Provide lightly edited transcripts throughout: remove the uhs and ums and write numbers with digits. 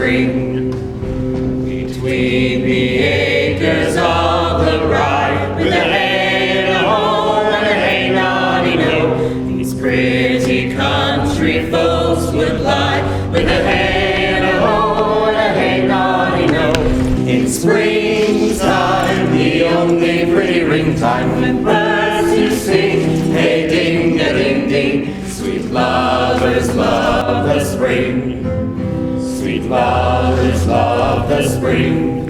spring. Between the acres of the rye, with a hey and a ho and a hey noddy no, these pretty country folks would lie, with a hey and a ho and a hey noddy no. In springtime, the only pretty ring time, when birds do sing, hey ding a ding ding, sweet lovers love the spring. Sweet lovers love the spring.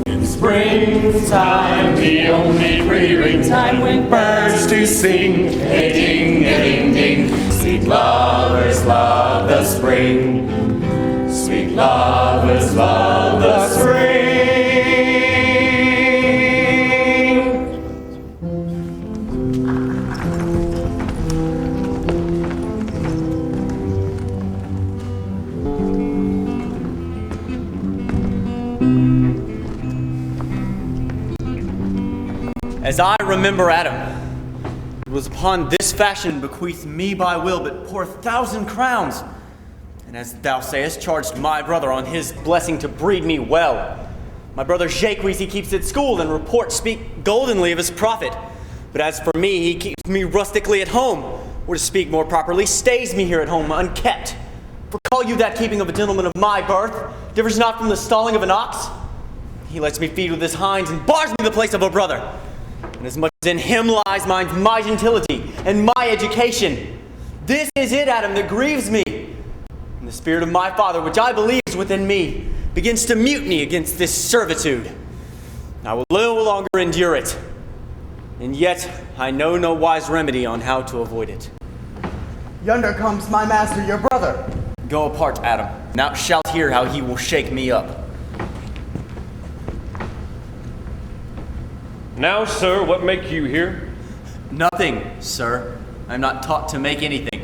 In springtime, the only pretty ring time, when birds do sing, hey ding a ding ding, sweet lovers love the spring. Sweet lovers love the spring. As I remember Adam, it was upon this fashion bequeathed me by will but poor 1,000 crowns, and as thou sayest, charged my brother on his blessing to breed me well. My brother Shakespeare he keeps at school, and reports speak goldenly of his profit. But as for me, he keeps me rustically at home, or to speak more properly, stays me here at home unkept. For call you that keeping of a gentleman of my birth differs not from the stalling of an ox? He lets me feed with his hinds, and bars me the place of a brother. And as much as in him lies my gentility and my education. This is it, Adam, that grieves me. And the spirit of my father, which I believe is within me, begins to mutiny against this servitude. I will no longer endure it. And yet I know no wise remedy on how to avoid it. Yonder comes my master, your brother. Go apart, Adam. Thou shalt hear how he will shake me up. Now, sir, what make you here? Nothing, sir. I am not taught to make anything.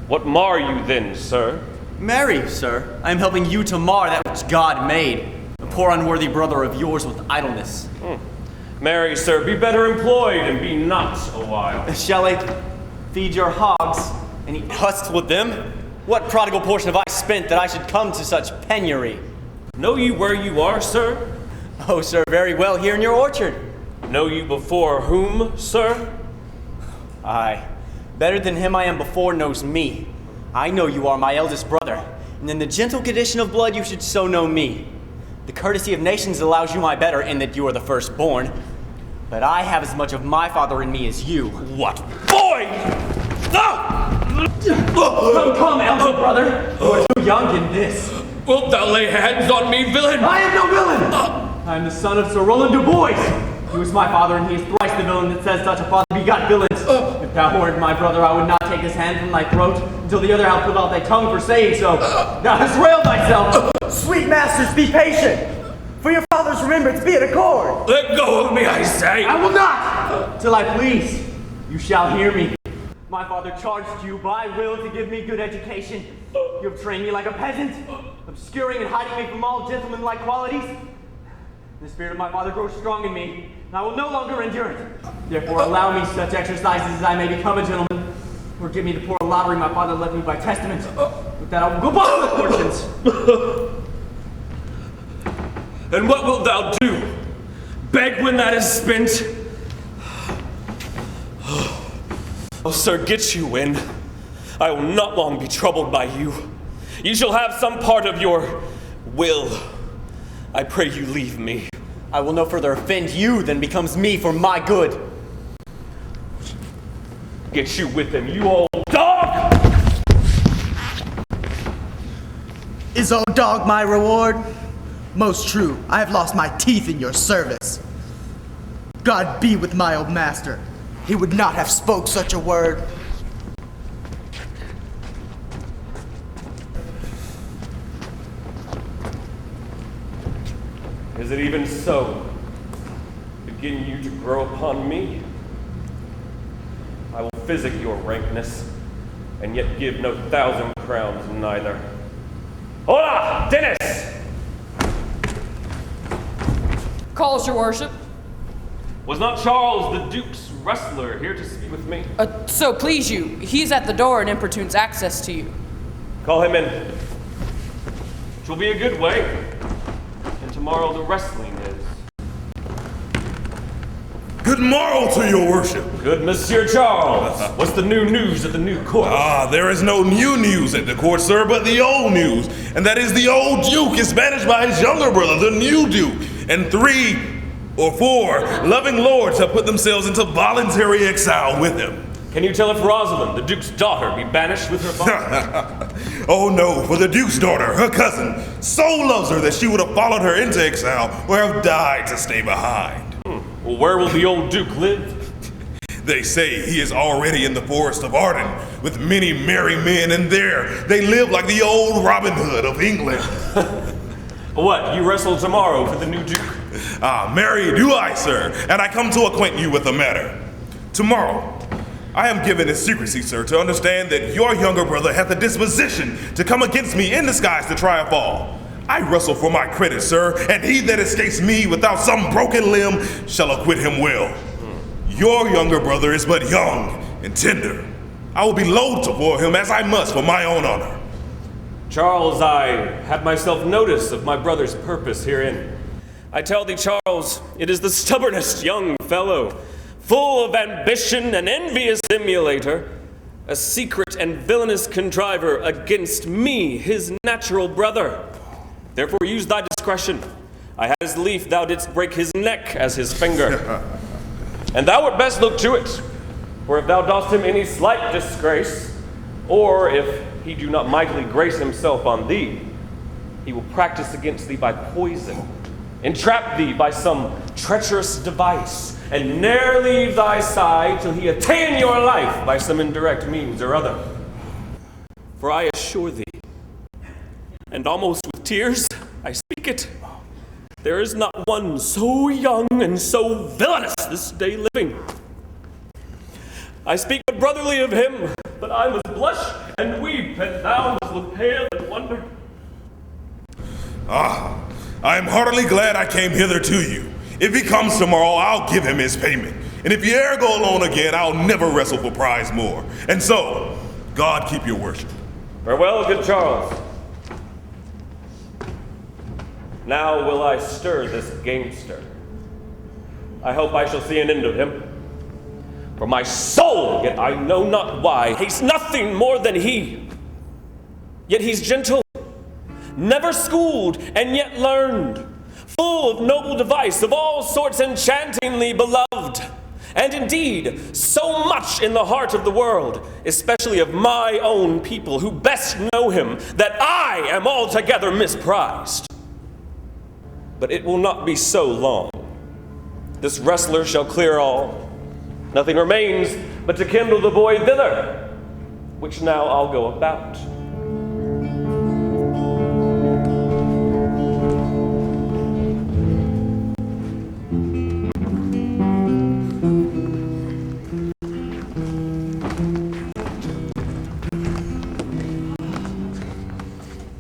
What mar you then, sir? Marry, sir. I am helping you to mar that which God made, a poor unworthy brother of yours with idleness. Marry, sir, be better employed and be not a while. Shall I feed your hogs and eat husks with them? What prodigal portion have I spent that I should come to such penury? Know you where you are, sir? Oh, sir, very well, here in your orchard. Know you before whom, sir? Aye, better than him I am before knows me. I know you are my eldest brother, and in the gentle condition of blood you should so know me. The courtesy of nations allows you my better in that you are the firstborn, but I have as much of my father in me as you. What boy! Come, elder brother. You are too young in this. Wilt thou lay hands on me, villain? I am no villain! I am the son of Sir Roland du Bois. He was my father, and he is thrice the villain that says such a father begot villains. If thou weren't my brother, I would not take his hand from thy throat until the other had put out thy tongue for saying so. Thou hast railed thyself. Sweet masters, be patient. For your father's remembrance be at accord. Let go of me, I say. I will not, till I please. You shall hear me. My father charged you by will to give me good education. You have trained me like a peasant, obscuring and hiding me from all gentlemanlike qualities. The spirit of my father grows strong in me, and I will no longer endure it. Therefore allow me such exercises as I may become a gentleman, or give me the poor lottery my father left me by testament. With that I will go back to the fortunes. And what wilt thou do? Beg when that is spent? Oh, sir, get you in. I will not long be troubled by you. You shall have some part of your will. I pray you leave me. I will no further offend you than becomes me for my good. Get you with him, you old dog! Is old dog my reward? Most true, I have lost my teeth in your service. God be with my old master. He would not have spoke such a word. Is it even so? Begin you to grow upon me? I will physic your rankness, and yet give no 1,000 crowns neither. Hola, Dennis! Calls, your worship. Was not Charles the Duke's wrestler here to speak with me? So please you, he's at the door and importunes access to you. Call him in. will be a good way. And tomorrow the wrestling is. Good morrow to your worship. Good, Monsieur Charles. What's the new news at the new court? There is no new news at the court, sir, but the old news. And that is the old Duke is banished by his younger brother, the new Duke. And 3 or 4 loving lords have put themselves into voluntary exile with him. Can you tell if Rosalind, the Duke's daughter, be banished with her father? Oh no, for the Duke's daughter, her cousin, so loves her that she would have followed her into exile or have died to stay behind. Well, where will the old Duke live? They say he is already in the forest of Arden with many merry men, and there they live like the old Robin Hood of England. What, you wrestle tomorrow for the new Duke? Marry do I, sir, and I come to acquaint you with the matter. Tomorrow, I am given in secrecy, sir, to understand that your younger brother hath a disposition to come against me in disguise to try a fall. I wrestle for my credit, sir, and he that escapes me without some broken limb shall acquit him well. Your younger brother is but young and tender. I will be loath to war him as I must for my own honor. Charles, I have myself notice of my brother's purpose herein. I tell thee, Charles, it is the stubbornest young fellow, full of ambition and envious emulator, a secret and villainous contriver against me, his natural brother. Therefore use thy discretion. I had as lief thou didst break his neck as his finger. And thou wert best look to it, for if thou dost him any slight disgrace, or if he do not mightily grace himself on thee, he will practice against thee by poison, entrap thee by some treacherous device, and ne'er leave thy side till he attain your life by some indirect means or other. For I assure thee, and almost with tears I speak it, there is not one so young and so villainous this day living. I speak but brotherly of him, but I must blush and weep, and thou must look pale and wonder. I am heartily glad I came hither to you. If he comes tomorrow, I'll give him his payment. And if you e'er go alone again, I'll never wrestle for prize more. And so, God keep your worship. Farewell, good Charles. Now will I stir this gamester. I hope I shall see an end of him. For my soul, yet I know not why, hates nothing more than he. Yet he's gentle, never schooled, and yet learned, full of noble device, of all sorts enchantingly beloved, and indeed so much in the heart of the world, especially of my own people, who best know him, that I am altogether misprized. But it will not be so long. This wrestler shall clear all. Nothing remains but to kindle the boy thither, which now I'll go about.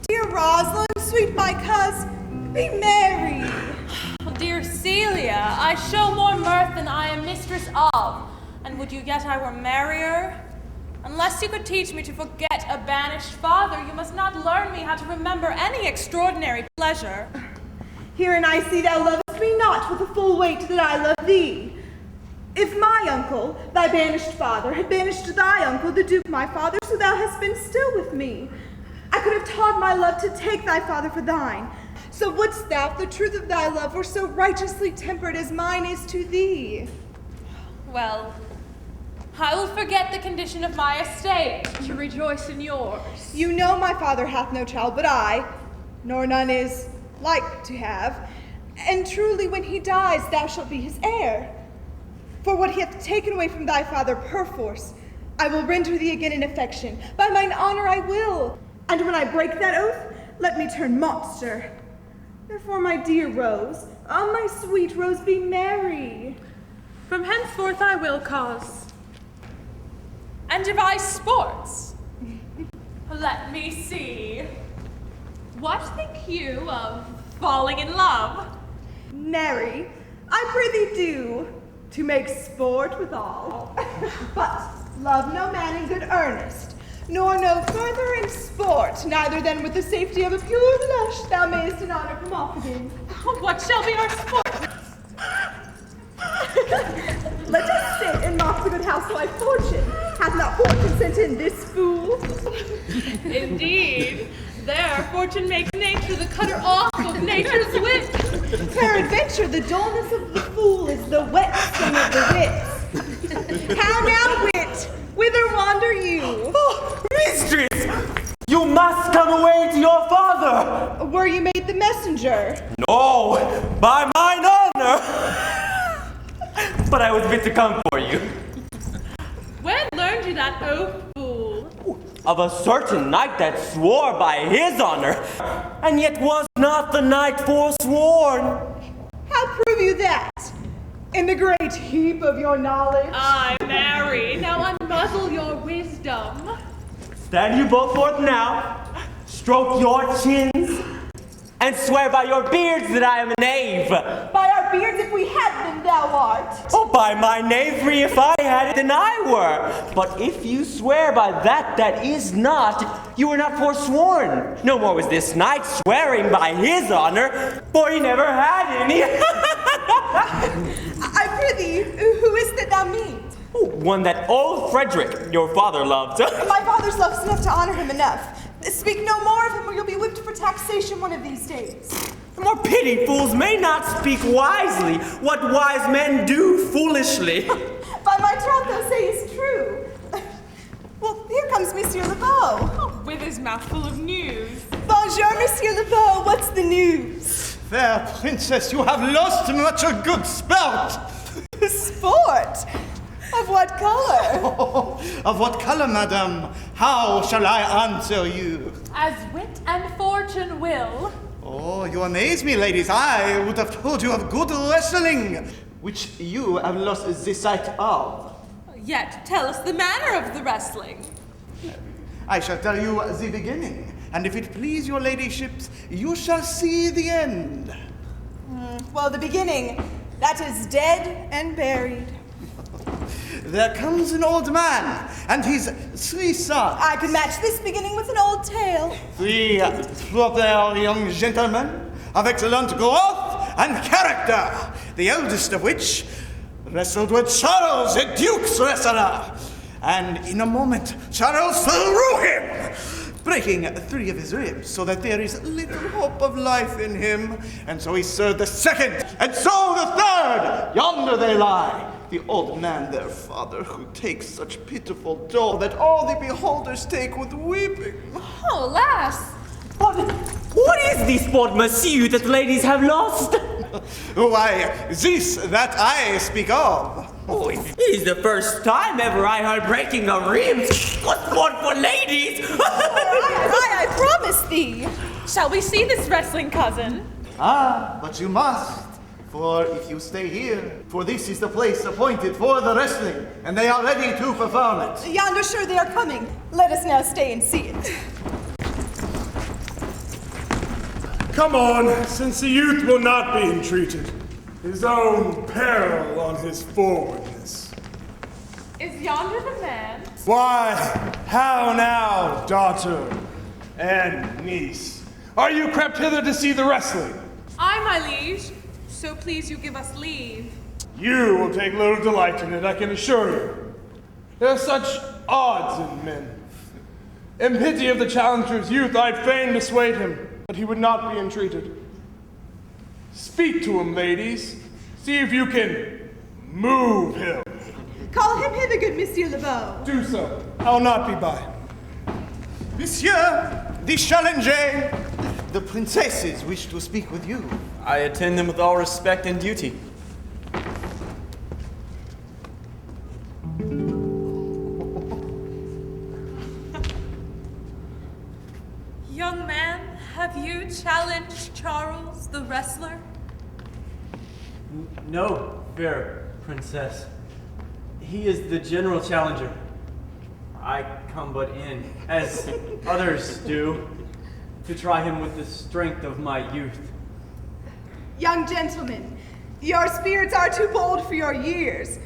Dear Rosalind, sweet my coz, be merry. Dear Celia, I show more mirth than I am mistress of, and would you yet I were merrier? Unless you could teach me to forget a banished father, you must not learn me how to remember any extraordinary pleasure. Herein I see thou lovest me not with the full weight that I love thee. If my uncle, thy banished father, had banished thy uncle, the Duke my father, so thou hast been still with me, I could have taught my love to take thy father for thine. So wouldst thou, if the truth of thy love were so righteously tempered as mine is to thee? Well, I will forget the condition of my estate to rejoice in yours. You know my father hath no child but I, nor none is like to have. And truly when he dies, thou shalt be his heir. For what he hath taken away from thy father perforce, I will render thee again in affection. By mine honor I will. And when I break that oath, let me turn monster. Therefore, my dear Rose, my sweet Rose, be merry. From henceforth I will cause and devise sports. Let me see. What think you of falling in love? Marry, I prithee do, to make sport withal. But love no man in good earnest, nor no further in sport, neither than with the safety of a pure blush thou mayest in honor come off again. What shall be our sport? Let us sit and mock the good housewife Fortune. Hath not Fortune sent in this fool? Indeed. There, fortune makes nature the cutter off of nature's wit. Peradventure, the dullness of the fool is the whetstone of the wits. How now, wit? Whither wander you? Oh, mistress! You must come away to your father! Were you made the messenger? No, by mine honor! But I was bid to come for you. When learned you that oath, fool? Of a certain knight that swore by his honor, and yet was not the knight forsworn. How prove you that? In the great heap of your knowledge? Ay, marry, now unmuzzle your wisdom. Stand you both forth now, stroke your chins, and swear by your beards that I am a knave. By our beards, if we had them, thou art. Oh, by my knavery, if I had it, then I were. But if you swear by that is not, you were not forsworn. No more was this knight swearing by his honor, for he never had any. I prithee, who is that thou mean? Oh, one that old Frederick, your father, loved. My father's love's enough to honor him enough. Speak no more of him, or you'll be whipped for taxation one of these days. The more pity fools may not speak wisely, what wise men do foolishly. By my troth, thou say is true. Well, here comes Monsieur Lebeau. With his mouth full of news. Bonjour, Monsieur Lebeau. What's the news? Fair princess, you have lost much a good sport. Sport? Of what color? Oh, of what color, madame? How shall I answer you? As wit and fortune will. Oh, you amaze me, ladies. I would have told you of good wrestling, which you have lost the sight of. Yet tell us the manner of the wrestling. I shall tell you the beginning, and if it please your ladyships, you shall see the end. Well, the beginning, that is dead and buried. There comes an old man, and his 3 sons. I could match this beginning with an old tale. 3 proper young gentlemen of excellent growth and character, the eldest of which wrestled with Charles, the Duke's wrestler. And in a moment, Charles threw him, breaking 3 of his ribs, so that there is little hope of life in him. And so he served the 2nd, and so the 3rd. Yonder they lie. The old man, their father, who takes such pitiful dole that all the beholders take with weeping. Oh, lass. What is this sport, monsieur, that ladies have lost? Why, this that I speak of. Oh, it is the first time ever I heard breaking of ribs. What sport for ladies? I promise thee. Shall we see this wrestling, cousin? Ah, but you must. For if you stay here, for this is the place appointed for the wrestling, and they are ready to perform it. Yonder sure they are coming. Let us now stay and see it. Come on, since the youth will not be entreated. His own peril on his forwardness. Is yonder the man? Why, how now, daughter and niece? Are you crept hither to see the wrestling? Aye, my liege. So please you give us leave. You will take little delight in it, I can assure you. There are such odds in men. In pity of the challenger's youth, I'd fain dissuade him, but he would not be entreated. Speak to him, ladies. See if you can move him. Call him hither, good Monsieur Lebeau. Do so. I'll not be by. Monsieur, the challenger, the princesses wish to speak with you. I attend them with all respect and duty. Young man, have you challenged Charles the wrestler? No, fair princess. He is the general challenger. I come but in, as others do, to try him with the strength of my youth. Young gentlemen, your spirits are too bold for your years.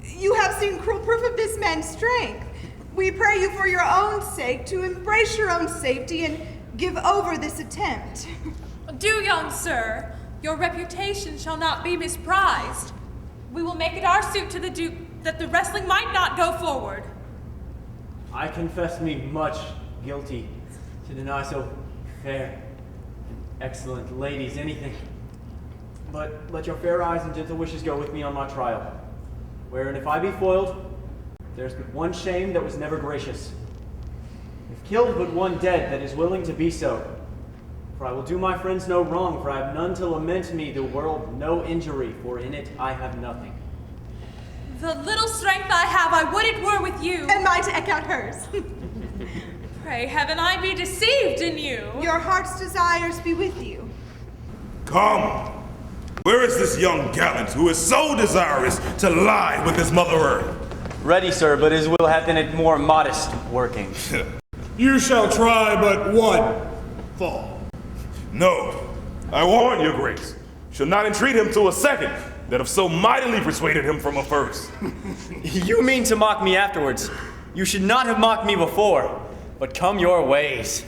You have seen cruel proof of this man's strength. We pray you for your own sake to embrace your own safety and give over this attempt. Do, young sir. Your reputation shall not be misprized. We will make it our suit to the Duke that the wrestling might not go forward. I confess me much guilty to deny so fair and excellent ladies anything. But let your fair eyes and gentle wishes go with me on my trial, wherein if I be foiled, there's but one shame that was never gracious. If killed, but one dead that is willing to be so. For I will do my friends no wrong, for I have none to lament me the world no injury, for in it I have nothing. The little strength I have, I would it were with you. And mine to eke out hers. Pray heaven I be deceived in you. Your heart's desires be with you. Come! Where is this young gallant who is so desirous to lie with his mother earth? Ready, sir, but his will hath in it more modest working. You shall try but one fall. No, I warn your grace, shall not entreat him to a second that have so mightily persuaded him from a first. You mean to mock me afterwards? You should not have mocked me before, but come your ways.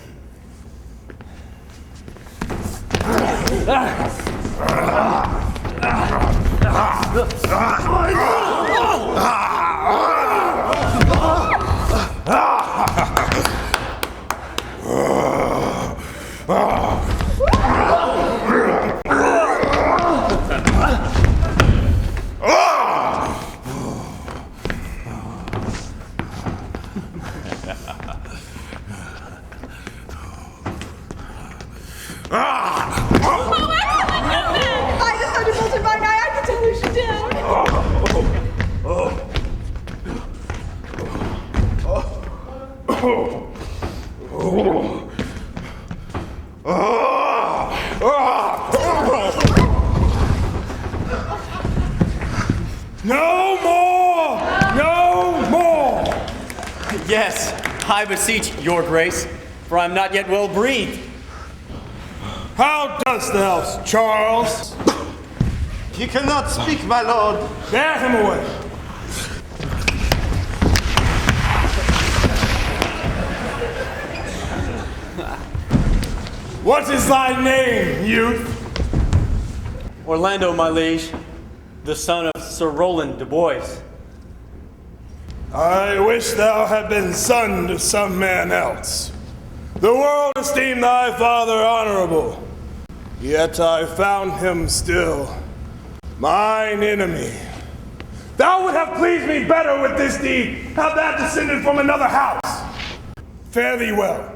By the thunderbolt in mine eye, I can tell who she did. No more! No more! Yes, I beseech your grace, for I am not yet well breathed. How dost thou, Charles? He cannot speak, my lord. Bear him away. What is thy name, youth? Orlando, my liege, the son of Sir Roland de Bois. I wish thou had been son to some man else. The world esteemed thy father honorable, yet I found him still mine enemy. Thou would have pleased me better with this deed, had thou descended from another house. Fare thee well.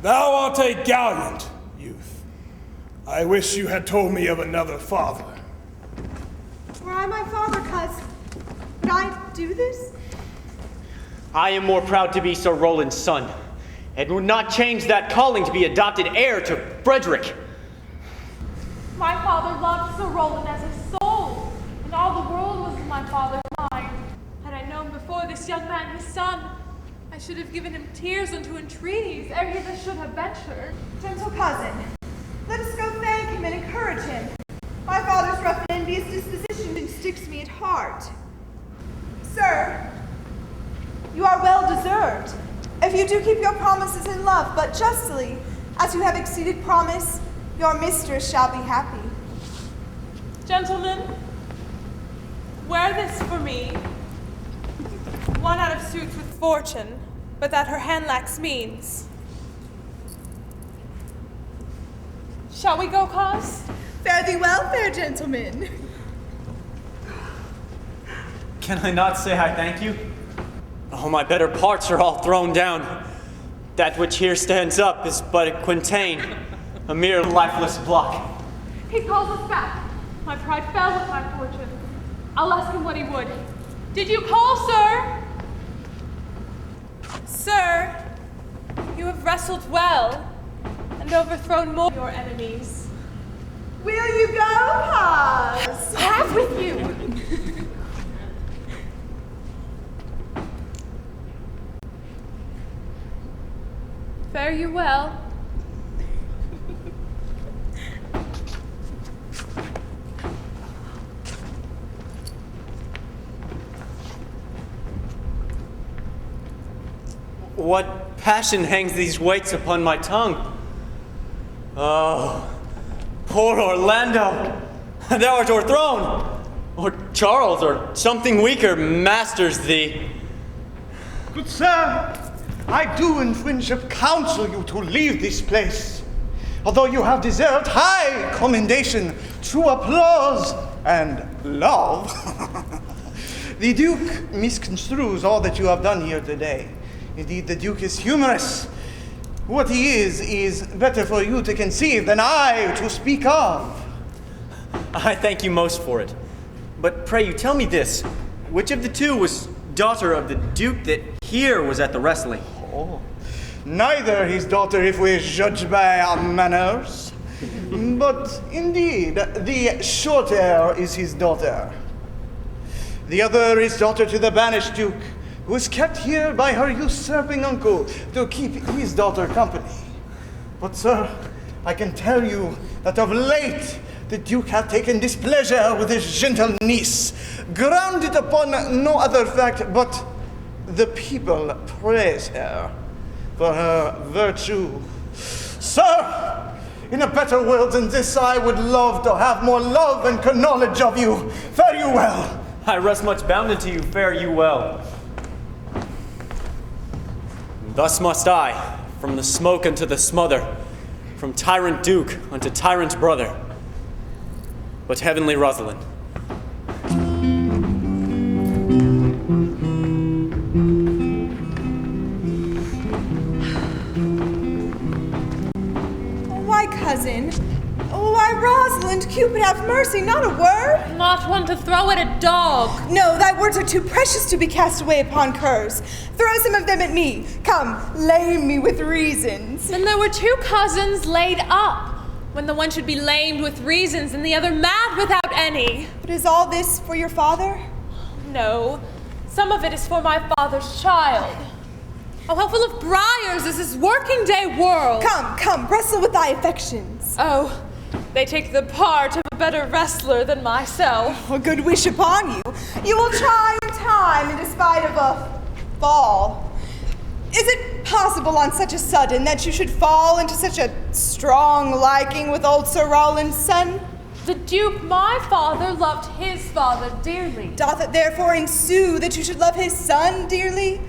Thou art a gallant youth. I wish you had told me of another father. Were I my father, cuz, would I do this? I am more proud to be Sir Roland's son, and would not change that calling to be adopted heir to Frederick. My father loved Sir Roland as his soul, and all the world was my father's mind. Had I known before this young man his son, I should have given him tears unto entreaties ere he thus should have ventured. Gentle cousin, let us go thank him and encourage him. My father's rough and envious disposition sticks me at heart. Sir, you are well deserved. If you do keep your promises in love, but justly, as you have exceeded promise, your mistress shall be happy. Gentlemen, wear this for me. One out of suit with fortune, but that her hand lacks means. Shall we go, cause? Fare thee well, fair gentlemen. Can I not say I thank you? Oh, my better parts are all thrown down. That which here stands up is but a quintain, a mere lifeless block. He calls us back. My pride fell with my fortune. I'll ask him what he would. Did you call, sir? Sir, you have wrestled well and overthrown more of your enemies. Will you go, cuz? Have with you! Fare you well. What passion hangs these weights upon my tongue? Oh, poor Orlando, thou art o'erthrown, or Charles, or something weaker masters thee. Good sir, I do in friendship counsel you to leave this place, although you have deserved high commendation, true applause, and love. The Duke misconstrues all that you have done here today. Indeed, the Duke is humorous. What he is better for you to conceive than I to speak of. I thank you most for it. But pray you tell me this, which of the two was daughter of the Duke that here was at the wrestling? Oh, neither his daughter if we judge by our manners. But indeed, the short hair is his daughter. The other is daughter to the banished Duke, who is kept here by her usurping uncle to keep his daughter company. But sir, I can tell you that of late the Duke hath taken displeasure with his gentle niece, grounded upon no other fact but the people praise her for her virtue. Sir, in a better world than this, I would love to have more love and knowledge of you. Fare you well. I rest much bounded to you, fare you well. Thus must I, from the smoke unto the smother, from tyrant Duke unto tyrant brother. But heavenly Rosalind, Why, cousin? Why, Rosalind, Cupid have mercy, not a word. Not one to throw at a dog. No, thy words are too precious to be cast away upon curs. Throw some of them at me. Come, lame me with reasons. Then there were two cousins laid up, when the one should be lamed with reasons and the other mad without any. But is all this for your father? No, some of it is for my father's child. Oh, how full of briars is this working day world! Come, wrestle with thy affections. Oh, they take the part of a better wrestler than myself. A good wish upon you. You will try in time in despite of a fall. Is it possible on such a sudden that you should fall into such a strong liking with old Sir Rowland's son? The Duke, my father, loved his father dearly. Doth it therefore ensue that you should love his son dearly?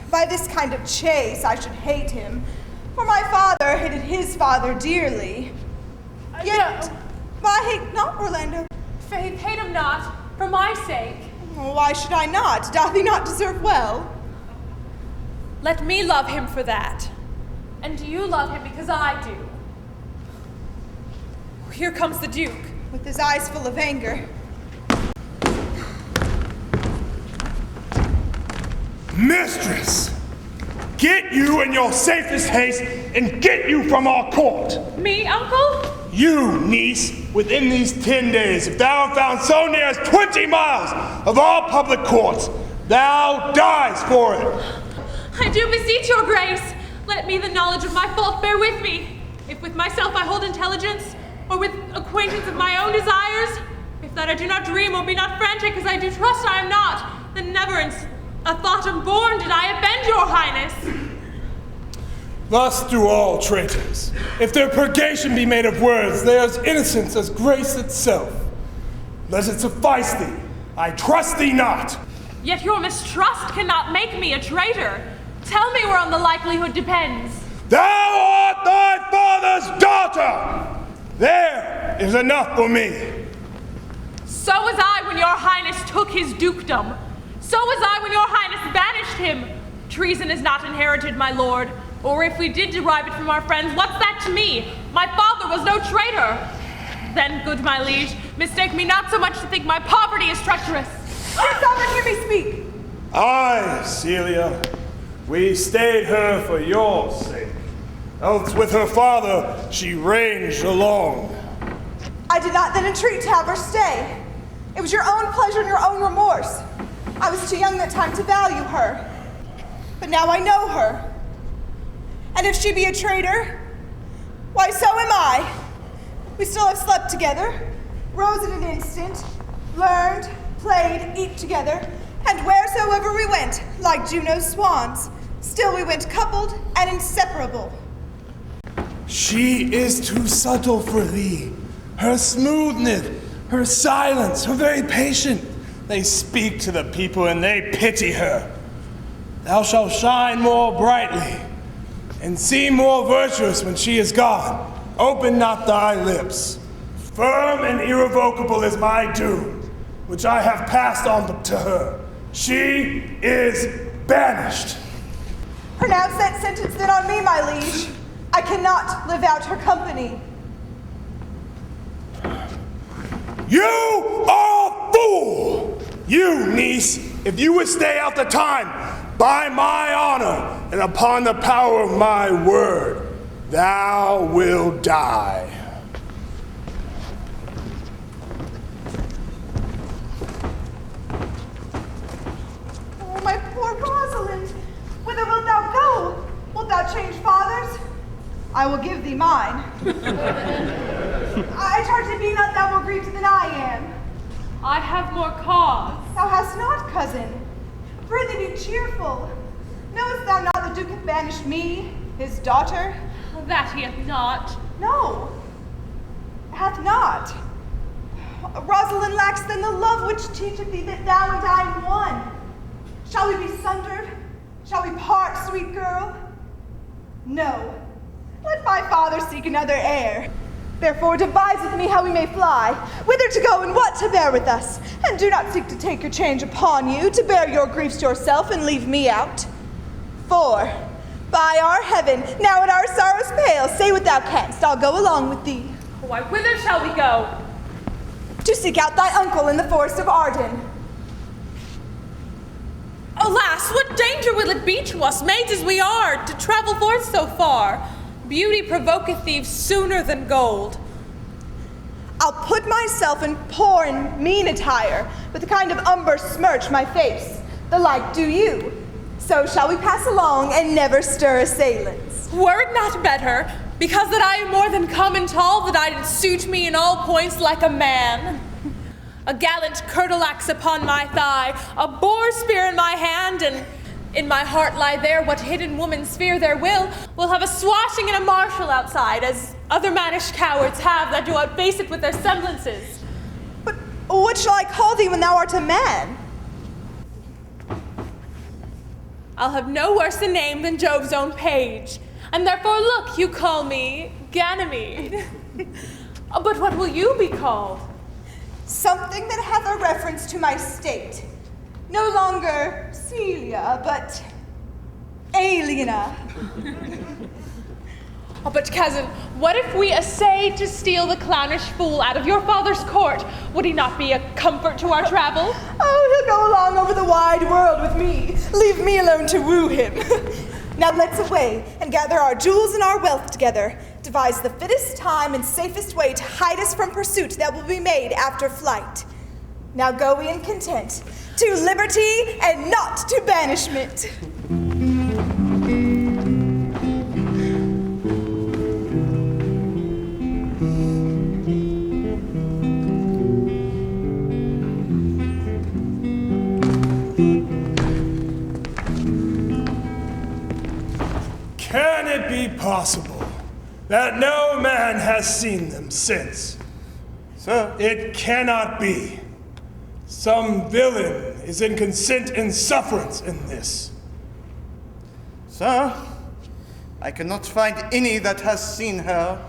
By this kind of chase I should hate him, for my father hated his father dearly. Yet I hate not Orlando. Faith, hate him not, for my sake. Why should I not? Doth he not deserve well? Let me love him for that. And you love him because I do. Here comes the Duke. With his eyes full of anger. Mistress, get you in your safest haste and get you from our court. Me, uncle? You, niece, within these 10 days, if thou art found so near as 20 miles of all public courts, thou dies for it. I do beseech your grace. Let me the knowledge of my fault bear with me. If with myself I hold intelligence, or with acquaintance of my own desires, if that I do not dream or be not frantic, as I do trust I am not, then never in a thought unborn did I offend your highness. Thus do all traitors. If their purgation be made of words, they are as innocent as grace itself. Let it suffice thee. I trust thee not. Yet your mistrust cannot make me a traitor. Tell me whereon the likelihood depends. Thou art thy father's daughter! There is enough for me. So was I when your highness took his dukedom. So was I when your highness banished him. Treason is not inherited, my lord. Or if we did derive it from our friends, what's that to me? My father was no traitor. Then, good my liege, mistake me not so much to think my poverty is treacherous. Your sovereign, hear me speak. Aye, Celia. We stayed her for your sake. Else with her father she ranged along. I did not then entreat to have her stay. It was your own pleasure and your own remorse. I was too young that time to value her. But now I know her. And if she be a traitor, why, so am I. We still have slept together, rose in an instant, learned, played, eat together, and wheresoever we went, like Juno's swans, Still we went coupled and inseparable. She is too subtle for thee. Her smoothness, her silence, her very patience. They speak to the people and they pity her. Thou shalt shine more brightly and seem more virtuous when she is gone. Open not thy lips. Firm and irrevocable is my doom, which I have passed on to her. She is banished. Pronounce that sentence then on me, my liege. I cannot live out her company. You are a fool! You, niece, if you would stay out the time, by my honor and upon the power of my word, thou wilt die. Oh, my poor Rosalind, whither wilt thou go? Wilt thou change fathers? I will give thee mine. I charge thee, be not thou more grieved than I am. I have more cause. Thou hast not, cousin. Prithee be cheerful. Knowest thou not the Duke hath banished me, his daughter? That he hath not. No, hath not. Rosalind lacks then the love which teacheth thee that thou and I am one. Shall we be sundered? Shall we part, sweet girl? No. Let my father seek another heir. Therefore devise with me how we may fly, whither to go and what to bear with us. And do not seek to take your change upon you, to bear your griefs yourself and leave me out. For, by our heaven, now in our sorrows pale, say what thou canst, I'll go along with thee. Why, whither shall we go? To seek out thy uncle in the forest of Arden. Alas, what danger will it be to us, maids as we are, to travel forth so far? Beauty provoketh thieves sooner than gold. I'll put myself in poor and mean attire, with a kind of umber smirch my face. The like do you. So shall we pass along and never stir assailants. Were it not better, because that I am more than common tall, that I did suit me in all points like a man? A gallant curtleaxe upon my thigh, a boar spear in my hand, and in my heart lie there what hidden woman's fear there will have a swashing and a marshal outside, as other mannish cowards have that do outface it with their semblances. But what shall I call thee when thou art a man? I'll have no worse a name than Jove's own page, and therefore look, you call me Ganymede. But what will you be called? Something that hath a reference to my state. No longer Celia, but Aliena. Oh, but cousin, what if we essayed to steal the clownish fool out of your father's court? Would he not be a comfort to our travel? Oh, he'll go along over the wide world with me. Leave me alone to woo him. Now let's away and gather our jewels and our wealth together. Devise the fittest time and safest way to hide us from pursuit that will be made after flight. Now go we in content, to liberty and not to banishment. Can it be possible that no man has seen them since? Sir, It cannot be. Some villain is in consent and sufferance in this. sir, I cannot find any that has seen her.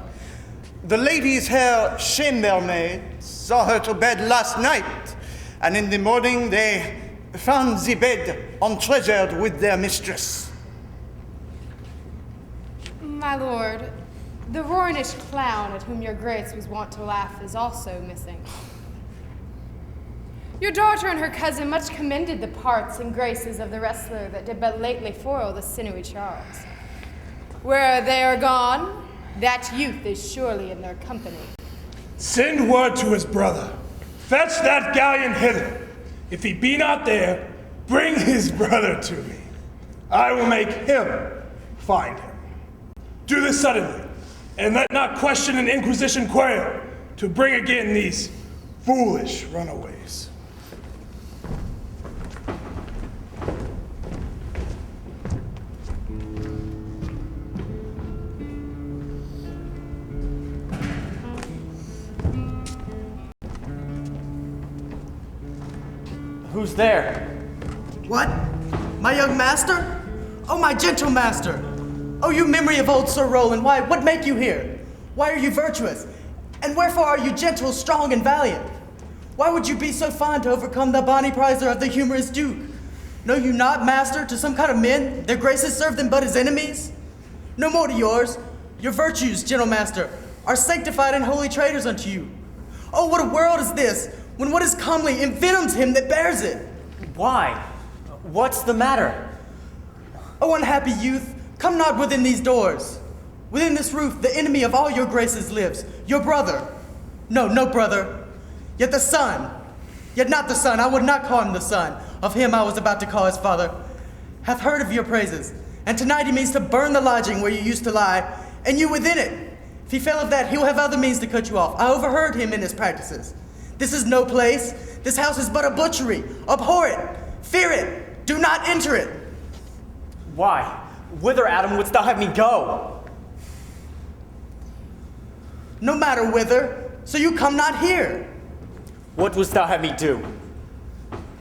The ladies her chambermaid saw her to bed last night, and in the morning they found the bed untreasured with their mistress. My lord, the roarnish clown at whom your grace was wont to laugh is also missing. Your daughter and her cousin much commended the parts and graces of the wrestler that did but lately foil the sinewy Charles. Where they are gone, that youth is surely in their company. Send word to his brother. Fetch that galleon hither. If he be not there, bring his brother to me. I will make him find him. Do this suddenly, and let not question and inquisition quail, to bring again these foolish runaways. Who's there? What? My young master? Oh, my gentle master! Oh, you memory of old Sir Roland, why, what make you here? Why are you virtuous? And wherefore are you gentle, strong, and valiant? Why would you be so fond to overcome the bonny prizer of the humorous Duke? Know you not, master, to some kind of men, their graces serve them but as enemies? No more to yours. Your virtues, gentle master, are sanctified and holy traitors unto you. Oh, what a world is this, when what is comely envenoms him that bears it. Why? What's the matter? O unhappy youth, come not within these doors. Within this roof, the enemy of all your graces lives, your brother. No brother, yet the son. Yet not the son, I would not call him the son, of him I was about to call his father, hath heard of your praises, and tonight he means to burn the lodging where you used to lie, and you within it. If he fail of that, he will have other means to cut you off. I overheard him in his practices. This is no place. This house is but a butchery. Abhor it. Fear it. Do not enter it. Why? Whither, Adam, wouldst thou have me go? No matter whither, so you come not here. What wouldst thou have me do?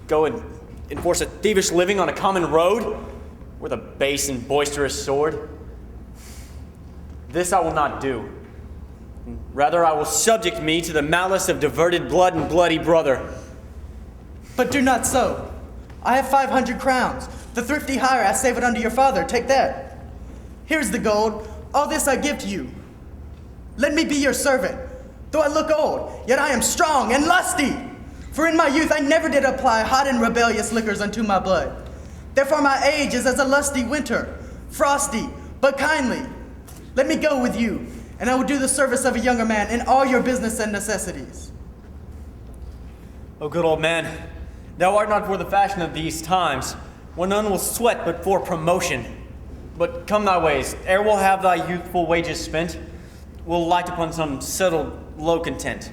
Go and enforce a thievish living on a common road? With a base and boisterous sword? This I will not do. Rather, I will subject me to the malice of diverted blood and bloody brother. But do not so. I have 500 crowns. The thrifty hire I save it unto your father. Take that. Here's the gold. All this I give to you. Let me be your servant. Though I look old, yet I am strong and lusty. For in my youth I never did apply hot and rebellious liquors unto my blood. Therefore my age is as a lusty winter, frosty, but kindly. Let me go with you, and I will do the service of a younger man in all your business and necessities. O good old man, thou art not for the fashion of these times, when none will sweat but for promotion. But come thy ways, ere we'll have thy youthful wages spent, we'll light upon some settled low content.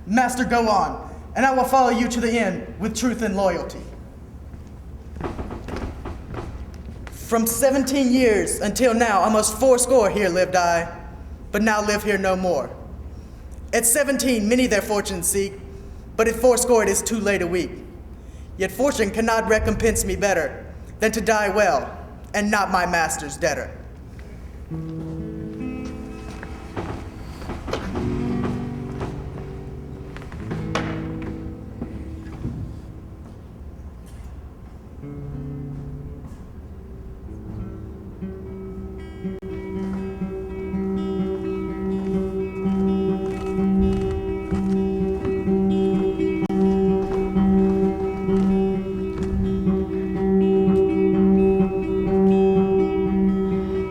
Master, go on, and I will follow you to the end with truth and loyalty. From 17 years until now, almost 80 here lived I, but now live here no more. At 17, many their fortunes seek, but at 80 it is too late a week. Yet fortune cannot recompense me better than to die well, and not my master's debtor.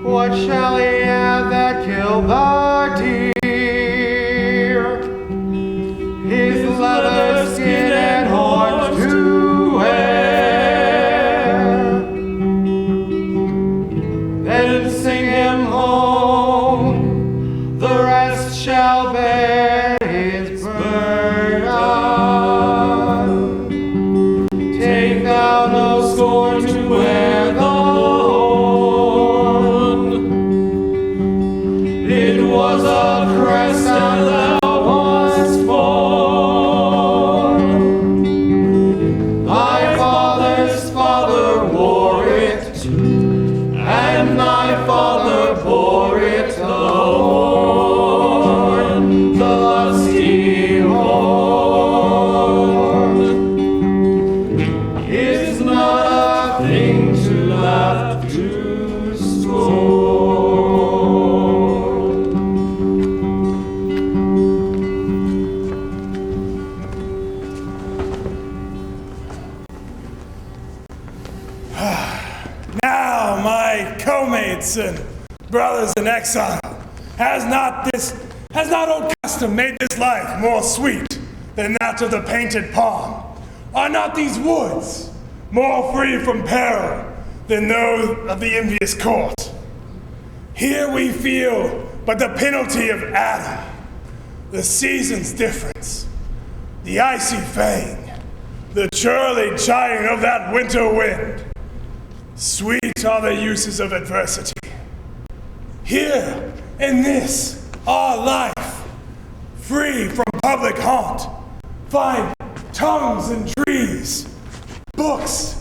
What shall he have that killed the deer? His leather skin and horns to wear. Then sing him home, the rest shall bear his burden. Take thou no scorn to wear the was a crest and thou wast born. Thy father's father wore it, and thy father bore it, the horn, the lusty horn. Is not a thing to laugh to scorn. Now, my co-mates and brothers in exile, has not old custom made this life more sweet than that of the painted palm? Are not these woods more free from peril than those of the envious court? Here we feel but the penalty of Adam, the season's difference, the icy fang, the churly chiding of that winter wind. Sweet are the uses of adversity. Here, in this, our life, free from public haunt, find tongues and trees, books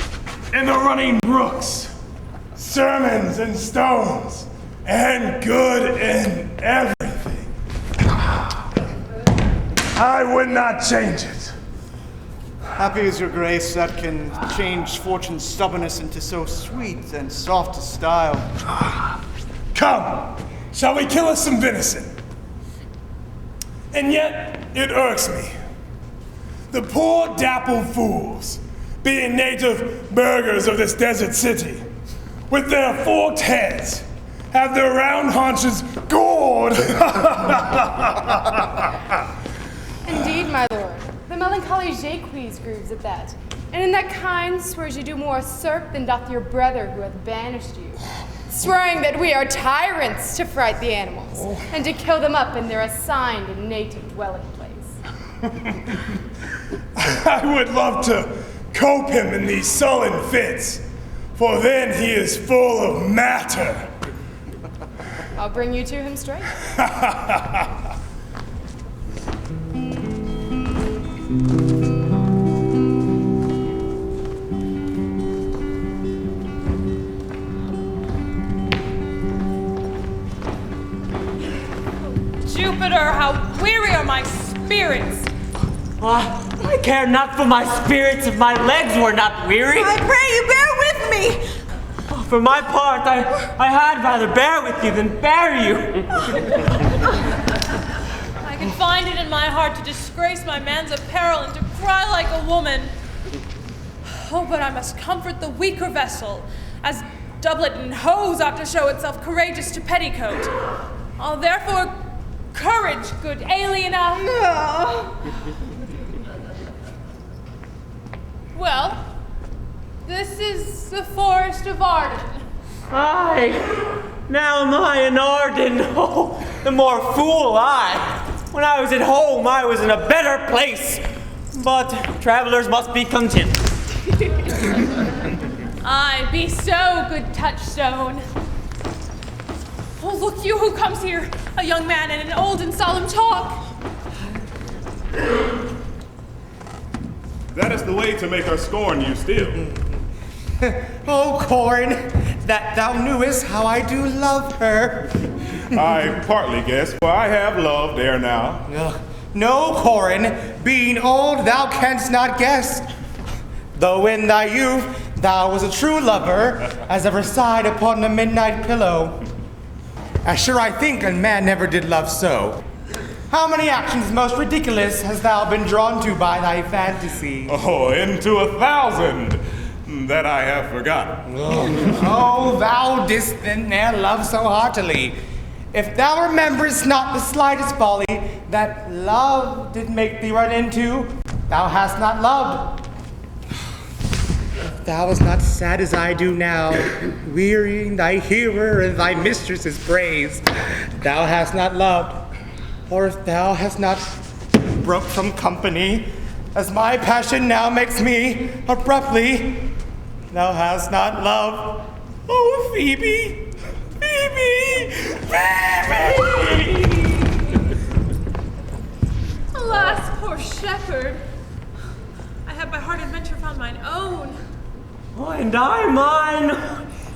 in the running brooks, sermons and stones, and good in everything. I would not change it. Happy is your grace that can change fortune's stubbornness into so sweet and soft a style. Come, shall we kill us some venison? And yet, it irks me. The poor dappled fools, being native burghers of this desert city, with their forked heads, have their round haunches gored. Indeed, my lord. The melancholy Jacques grieves at that. And in that kind swears you do more usurp than doth your brother who hath banished you, swearing that we are tyrants to fright the animals, and to kill them up in their assigned and native dwelling place. I would love to cope him in these sullen fits, for then he is full of matter. I'll bring you to him straight. Jupiter, how weary are my spirits! I care not for my spirits if my legs were not weary. I pray you bear with me. For my part, I had rather bear with you than bear you. I can find it in my heart to disgrace my man's apparel and to cry like a woman. Oh, but I must comfort the weaker vessel, as doublet and hose ought to show itself courageous to petticoat. Oh, therefore, courage, good Aliena. No. Well, this is the forest of Arden. Aye, now am I in Arden. Oh, the more fool I. When I was at home, I was in a better place. But travelers must be content. Aye, be so, good touchstone. Oh, look you who comes here, a young man and an old and solemn talk. That is the way to make her scorn you still. Oh, Corin, that thou knewest how I do love her. I partly guess, for I have loved ere now. No, Corin, being old, thou canst not guess. Though in thy youth thou was a true lover, as ever sighed upon the midnight pillow. As sure I think a man never did love so. How many actions most ridiculous hast thou been drawn to by thy fantasy? Oh, into 1,000 that I have forgotten. Oh, thou didst then ne'er love so heartily. If thou rememberest not the slightest folly that love did make thee run into, thou hast not loved. If thou wast not sad as I do now, wearying thy hearer and thy mistress's praise, thou hast not loved. Or if thou hast not broke from company, as my passion now makes me abruptly, thou hast not loved. Oh, Phoebe, Phoebe, Phoebe! Alas, poor shepherd. I have by hard adventure found mine own. Oh, and I mine.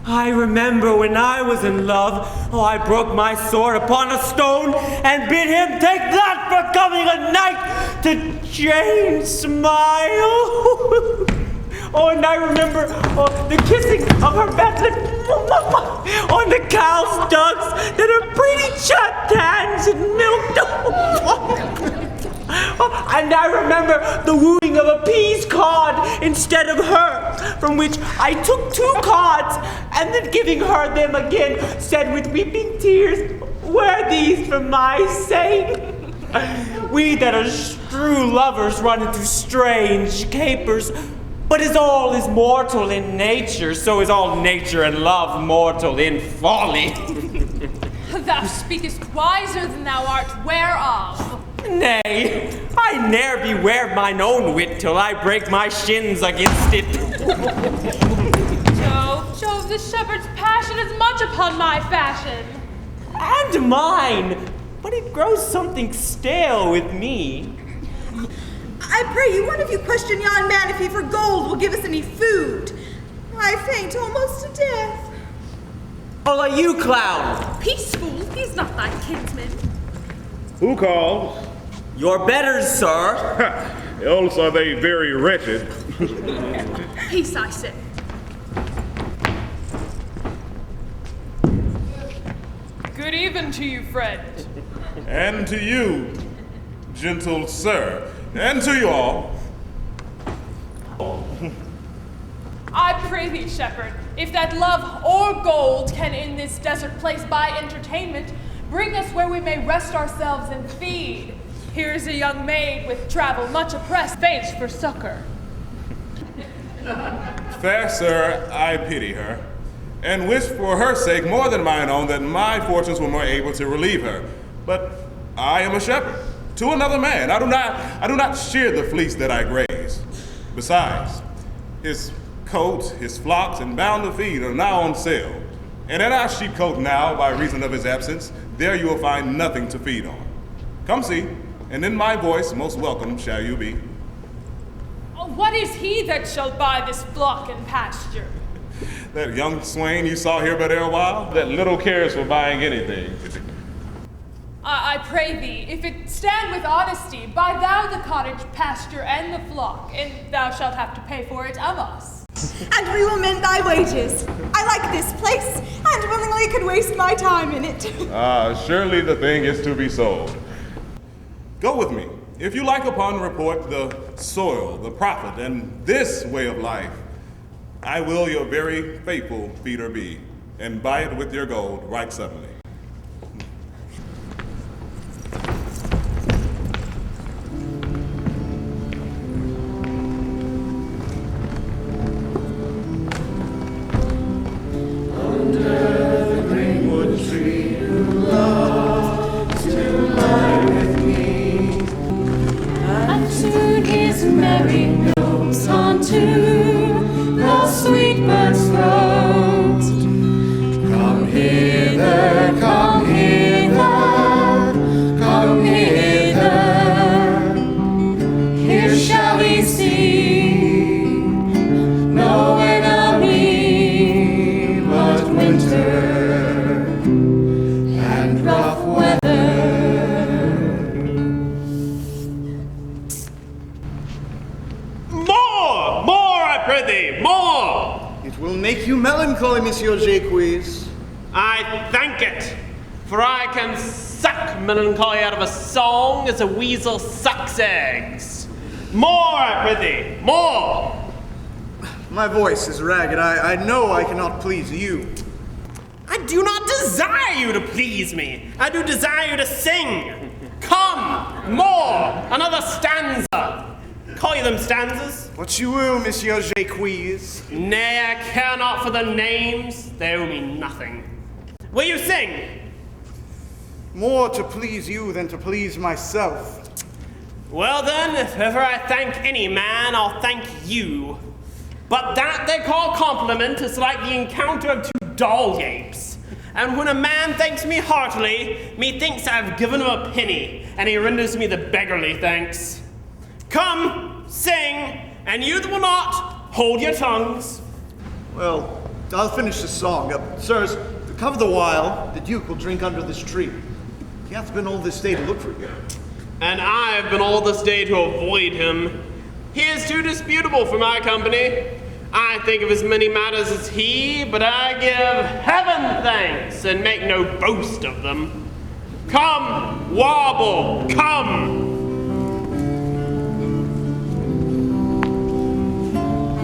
I remember when I was in love, I broke my sword upon a stone and bid him take that for coming a knight to Jane's smile. Oh, and I remember the kissing of her battlet on the cow's dugs that her pretty chapped hands had milked. And I remember the wooing of a peas cod instead of her, from which I took 2 cods, and then giving her them again, said with weeping tears, "Wear these for my sake." We that are true lovers run into strange capers, but as all is mortal in nature, so is all nature and love mortal in folly. Thou speakest wiser than thou art whereof. Nay, I ne'er beware mine own wit till I break my shins against it. Jove, the shepherd's passion is much upon my fashion. And mine, but it grows something stale with me. I pray you, one of you question yon man if he for gold will give us any food. I faint almost to death. All are you, clown? Peace, fool, he's not thy kinsman. Who calls? Your betters, sir. Else are they very wretched. Peace, I say. Good even to you, friend. And to you, gentle sir, and to you all. I pray thee, shepherd, if that love or gold can in this desert place buy entertainment, bring us where we may rest ourselves and feed. Here is a young maid with travel much oppressed, faints for succor. Fair sir, I pity her, and wish for her sake more than mine own that my fortunes were more able to relieve her. But I am a shepherd to another man. I do not shear the fleece that I graze. Besides, his coat, his flocks, and bound to feed are now on sale. And in our sheepcote now, by reason of his absence, there you will find nothing to feed on. Come see, and in my voice most welcome shall you be. What is he that shall buy this flock and pasture? That young swain you saw here but erewhile, that little cares for buying anything. I pray thee, if it stand with honesty, buy thou the cottage, pasture, and the flock, and thou shalt have to pay for it of us. And we will mend thy wages. I like this place, and willingly could waste my time in it. Surely the thing is to be sold. Go with me. If you like upon report the soil, the profit, and this way of life, I will your very faithful feeder be, and buy it with your gold right suddenly. Monsieur Jacques. I thank it, for I can suck melancholy out of a song as a weasel sucks eggs. More, I prithee, more! My voice is ragged. I know I cannot please you. I do not desire you to please me. I do desire you to sing. Come, more, another stanza. Call you them stanzas? What you will, Monsieur Jacques. Nay, I care not for the names. They owe me nothing. Will you sing? More to please you than to please myself. Well then, if ever I thank any man, I'll thank you. But that they call compliment is like the encounter of two doll apes. And when a man thanks me heartily, methinks I've given him a penny, and he renders me the beggarly thanks. Come, sing, and you that will not, hold your tongues. Well, I'll finish the song. Sirs, to cover the while, the Duke will drink under this tree. He hath been all this day to look for you. And I have been all this day to avoid him. He is too disputable for my company. I think of as many matters as he, but I give heaven thanks and make no boast of them. Come, warble, come!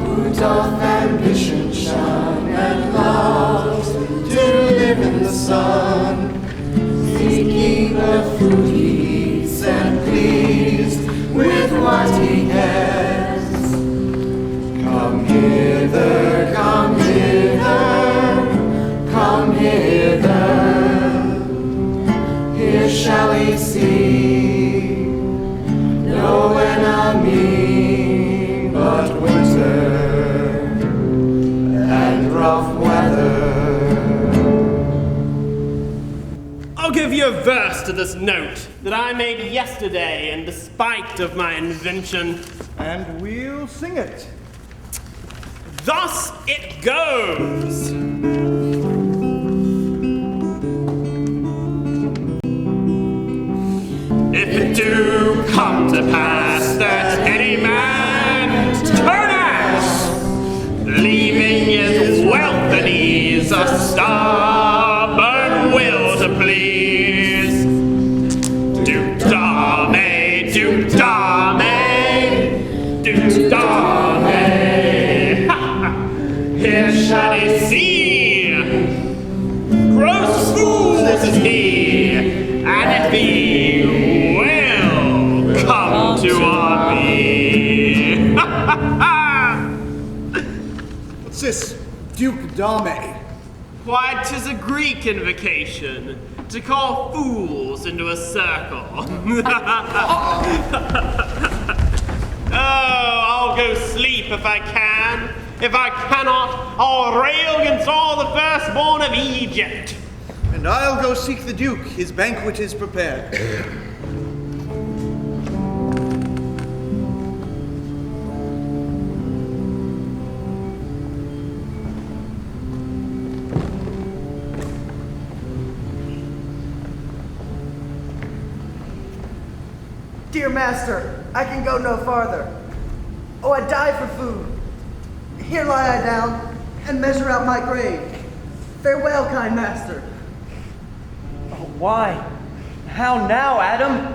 Who doth ambition shun and loves to live in the sun, seeking the food he eats and pleased with what he has. Come hither, come hither, come hither. Here shall he see no enemy but winter and rough weather. I'll give you a verse to this note that I made yesterday in despite of my invention. And we'll sing it. Thus it goes. If it do come to pass that any man turn ass, leaving his wealth and ease, a stubborn will to please, Duke Dame, Duke Dame, Duke Dame, here shall he see, gross fools is he, and if he will come to our me. What's this, Duke Dame? Why, 'tis a Greek invocation to call fools into a circle. Oh, I'll go sleep if I can. If I cannot, I'll rail against all the firstborn of Egypt. And I'll go seek the Duke. His banquet is prepared. Dear master, I can go no farther. Oh, I die for food. Here lie I down and measure out my grave. Farewell, kind master. Oh, why? How now, Adam?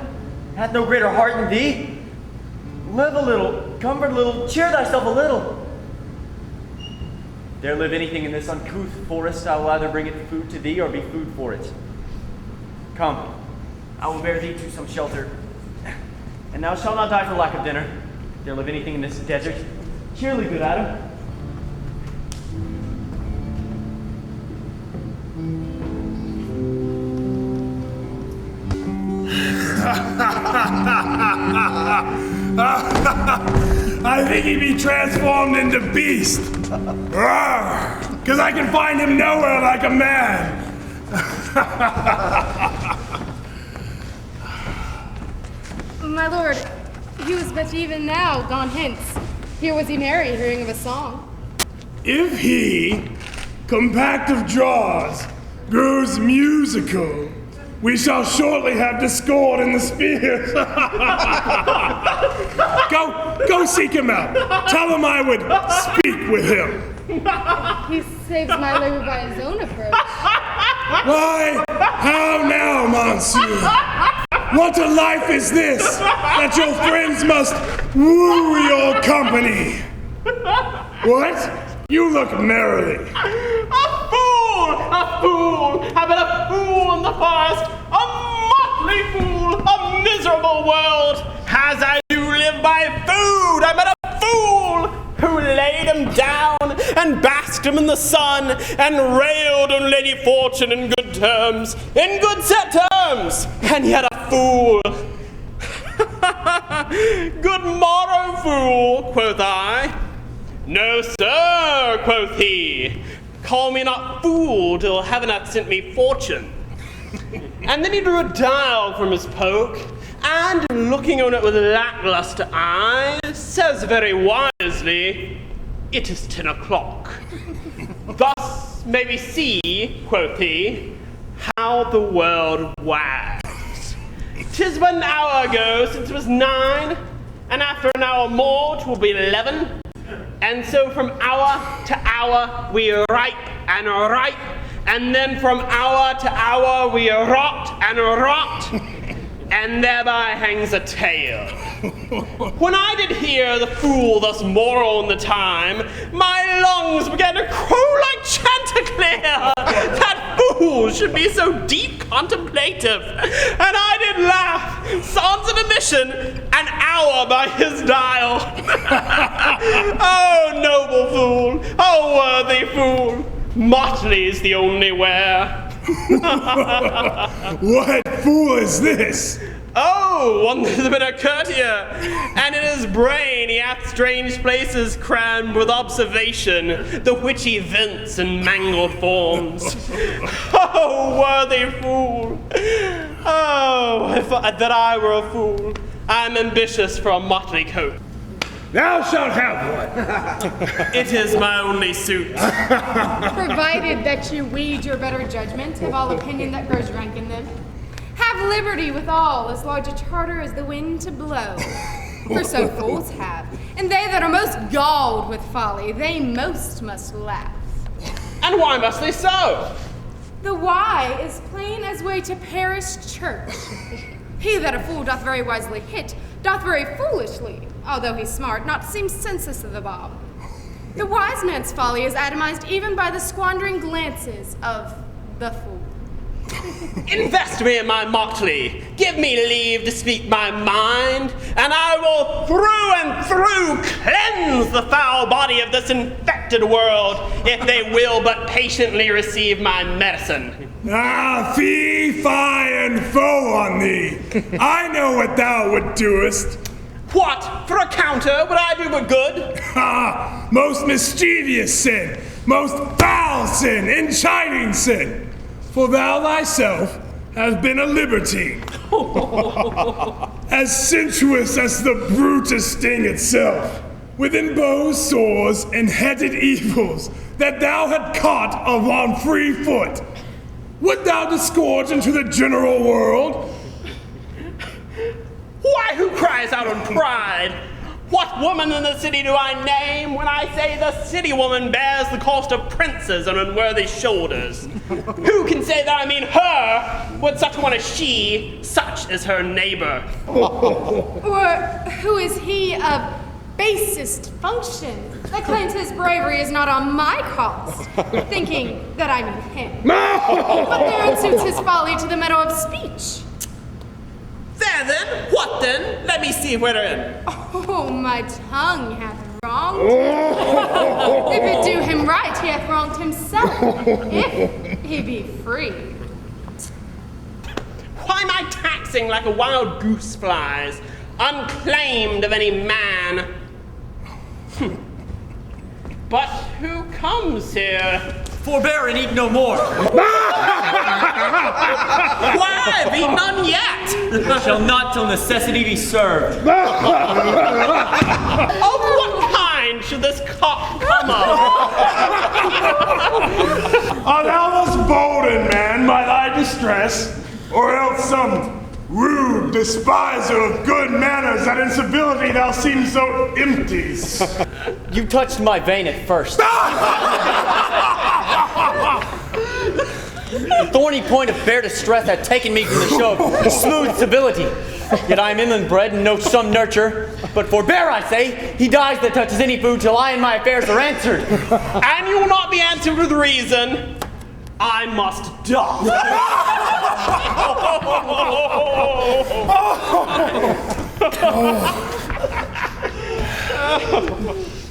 Hath no greater heart than thee? Live a little, comfort a little, cheer thyself a little. There live anything in this uncouth forest, I will either bring it food to thee or be food for it. Come, I will bear thee to some shelter. And thou shalt not die for lack of dinner. There live anything in this desert. Cheerly, good Adam. I think he'd be transformed into beast. Because I can find him nowhere like a man. My lord, he was but even now gone hence. Here was he merry, hearing of a song. If he, compact of jaws, grows musical, we shall shortly have discord in the spheres. Go seek him out. Tell him I would speak with him. He saves my labor by his own approach. Why, how now, monsieur? What a life is this, that your friends must woo your company? What? You look merrily. A fool! I've been a fool in the forest, a motley fool, a miserable world. As I do live by food, I'm a fool who laid him down and basked him in the sun and railed on Lady Fortune in good terms, in good set terms, and yet a fool. Good morrow, fool, quoth I. No, sir, quoth he. Call me not fool till heaven hath sent me fortune. And then he drew a dial from his poke, and looking on it with lackluster eyes, says very wisely, it is 10 o'clock. Thus may we see, quoth he, how the world wags. 'Tis but an hour ago since it was 9, and after an hour more 'twill be 11. And so from hour to hour we ripe, and then from hour to hour we rot, and thereby hangs a tale. When I did hear the fool thus moral in the time, my lungs began to crow like chanticleer. That fool should be so deep contemplative, and I did laugh, sans an admission, an hour by his dial. Oh, noble fool, oh, worthy fool, motley's the only wear. What fool is this? Oh, one that has been a courtier, and in his brain he hath strange places crammed with observation, the witchy vents and mangled forms. Oh, worthy fool, Oh, if that I were a fool. I'm ambitious for a motley coat. Thou shalt have one. It is my only suit. Provided that you weed your better judgment of all opinion that grows rank in them. Have liberty with all as large a charter as the wind to blow. For so fools have, and they that are most galled with folly, they most must laugh. And why must they so? The why is plain as way to parish church. He that a fool doth very wisely hit, doth very foolishly, although he's smart, not seem senseless of the bob. The wise man's folly is atomized even by the squandering glances of the fool. Invest me in my motley. Give me leave to speak my mind, and I will through and through cleanse the foul body of this infected world, if they will but patiently receive my medicine. Ah, fee, fi, and foe on thee. I know what thou would doest. What? For a counter would I do but good? Ah, most mischievous sin, most foul sin, enchining sin. For thou thyself hast been a libertine, as sensuous as the brutest sting itself, within bows, sores, and headed evils that thou had caught upon free foot. Would thou disgorge into the general world? Why, who cries out in pride? What woman in the city do I name when I say the city woman bears the cost of princes on unworthy shoulders? Who can say that I mean her, when such one as she, such is her neighbor? Or who is he of basest function that claims his bravery is not on my cost, thinking that I mean him, but there unsuits his folly to the meadow of speech? There then, what then? Let me see wherein. Oh, my tongue hath wronged him. If it do him right, he hath wronged himself, if he be free. Why am I taxing like a wild goose flies, unclaimed of any man? But who comes here? Forbear and eat no more. Why, I've eaten none yet. Shall not till necessity be served. Of what kind should this cock come of? Art thou thus boldened, man, by thy distress, or else some rude despiser of good manners that in civility thou seemst so empties? You touched my vein at first. The thorny point of bare distress had taken me from the show of smooth civility. Yet I am inland bred and know some nurture. But forbear, I say, he dies that touches any food till I and my affairs are answered. And you will not be answered with reason. I must die.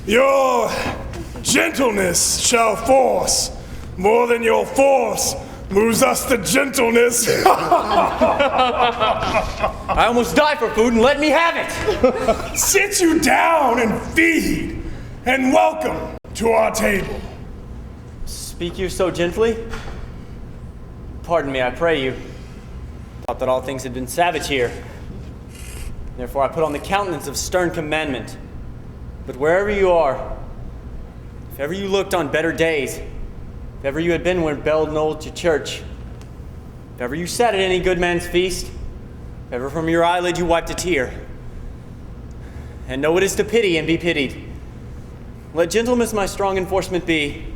Your gentleness shall force more than your force moves us to gentleness. I almost die for food and let me have it. Sit you down and feed, and welcome to our table. Speak you so gently? Pardon me, I pray you. Thought that all things had been savage here. Therefore I put on the countenance of stern commandment. But wherever you are, if ever you looked on better days, if ever you had been where belled knolled to church, if ever you sat at any good man's feast, if ever from your eyelid you wiped a tear, and know it is to pity and be pitied, let gentleness my strong enforcement be,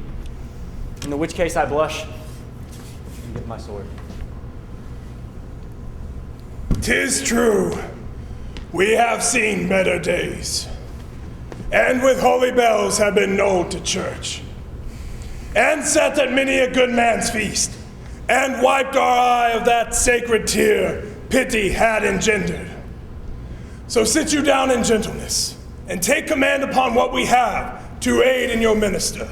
in the which case I blush and give my sword. 'Tis true, we have seen better days, and with holy bells have been knolled to church, and sat at many a good man's feast, and wiped our eye of that sacred tear pity had engendered. So sit you down in gentleness, and take command upon what we have to aid in your minister.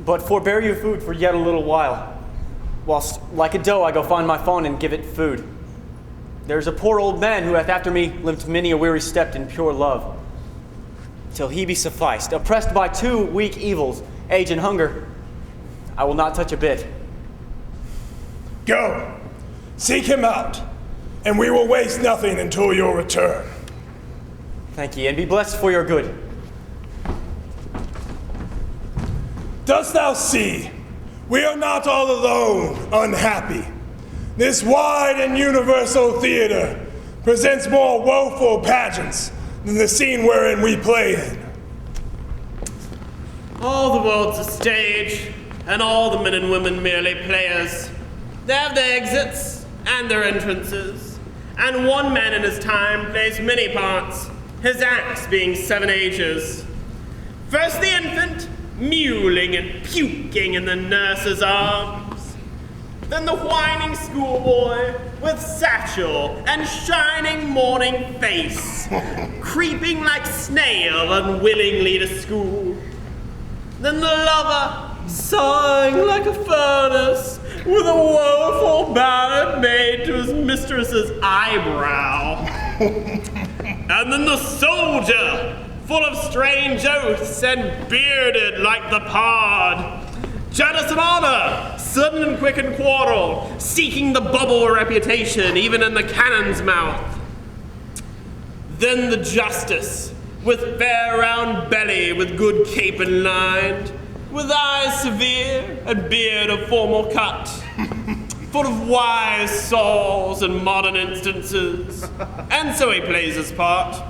But forbear your food for yet a little while, whilst like a doe I go find my fawn and give it food. There's a poor old man who hath after me limped many a weary step in pure love, till he be sufficed, oppressed by two weak evils, age and hunger. I will not touch a bit. Go, Seek him out, and we will waste nothing until your return. Thank ye, and be blessed for your good. Dost thou see? We are not all alone, unhappy. This wide and universal theater presents more woeful pageants than the scene wherein we play in. All the world's a stage, and all the men and women merely players. They have their exits and their entrances, and one man in his time plays many parts, his acts being 7 ages. First the infant, mewling and puking in the nurse's arms. Then the whining schoolboy with satchel and shining morning face, creeping like snail unwillingly to school. Then the lover, sighing like a furnace, with a woeful ballad made to his mistress's eyebrow. And then the soldier, full of strange oaths and bearded like the pard, jealous of honor, sudden and quick in quarrel, seeking the bubble reputation even in the cannon's mouth. Then the justice, with fair round belly, with good cape and lined, with eyes severe and beard of formal cut, full of wise saws and modern instances, and so he plays his part.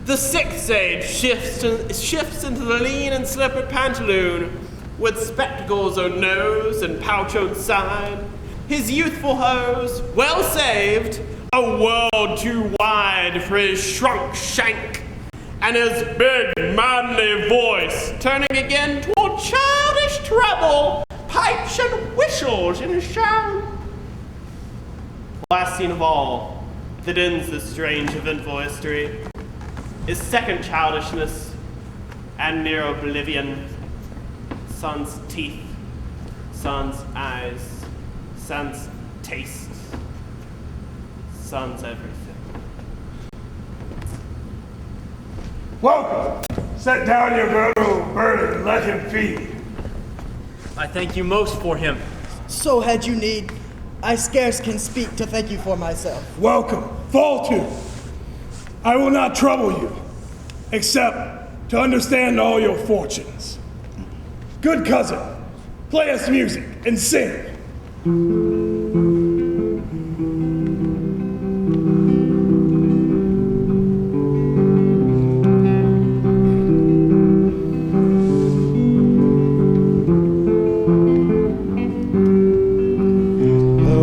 The 6th age shifts into the lean and slippered pantaloon, with spectacles on nose and pouch on side, his youthful hose, well saved, a world too wide for his shrunk shank, and his big manly voice turning again toward childish treble, pipes and whistles in his sound. Last scene of all that ends this strange eventful history is second childishness and near oblivion. Son's teeth, son's eyes, son's taste, son's everything. Welcome. Set down your venerable burden and let him feed. I thank you most for him. So had you need, I scarce can speak to thank you for myself. Welcome. Fall to. I will not trouble you, except to understand all your fortunes. Good cousin, play us music and sing.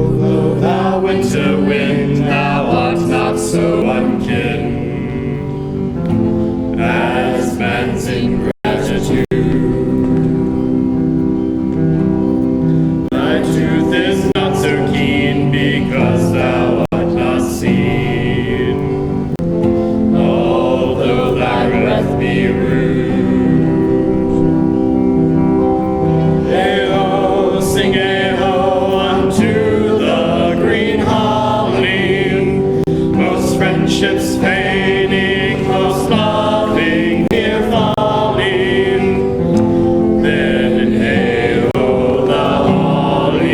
Though thou winter wind, thou art not so unkin as man's ingratitude. Thy tooth is not so keen because thou art not seen, although thy breath be rude. Hey-ho, sing hey-ho unto the green holly, most friendships fading, most loving near falling. Then hey-ho the holly,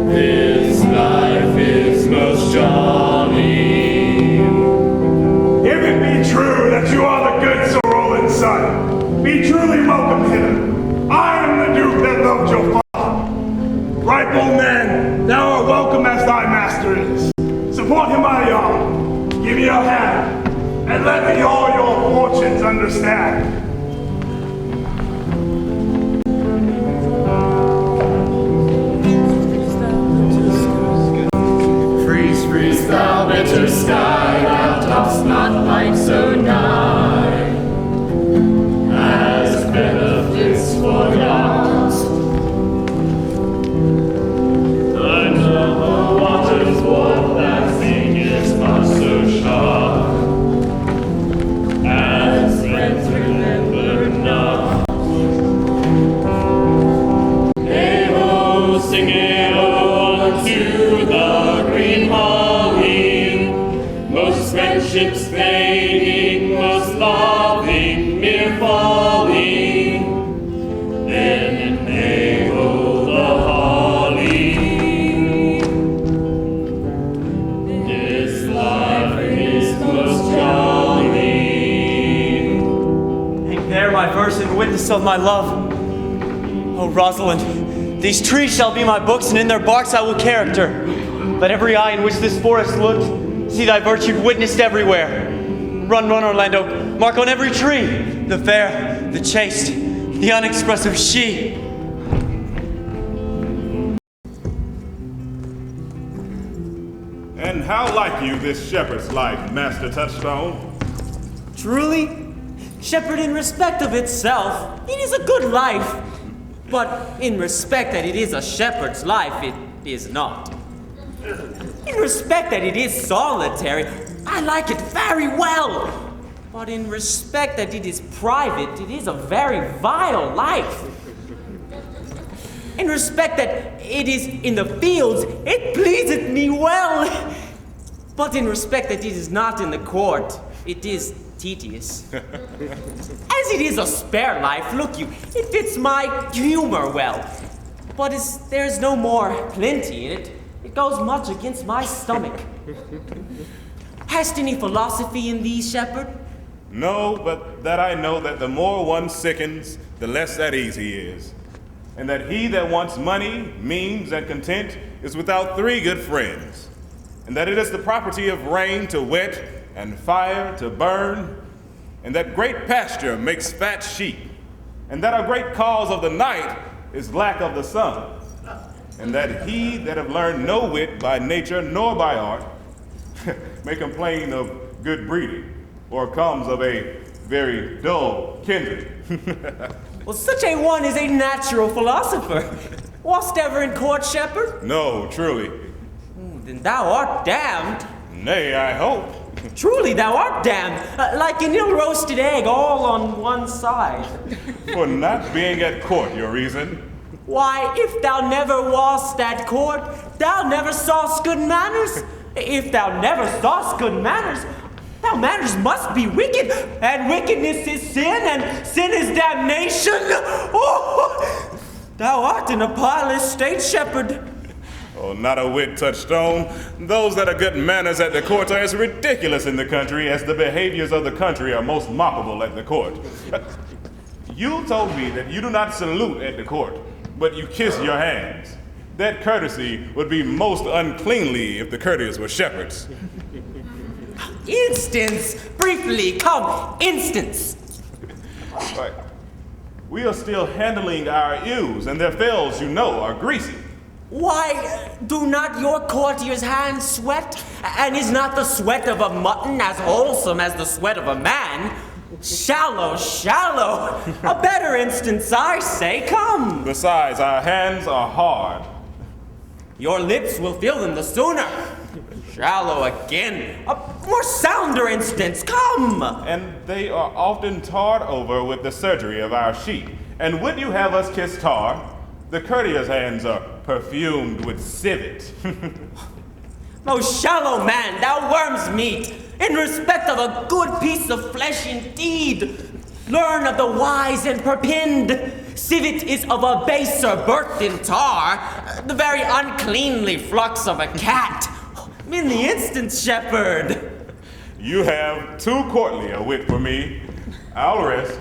this life is most jolly. If it be true that you are the good Sir Roland's son, be truly welcome hither. I am the Duke that loved your father. Ripe old man, thou art welcome as thy master is. Support him by the arm, give me your hand, and let me all your fortunes understand. Freeze, freeze, thou bitter sky, thou dost not light so nigh, as benefits forgot. I know the waters what that thing is not so sharp, as friends remember not. Hey-ho, sing hey-ho unto the green holly, most friendships fading, most loving mere folly. Then hey-ho the holly. witness of my love. O Rosalind, these trees shall be my books, and in their barks I will character. Let every eye in which this forest looked see thy virtue witnessed everywhere. Run, run, Orlando, mark on every tree the fair, the chaste, the unexpressive she. And how like you this shepherd's life, Master Touchstone? Truly, shepherd, in respect of itself, it is a good life. But in respect that it is a shepherd's life, it is not. In respect that it is solitary, I like it very well. But in respect that it is private, it is a very vile life. In respect that it is in the fields, it pleaseth me well. But in respect that it is not in the court, it is tedious. As it is a spare life, look you, it fits my humor well. But as there is no more plenty in it, it goes much against my stomach. Hast any philosophy in thee, shepherd? No, but that I know that the more one sickens, the less at ease he is. And that he that wants money, means, and content is without three good friends. And that it is the property of rain to wet and fire to burn. And that great pasture makes fat sheep. And that a great cause of the night is lack of the sun. And that he that have learned no wit by nature nor by art may complain of good breeding, or comes of a very dull kindred. Well, such a one is a natural philosopher. Wast ever in court, shepherd? No, truly. Then thou art damned. Nay, I hope. Truly, thou art damned, like an ill-roasted egg all on one side. For not being at court, your reason? Why, if thou never wast at court, thou never sawest good manners. If thou never sawest good manners, thou manners must be wicked, and wickedness is sin, and sin is damnation. Oh, thou art in a parlous state, shepherd. Oh, not a whit, Touchstone. Those that are good manners at the court are as ridiculous in the country as the behaviors of the country are most mockable at the court. You told me that you do not salute at the court, but you kiss your hands. That courtesy would be most uncleanly if the courtiers were shepherds. Instance! Briefly, come, instance! Right. We are still handling our ewes, and their fells, you know, are greasy. Why, do not your courtiers' hands sweat? And is not the sweat of a mutton as wholesome as the sweat of a man? Shallow, shallow! A better instance, I say, come! Besides, our hands are hard. Your lips will feel them the sooner. Shallow again. A more sounder instance, come! And they are often tarred over with the surgery of our sheep. And would you have us kiss tar? The courtier's hands are perfumed with civet. Most shallow man, thou worm's meat, in respect of a good piece of flesh indeed. Learn of the wise and perpinned. Civet is of a baser birth than tar, the very uncleanly flux of a cat. In the instance, shepherd. You have too courtly a wit for me. I'll rest.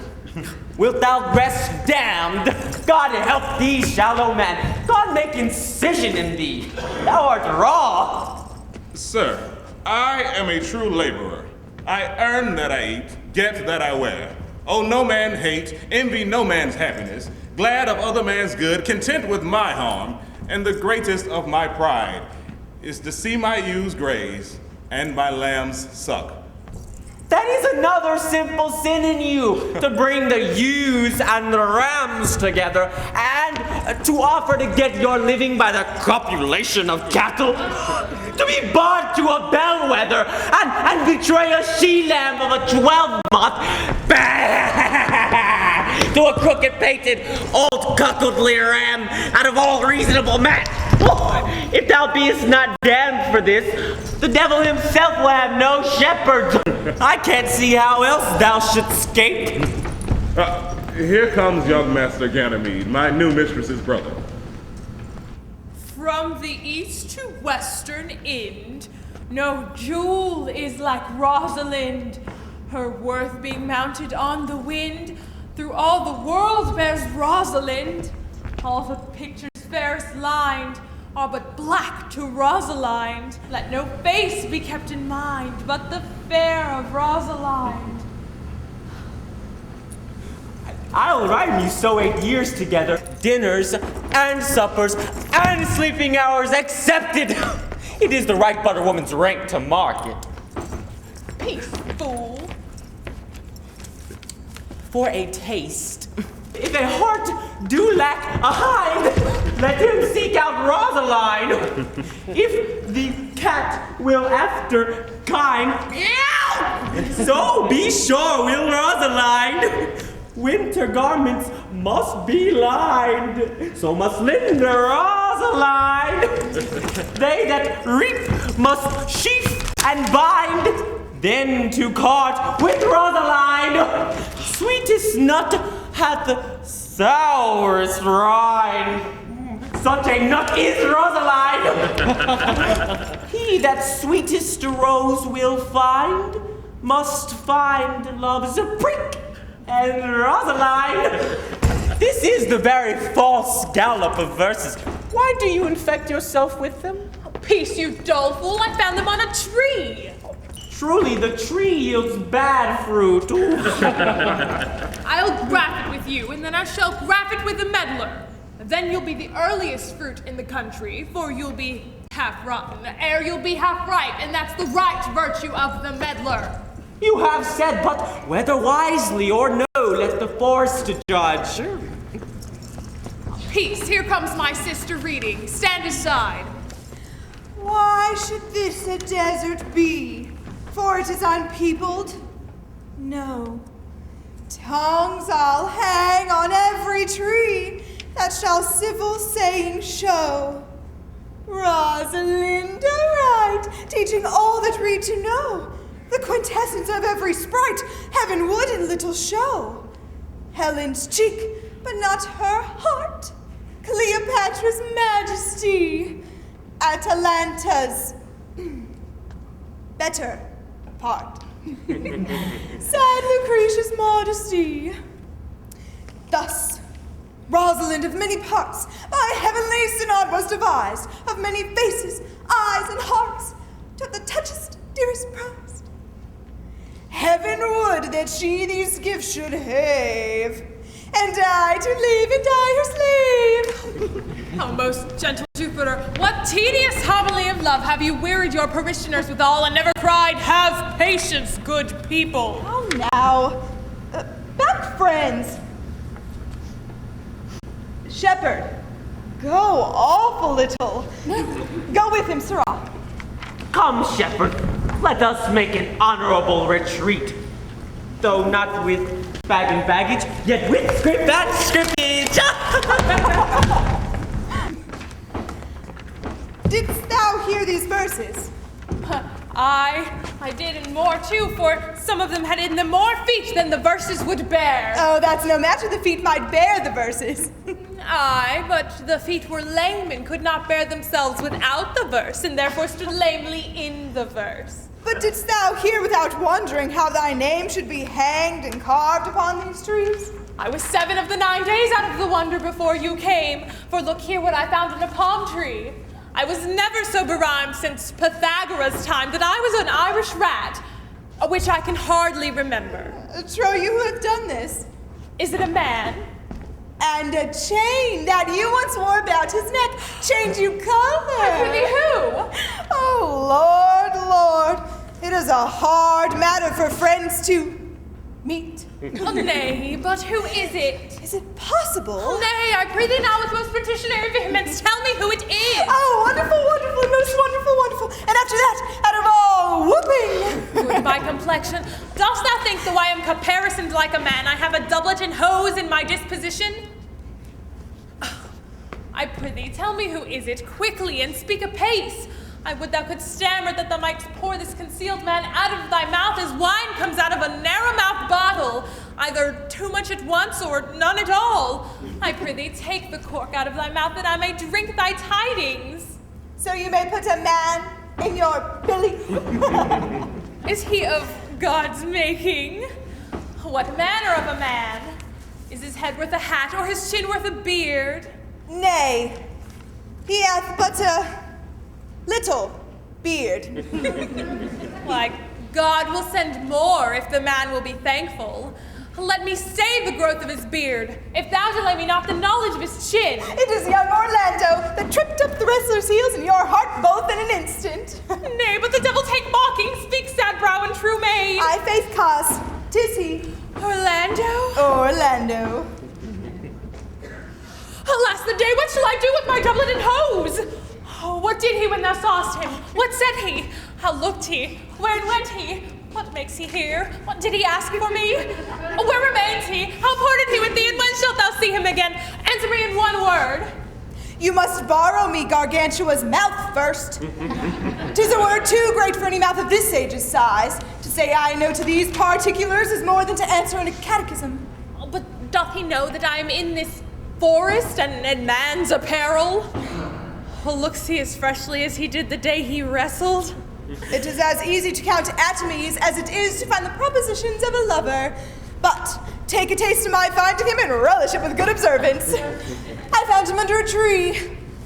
Wilt thou rest damned? God help thee, shallow man. God make incision in thee. Thou art raw. Sir, I am a true laborer. I earn that I eat, get that I wear. Owe no man hate, envy no man's happiness, glad of other man's good, content with my harm, and the greatest of my pride is to see my ewes graze and my lambs suck. That is another simple sin in you, to bring the ewes and the rams together, and to offer to get your living by the copulation of cattle, to be bought to a bellwether, and betray a she-lamb of a 12-month, to a crooked-pated, old cuckoldly ram out of all reasonable match. Oh, if thou beest not damned for this, the devil himself will have no shepherds. I can't see how else thou shouldst escape. Here comes young Master Ganymede, my new mistress's brother. From the east to western end, no jewel is like Rosalind, her worth being mounted on the wind, Through all the world bears Rosalind. All the pictures fairest lined are but black to Rosalind. Let no face be kept in mind but the fair of Rosalind. I'll rhyme you so 8 years together. Dinners and suppers and sleeping hours accepted. It is the right butter woman's rank to mark it. Peace, fool. For a taste, if a heart do lack a hind, let him seek out Rosaline. If the cat will after kind, so be sure will Rosaline. Winter garments must be lined, so must Linda Rosaline. They that reap must sheaf and bind, then to cart with Rosaline. Sweetest nut hath the sourest rind. Such a nut is Rosaline. He that sweetest rose will find, must find love's prick and Rosaline. This is the very false gallop of verses. Why do you infect yourself with them? Peace, you dull fool. I found them on a tree. Truly, the tree yields bad fruit. I'll graft it with you, and then I shall graft it with the meddler. Then you'll be the earliest fruit in the country, for you'll be half rotten, ere you'll be half ripe, and that's the right virtue of the meddler. You have said, but whether wisely or no, let the forest judge. Peace, here comes my sister reading. Stand aside. Why should this a desert be? For it is unpeopled? No. Tongues I'll hang on every tree that shall civil saying show. Rosalinda right, teaching all that read to know, the quintessence of every sprite heaven would in little show. Helen's cheek, but not her heart, Cleopatra's majesty, Atalanta's better part. Sad Lucretia's modesty. Thus, Rosalind of many parts, by heavenly synod was devised, of many faces, eyes, and hearts, to the touchest, dearest prized. Heaven would that she these gifts should have, and I to live and die her slave. Oh, most gentle Jupiter, what tedious homily of love have you wearied your parishioners withal, and never cried, "Have patience, good people"? Oh, now, back friends. Shepherd, go awful little. Go with him, sirrah. Come, shepherd, let us make an honorable retreat. Though not with bag and baggage, yet with script and scriptage. Didst thou hear these verses? I did, and more too, for some of them had in them more feet than the verses would bear. Oh, that's no matter, the feet might bear the verses. Aye, but the feet were lame and could not bear themselves without the verse, and therefore stood lamely in the verse. But didst thou hear without wondering how thy name should be hanged and carved upon these trees? I was 7 of the 9 days out of the wonder before you came, for look here what I found in a palm tree. I was never so berhymed since Pythagoras' time that I was an Irish rat, which I can hardly remember. Trow you who hath done this? Is it a man? And a chain that you once wore about his neck changed you color. Prithee, who? Oh, Lord, it is a hard matter for friends to meet. Oh, nay, but who is it? Is it possible? Oh, nay, I pray thee now with most petitionary vehemence, tell me who it is. Oh, wonderful, wonderful, most wonderful, wonderful. And after that, out of all whooping. Good by complexion. Dost thou think, though I am caparisoned like a man, I have a doublet and hose in my disposition? I prithee, tell me who is it, quickly, and speak apace. I would thou couldst stammer that thou mightst pour this concealed man out of thy mouth as wine comes out of a narrow-mouthed bottle, either too much at once or none at all. I prithee, take the cork out of thy mouth that I may drink thy tidings. So you may put a man in your belly. Is he of God's making? What manner of a man? Is his head worth a hat, or his chin worth a beard? Nay, he hath but a little beard. Why, God will send more if the man will be thankful. Let me save the growth of his beard, if thou delay me not the knowledge of his chin. It is young Orlando that tripped up the wrestler's heels in your heart both in an instant. Nay, but the devil take mocking, speak sad brow and true maid. I faith cause, 'tis he. Orlando? Orlando. Alas the day, what shall I do with my doublet and hose? Oh, what did he when thou sawest him? What said he? How looked he? Where went he? What makes he here? What did he ask for me? Oh, where remains he? How parted he with thee, and when shalt thou see him again? Answer me in one word. You must borrow me Gargantua's mouth first. 'Tis a word too great for any mouth of this sage's size. To say I know to these particulars is more than to answer in a catechism. Oh, but doth he know that I am in this forest and in man's apparel? Oh, looks he as freshly as he did the day he wrestled? It is as easy to count atomies as it is to find the propositions of a lover. But take a taste of my finding him and relish it with good observance. I found him under a tree,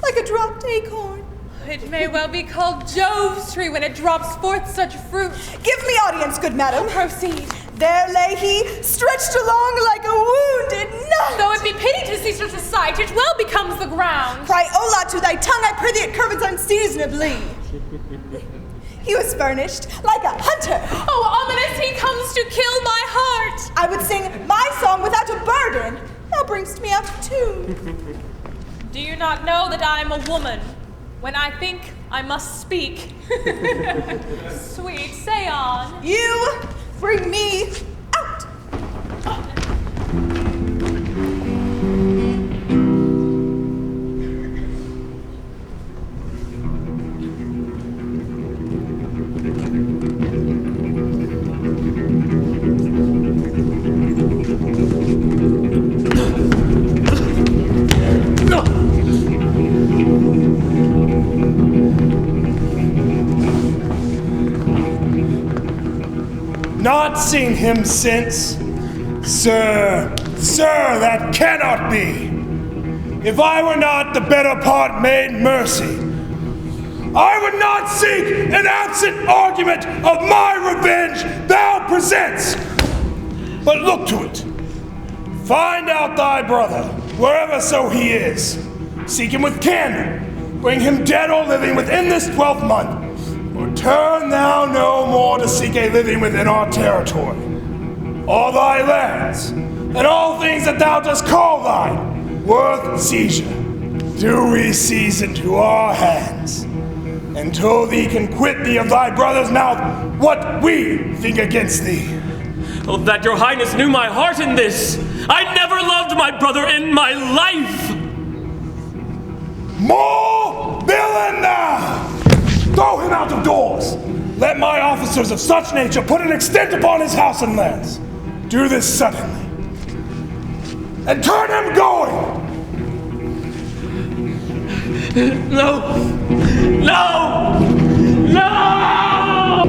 like a dropped acorn. It may well be called Jove's tree when it drops forth such fruit. Give me audience, good madam. Proceed. There lay he, stretched along like a wounded knight. Though it be pity to see such a sight, it well becomes the ground. Cry hola to thy tongue, I pray thee, it curvets unseasonably. He was furnished like a hunter. Oh, ominous, he comes to kill my heart. I would sing my song without a burden. Thou bringst me out of tune. Do you not know that I am a woman? When I think, I must speak. Sweet, say on. You bring me out. Not seen him since? Sir, that cannot be. If I were not the better part made mercy, I would not seek an absent argument of my revenge thou presents. But look to it. Find out thy brother, wherever so he is. Seek him with candor. Bring him dead or living within this 12th month. Return thou no more to seek a living within our territory. All thy lands, and all things that thou dost call thine, worth seizure, do we seize into our hands, until thee can quit thee of thy brother's mouth what we think against thee. Oh, that your highness knew my heart in this! I never loved my brother in my life! More villain thou! Throw him out of doors! Let my officers of such nature put an extent upon his house and lands. Do this suddenly. And turn him going! No! No! No!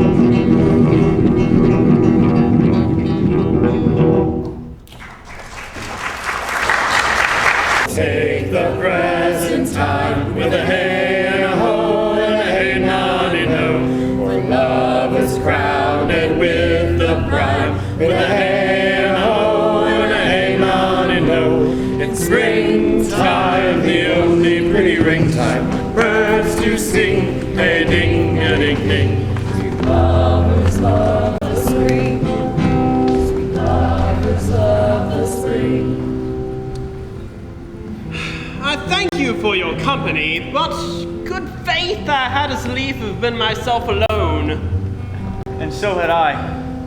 Take the present time with a hey and a ho and a hey noddy no. For love is crowded with the bride with a hey and a ho and a hey noddy no. It's springtime, the only pretty ring time. Birds do sing, hey ding a ding ding. Sweet lovers love the spring. Sweet lovers love the spring. I thank you for your company, but good faith I had as lief have been myself alone. And so had I.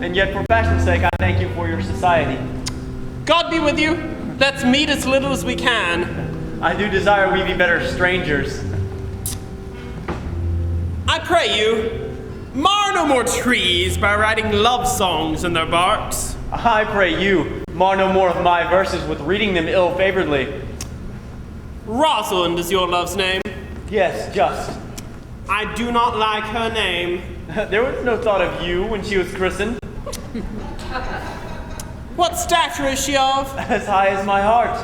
And yet for fashion's sake I thank you for your society. God be with you. Let's meet as little as we can. I do desire we be better strangers. I pray you, mar no more trees by writing love songs in their barks. I pray you, mar no more of my verses with reading them ill-favoredly. Rosalind is your love's name? Yes, just. I do not like her name. There was no thought of you when she was christened. What stature is she of? As high as my heart.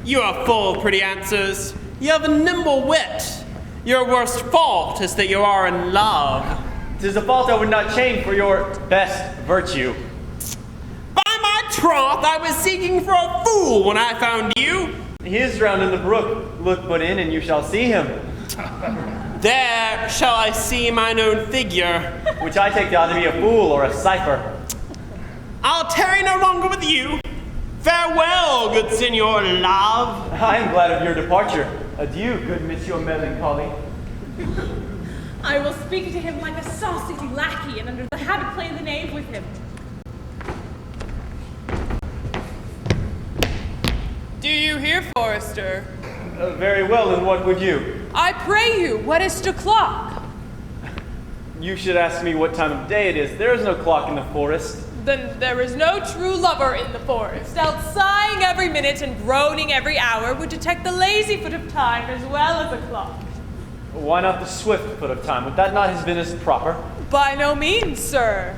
You are full of pretty answers. You have a nimble wit. Your worst fault is that you are in love. 'Tis a fault I would not change for your best virtue. By my troth, I was seeking for a fool when I found you. He is drowned in the brook. Look but in, and you shall see him. There shall I see mine own figure. Which I take to either be a fool or a cipher. I'll tarry no longer with you. Farewell, good Signor Love. I am glad of your departure. Adieu, good Monsieur Melancholy. I will speak to him like a saucy lackey, and under the habit play the knave with him. Do you hear, Forester? Very well, and what would you? I pray you, what is the clock? You should ask me what time of day it is. There is no clock in the forest. Then there is no true lover in the forest. Else sighing every minute and groaning every hour would detect the lazy foot of time as well as a clock. Why not the swift foot of time? Would that not have been as proper? By no means, sir.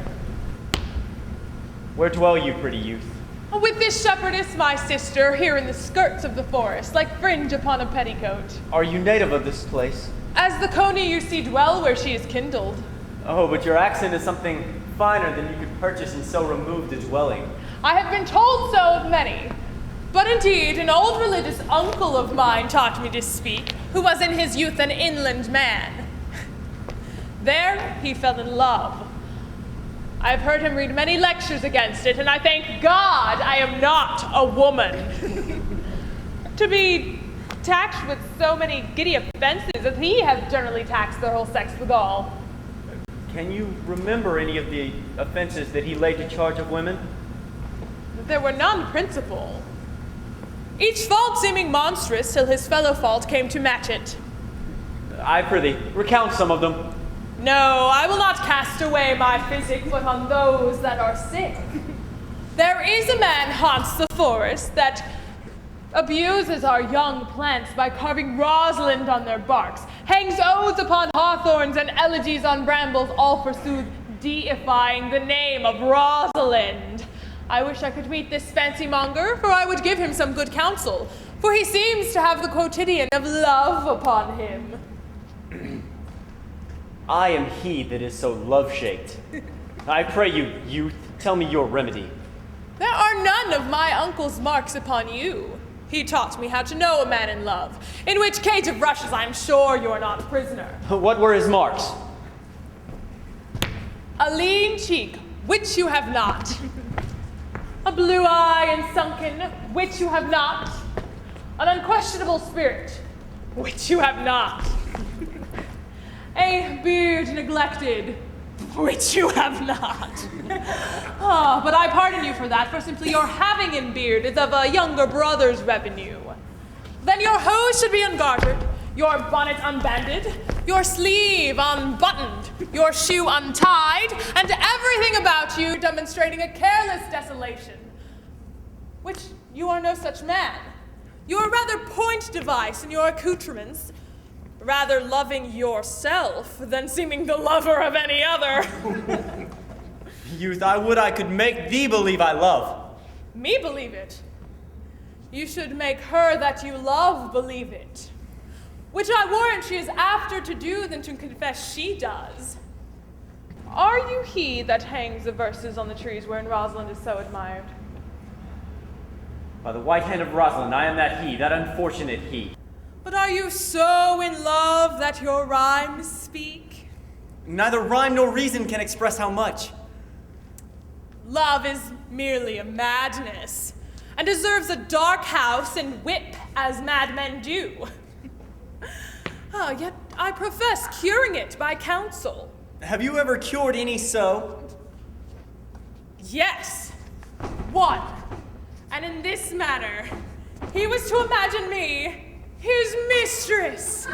Where dwell you, pretty youth? With this shepherdess, my sister, here in the skirts of the forest, like fringe upon a petticoat. Are you native of this place? As the coney you see dwell where she is kindled. Oh, but your accent is something finer than you could purchase in so removed a dwelling. I have been told so of many. But indeed, an old religious uncle of mine taught me to speak, who was in his youth an inland man. There he fell in love. I have heard him read many lectures against it, and I thank God I am not a woman. To be taxed with so many giddy offenses as he has generally taxed the whole sex withal. Can you remember any of the offenses that he laid to charge of women? There were none principal. Each fault seeming monstrous till his fellow fault came to match it. I prithee, recount some of them. No, I will not cast away my physic but on those that are sick. There is a man haunts the forest that abuses our young plants by carving Rosalind on their barks, hangs oaths upon hawthorns and elegies on brambles, all forsooth deifying the name of Rosalind. I wish I could meet this fancy monger, for I would give him some good counsel, for he seems to have the quotidian of love upon him. I am he that is so love-shaped. I pray you, youth, tell me your remedy. There are none of my uncle's marks upon you. He taught me how to know a man in love, in which cage of rushes I am sure you are not a prisoner. What were his marks? A lean cheek, which you have not. A blue eye and sunken, which you have not. An unquestionable spirit, which you have not. A beard neglected, which you have not. Oh, but I pardon you for that, for simply your having in beard is of a younger brother's revenue. Then your hose should be ungartered, your bonnet unbanded, your sleeve unbuttoned, your shoe untied, and everything about you demonstrating a careless desolation. Which you are no such man. You are rather point device in your accoutrements, rather loving yourself than seeming the lover of any other. Youth, I would I could make thee believe I love. Me believe it? You should make her that you love believe it. Which I warrant she is after to do than to confess she does. Are you he that hangs the verses on the trees wherein Rosalind is so admired? By the white hand of Rosalind, I am that he, that unfortunate he. But are you so in love that your rhymes speak? Neither rhyme nor reason can express how much. Love is merely a madness, and deserves a dark house and whip as madmen do. Yet I profess curing it by counsel. Have you ever cured any so? Yes, one. And in this manner, he was to imagine me his mistress,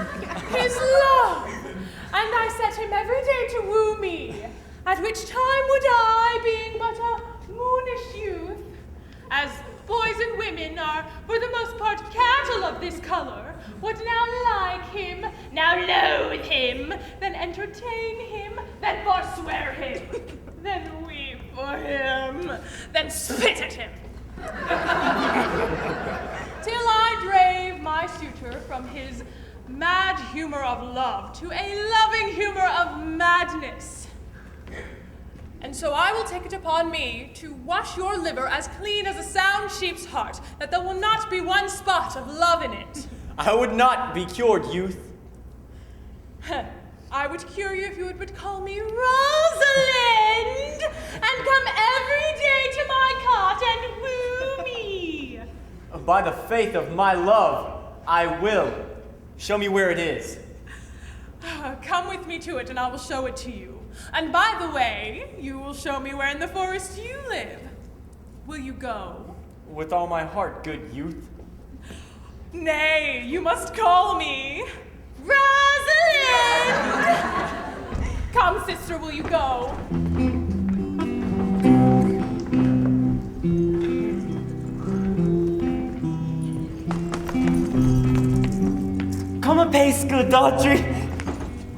his love, and I set him every day to woo me, at which time would I, being but a moonish youth, as boys and women are for the most part cattle of this color, would now like him, now loathe him, then entertain him, then forswear him, then weep for him. then spit at him. Till I drave my suitor from his mad humor of love to a loving humor of madness. And so I will take it upon me to wash your liver as clean as a sound sheep's heart, that there will not be one spot of love in it. I would not be cured, youth. I would cure you if you would but call me Rosalind, and come every day to my cot and woo me. By the faith of my love, I will. Show me where it is. Come with me to it, and I will show it to you. And by the way, you will show me where in the forest you live. Will you go? With all my heart, good youth. Nay, you must call me Rosalind! Come, sister, will you go? Come apace, good Audrey.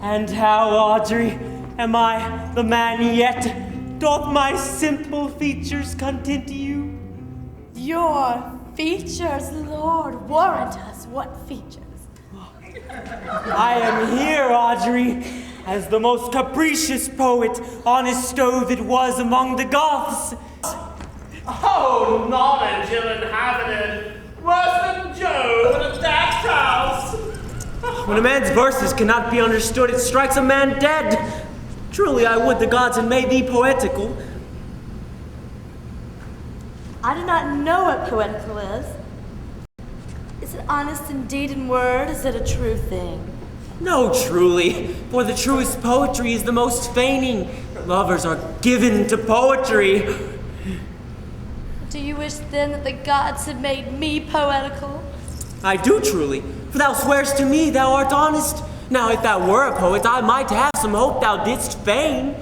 And how, Audrey, am I the man yet? Doth my simple features content you? Your features, Lord, warrant us. What features? I am here, Audrey, as the most capricious poet on his stove it was among the Goths. Oh, knowledge ill-inhabited, worse than Job in a thatched house. When a man's verses cannot be understood, it strikes a man dead. Truly, I would the gods had made thee poetical. I do not know what poetical is. Is it honest in deed and word? Is it a true thing? No, truly, for the truest poetry is the most feigning. Lovers are given to poetry. Do you wish then that the gods had made me poetical? I do truly, for thou swearest to me thou art honest. Now, if thou were a poet, I might have some hope thou didst feign.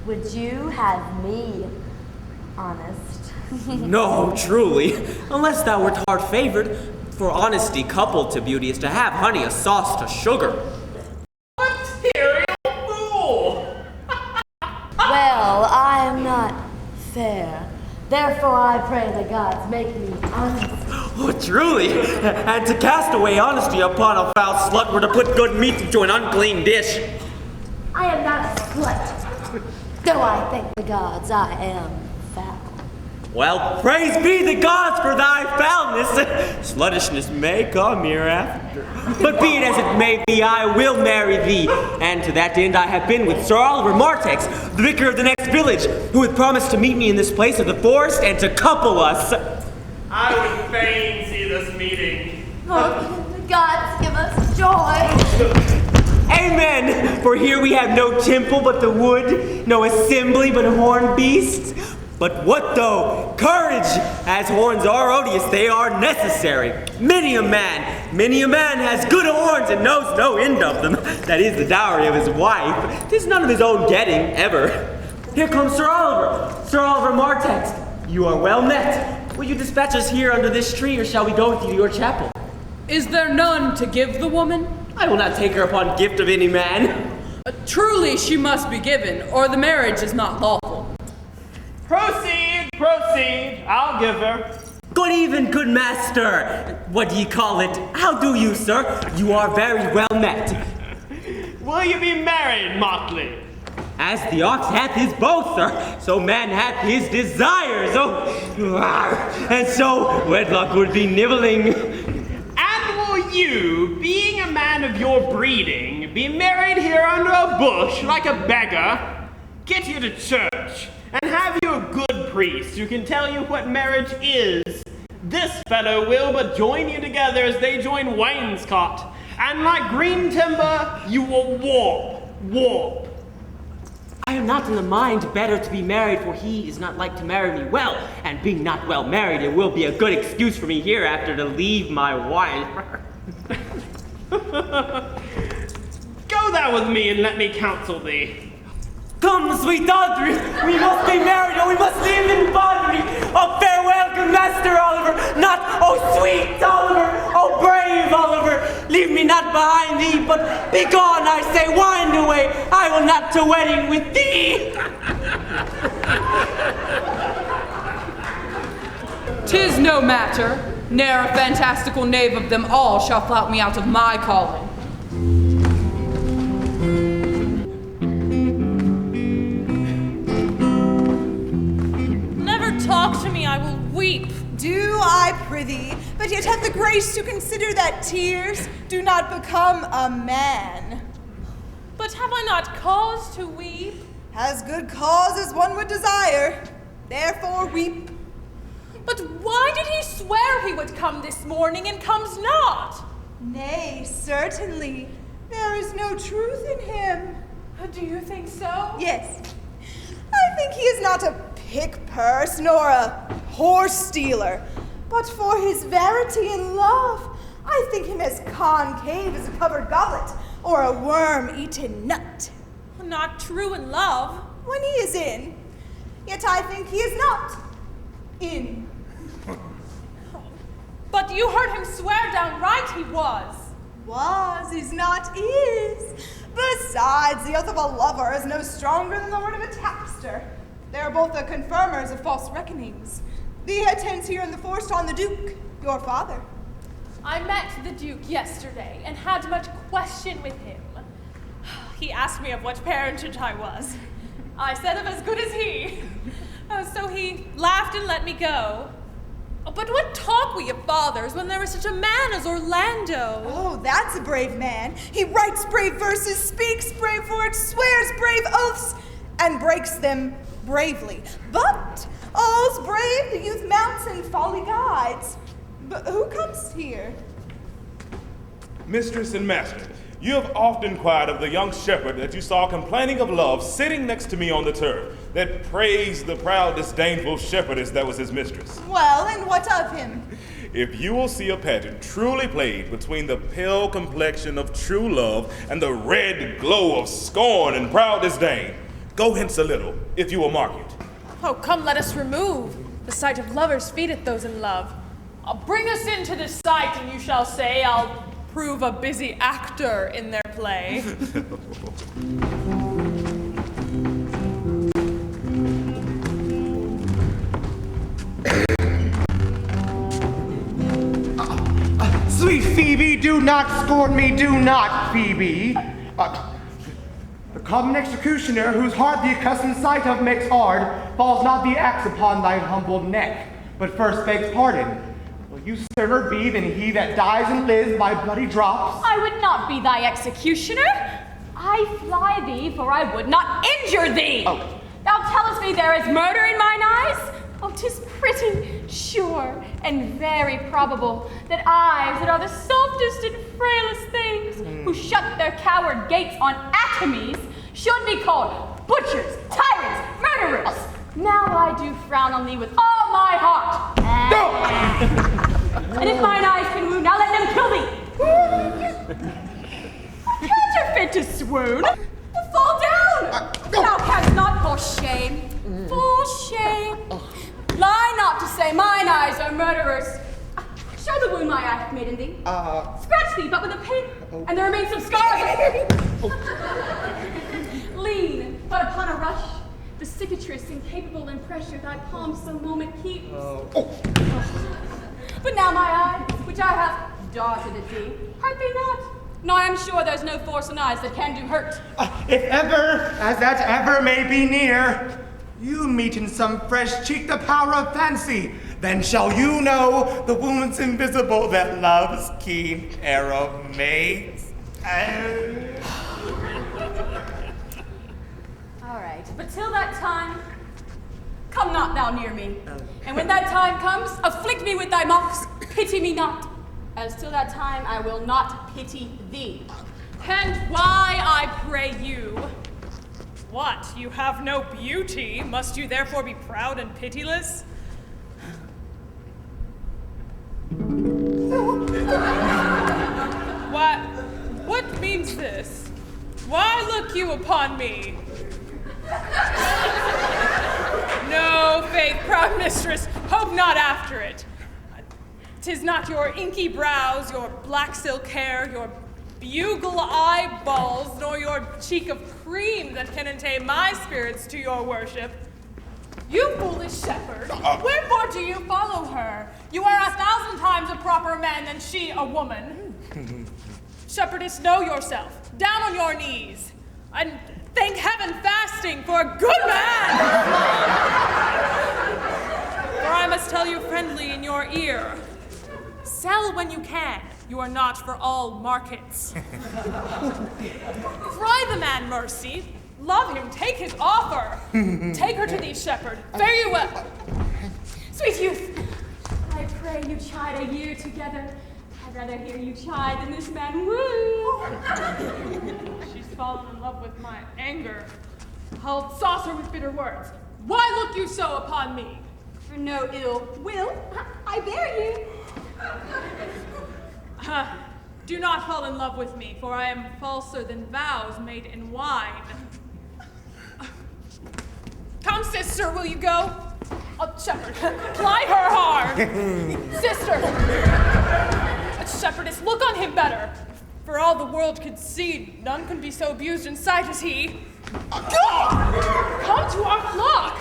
Would you have me honest? No, truly, unless thou wert hard-favored, for honesty coupled to beauty is to have honey a sauce to sugar. Material fool! Well, I am not fair. Therefore, I pray the gods make me honest. Oh, truly, and to cast away honesty upon a foul slut were to put good meat into an unclean dish. I am not a slut. Though I thank the gods, I am foul. Well, praise be the gods for thy foulness. Sluttishness may come hereafter. But be it as it may be, I will marry thee. And to that end I have been with Sir Oliver Martex, the vicar of the next village, who hath promised to meet me in this place of the forest and to couple us. I would fain see this meeting. Oh, the gods give us joy. Amen! For here we have no temple but the wood, no assembly but horned beasts. But what though? Courage! As horns are odious, they are necessary. Many a man has good horns and knows no end of them. That is the dowry of his wife. 'Tis none of his own getting, ever. Here comes Sir Oliver Martex. You are well met. Will you dispatch us here under this tree, or shall we go with you to your chapel? Is there none to give the woman? I will not take her upon gift of any man. Truly she must be given, or the marriage is not lawful. Proceed, I'll give her. Good even, good master. What do ye call it? How do you, sir? You are very well met. Will you be married, Motley? As the ox hath his both, sir, so man hath his desires. Oh, and so wedlock would be nibbling. And will you, being a man of your breeding, be married here under a bush like a beggar? Get you to church, and have you a good priest who can tell you what marriage is. This fellow will but join you together as they join wainscot, and like green timber, you will warp. I am not in the mind better to be married, for he is not like to marry me well, and being not well married, it will be a good excuse for me hereafter to leave my wife. Go thou with me and let me counsel thee. Come, sweet Audrey, we must be married, or we must live in poverty. Oh, farewell, good Master Oliver, not, oh, sweet Oliver, oh, brave Oliver, leave me not behind thee, but be gone, I say, wind away, I will not to wedding with thee. 'Tis no matter. Ne'er a fantastical knave of them all shall flout me out of my calling. Never talk to me, I will weep. Do I prithee, but yet have the grace to consider that tears do not become a man. But have I not cause to weep? As good cause as one would desire, therefore weep. But why did he swear he would come this morning and comes not? Nay, certainly. There is no truth in him. Do you think so? Yes. I think he is not a pick-purse nor a horse-stealer, but for his verity in love, I think him as concave as a covered goblet or a worm-eaten nut. Not true in love. When he is in, yet I think he is not in. But you heard him swear downright he was. Was is not is. Besides, the oath of a lover is no stronger than the word of a tapster. They are both the confirmers of false reckonings. Thee attends here in the forest on the Duke, your father. I met the Duke yesterday and had much question with him. He asked me of what parentage I was. I said of as good as he. So he laughed and let me go. But what talk we of fathers when there is such a man as Orlando? Oh, that's a brave man. He writes brave verses, speaks brave words, swears brave oaths, and breaks them bravely. But all's brave the youth mounts and folly guides. But who comes here? Mistress and master, you have often inquired of the young shepherd that you saw complaining of love sitting next to me on the turf, that praised the proud, disdainful shepherdess that was his mistress. Well, and what of him? If you will see a pageant truly played between the pale complexion of true love and the red glow of scorn and proud disdain, go hence a little, if you will mark it. Oh, come, let us remove. The sight of lovers feedeth those in love. Bring us into this sight, and you shall say, I'll prove a busy actor in their play. Sweet Phoebe, do not scorn me, do not, Phoebe. The common executioner, whose heart the accustomed sight of makes hard, falls not the axe upon thine humble neck, but first begs pardon. Will you server be than he that dies and lives by bloody drops? I would not be thy executioner. I fly thee, for I would not injure thee. Oh. Thou tellest me there is murder in mine eyes? Oh, 'tis pretty, sure, and very probable that eyes that are the softest and frailest things, who shut their coward gates on atomies, should be called butchers, tyrants, murderers. Now I do frown on thee with all my heart. And if mine eyes can wound, now let them kill thee. Counterfeit to swoon. Fall down. Thou canst not, for shame. For shame. Lie not to say mine eyes are murderers. Show the wound my eye hath made in thee. Scratch thee, but with a pin, and there remain some scars. Lean, but upon a rush, the cicatrice incapable in pressure thy palm some moment keeps. But now my eyes, which I have darted at thee, hurt thee not. No, I am sure there's no force in eyes that can do hurt. If ever, as that ever may be near, you meet in some fresh cheek the power of fancy, then shall you know the wounds invisible that love's keen arrow makes. All right, but till that time, come not thou near me. And when that time comes, afflict me with thy mocks, pity me not. As till that time, I will not pity thee. And why, I pray you? What, you have no beauty? Must you therefore be proud and pitiless? What means this? Why look you upon me? No, faith, proud mistress, hope not after it. 'Tis not your inky brows, your black silk hair, your bugle eyeballs, nor your cheek of cream that can attain my spirits to your worship. You foolish shepherd! Wherefore do you follow her? You are 1,000 times a proper man than she a woman. Shepherdess, know yourself. Down on your knees. And thank heaven fasting for a good man! For I must tell you friendly in your ear. Sell when you can. You are not for all markets. Cry the man mercy. Love him. Take his offer. Take her to thee, shepherd. Fare you well. Sweet youth, I pray you chide a year together. I'd rather hear you chide than this man woo. She's fallen in love with my anger. I'll sauce her with bitter words. Why look you so upon me? For no ill will, I bear you. Do not fall in love with me, for I am falser than vows made in wine. Come, sister, will you go? Oh, shepherd, ply her hard. Sister, shepherdess, look on him better. For all the world could see, none can be so abused in sight as he. Come to our flock.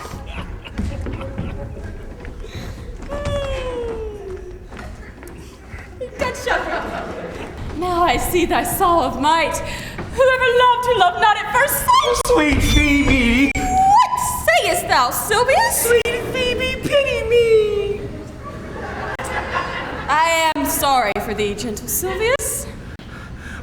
Good shepherd. Now I see thy soul of might. Whoever loved who loved not at first sight. Sweet Phoebe! What sayest thou, Sylvius? Sweet Phoebe, pity me! I am sorry for thee, gentle Sylvius.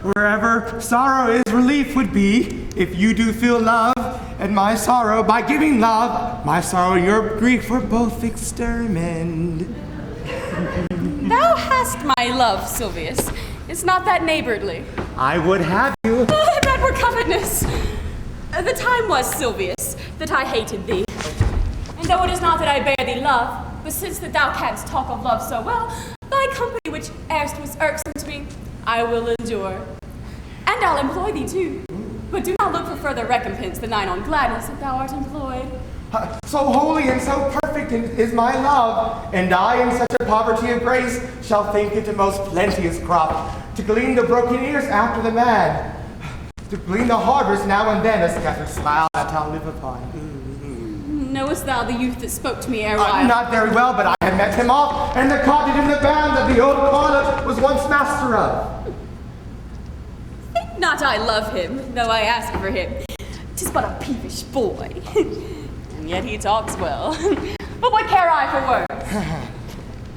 Wherever sorrow is, relief would be. If you do feel love, and my sorrow, by giving love, my sorrow and your grief were both extermined. Thou hast my love, Sylvius. It's not that neighborly. I would have you. Oh, that were covetousness. The time was, Sylvius, that I hated thee. And though it is not that I bear thee love, but since that thou canst talk of love so well, thy company which erst was irksome to me, I will endure. And I'll employ thee too. But do not look for further recompense than thine own gladness if thou art employed. So holy and so perfect is my love, and I in such a poverty of grace shall think it a most plenteous crop, to glean the broken ears after the man, to glean the harvest now and then, a scattered smile that I'll live upon. Knowest thou the youth that spoke to me erewhile? Not very well, but I had met him off, and the cottage in the band that the old harlot was once master of. Think not I love him, though I ask for him. 'Tis but a peevish boy. And yet he talks well. But what care I for words?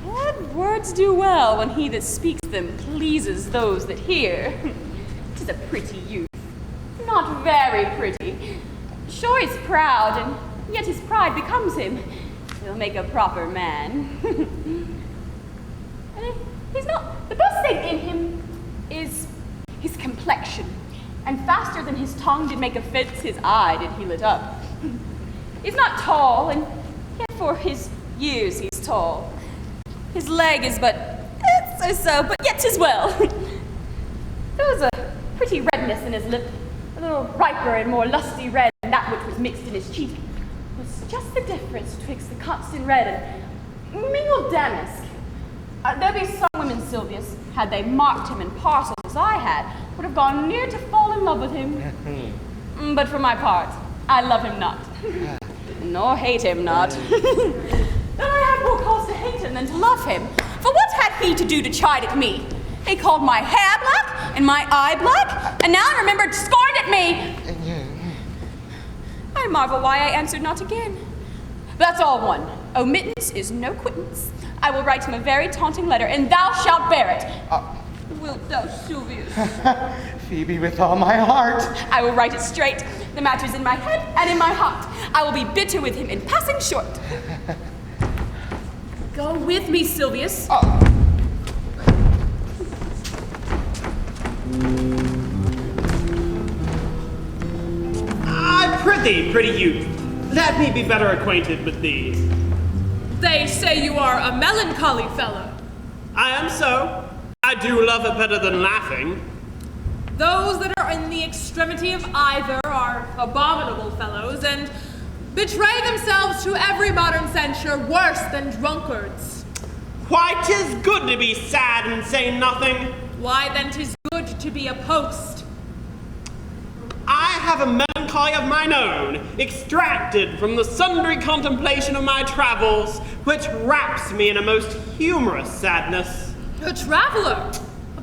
What words do well when he that speaks them pleases those that hear. 'Tis a pretty youth, not very pretty. Sure he's proud, and yet his pride becomes him. He'll make a proper man. He's not. The best thing in him is his complexion. And faster than his tongue did make offense, his eye did heal it up. He's not tall, and yet for his years he's tall. His leg is but so, but yet 'tis well. There was a pretty redness in his lip, a little riper and more lusty red than that which was mixed in his cheek. It was just the difference betwixt the constant red and mingled damask. There be some women, Sylvius, had they marked him in parcels as I had, would have gone near to fall in love with him. But for my part, I love him not, nor hate him not. Then I have more cause to hate him than to love him. For what had he to do to chide at me? He called my hair black and my eye black, and now I remembered scorned at me. I marvel why I answered not again. That's all one. Omittance is no quittance. I will write him a very taunting letter, and thou shalt bear it. Wilt thou, Sylvius? Phoebe, with all my heart. I will write it straight. The matter's in my head and in my heart. I will be bitter with him in passing short. Go with me, Sylvius. I prithee, pretty youth, let me be better acquainted with thee. They say you are a melancholy fellow. I am so. I do love it better than laughing. Those that are in the extremity of either are abominable fellows, and betray themselves to every modern censure worse than drunkards. Why, 'tis good to be sad and say nothing. Why then 'tis good to be a post. I have a melancholy melancholy of mine own, extracted from the sundry contemplation of my travels, which wraps me in a most humorous sadness. A traveler!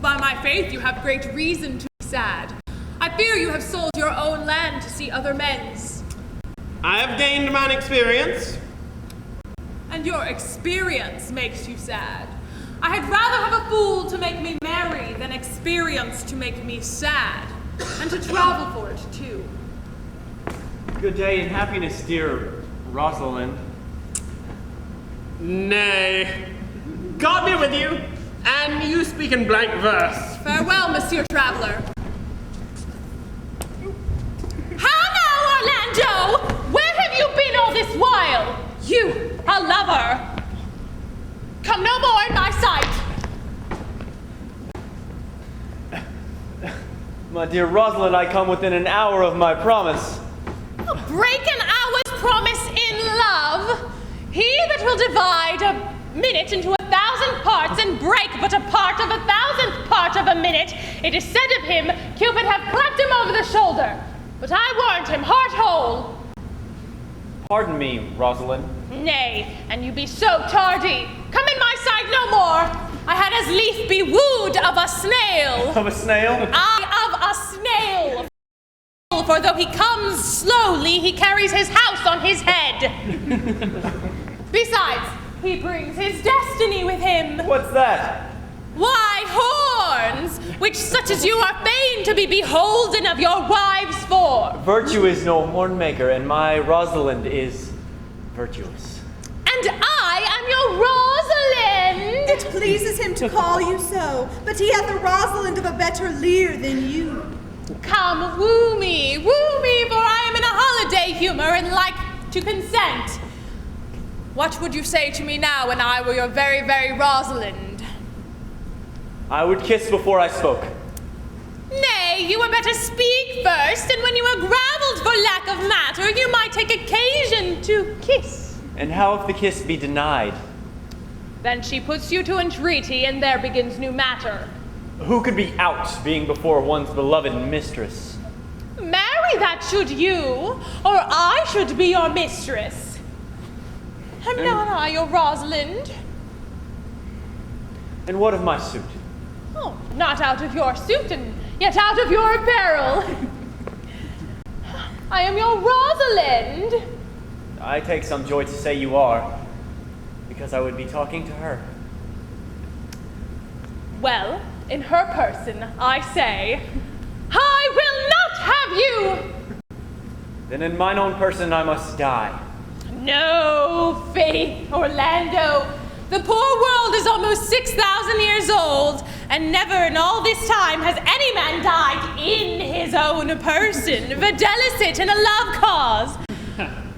By my faith, you have great reason to be sad. I fear you have sold your own land to see other men's. I have gained mine experience. And your experience makes you sad. I had rather have a fool to make me merry than experience to make me sad. And to travel for it, too. Good day and happiness, dear Rosalind. Nay. God be with you, and you speak in blank verse. Farewell, Monsieur Traveler. How now, Orlando? Where have you been all this while? You, a lover. Come no more in my sight. My dear Rosalind, I come within an hour of my promise. Break an hour's promise in love. He that will divide a minute into 1,000 parts and break but a part of 1,000th part of a minute, it is said of him, Cupid hath clapped him over the shoulder. But I warrant him heart whole. Pardon me, Rosalind. Nay, and you be so tardy. Come in my sight no more. I had as lief be wooed of a snail. Of a snail? Of a snail. For though he comes slowly, he carries his house on his head. Besides, he brings his destiny with him. What's that? Why, horns, which such as you are fain to be beholden of your wives for. Virtue is no hornmaker, and my Rosalind is virtuous. And I am your Rosalind. It pleases him to call you so, but he hath a Rosalind of a better leer than you. Come, woo me, for I am in a holiday humor and like to consent. What would you say to me now when I were your very, very Rosalind? I would kiss before I spoke. Nay, you were better speak first, and when you are gravelled for lack of matter, you might take occasion to kiss. And how if the kiss be denied? Then she puts you to entreaty, and there begins new matter. Who could be out, being before one's beloved mistress? Marry, that should you, or I should be your mistress. Am not I your Rosalind? And what of my suit? Oh, not out of your suit, and yet out of your apparel. I am your Rosalind. I take some joy to say you are, because I would be talking to her. Well, in her person, I say, I will not have you! Then in mine own person I must die. No, faith, Orlando. The poor world is almost 6,000 years old, and never in all this time has any man died in his own person, videlicet in a love cause.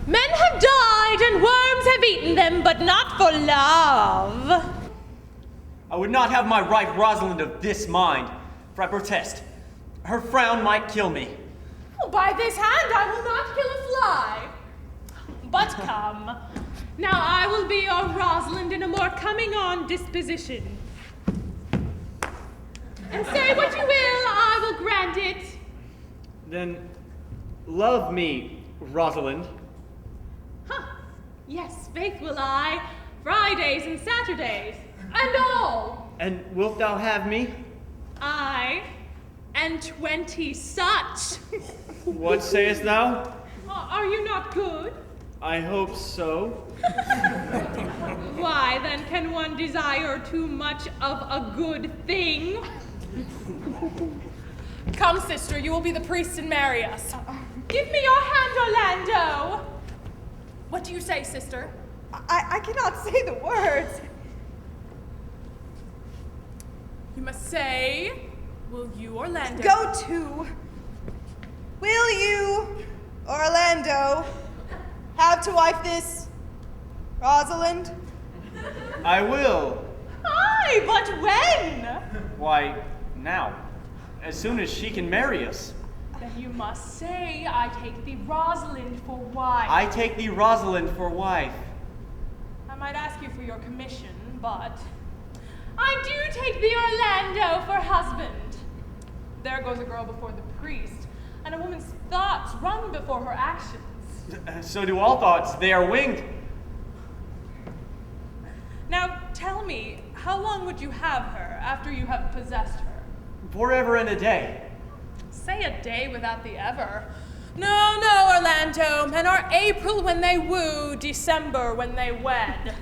Men have died and worms have eaten them, but not for love. I would not have my right Rosalind of this mind, for I protest, her frown might kill me. Oh, by this hand I will not kill a fly. But come, now I will be your Rosalind in a more coming-on disposition. And say what you will, I will grant it. Then love me, Rosalind. Huh, yes, faith will I, Fridays and Saturdays, and all. And wilt thou have me? I, and 20 such. What sayest thou? Are you not good? I hope so. Why, then, can one desire too much of a good thing? Come, sister, you will be the priest and marry us. Give me your hand, Orlando. What do you say, sister? I cannot say the words. You must say, will you, Orlando? Go to. Will you, Orlando, have to wife this Rosalind? I will. Aye, but when? Why, now. As soon as she can marry us. Then you must say, I take thee Rosalind for wife. I take thee Rosalind for wife. I might ask you for your commission, but I do take thee Orlando for husband. there goes a girl before the priest. and a woman's thoughts run before her actions. So do all thoughts. They are winged. Now tell me, how long would you have her after you have possessed her? Forever and a day. Say a day without the ever. No, no, Orlando. Men are April when they woo, December when they wed.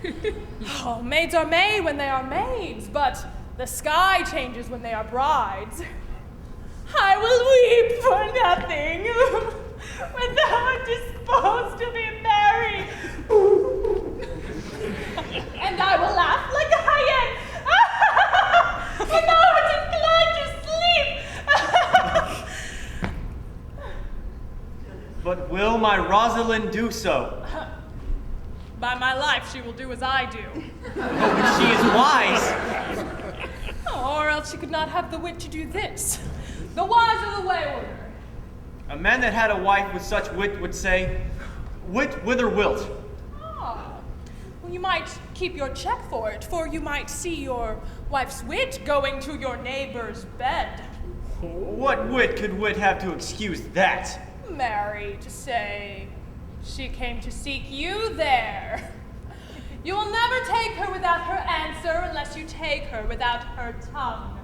Oh, maids are May when they are maids, but the sky changes when they are brides. I will weep for nothing when thou art disposed to be married. And I will laugh like a hyena when thou art inclined to sleep. But will my Rosalind do so? By my life, she will do as I do. Oh, but she is wise. Or else she could not have the wit to do this. The wise are the wayward. A man that had a wife with such wit would say, "Wit, whither wilt?" Ah, well, you might keep your check for it, for you might see your wife's wit going to your neighbor's bed. What wit could wit have to excuse that? Marry, to say, she came to seek you there. You will never take her without her answer unless you take her without her tongue.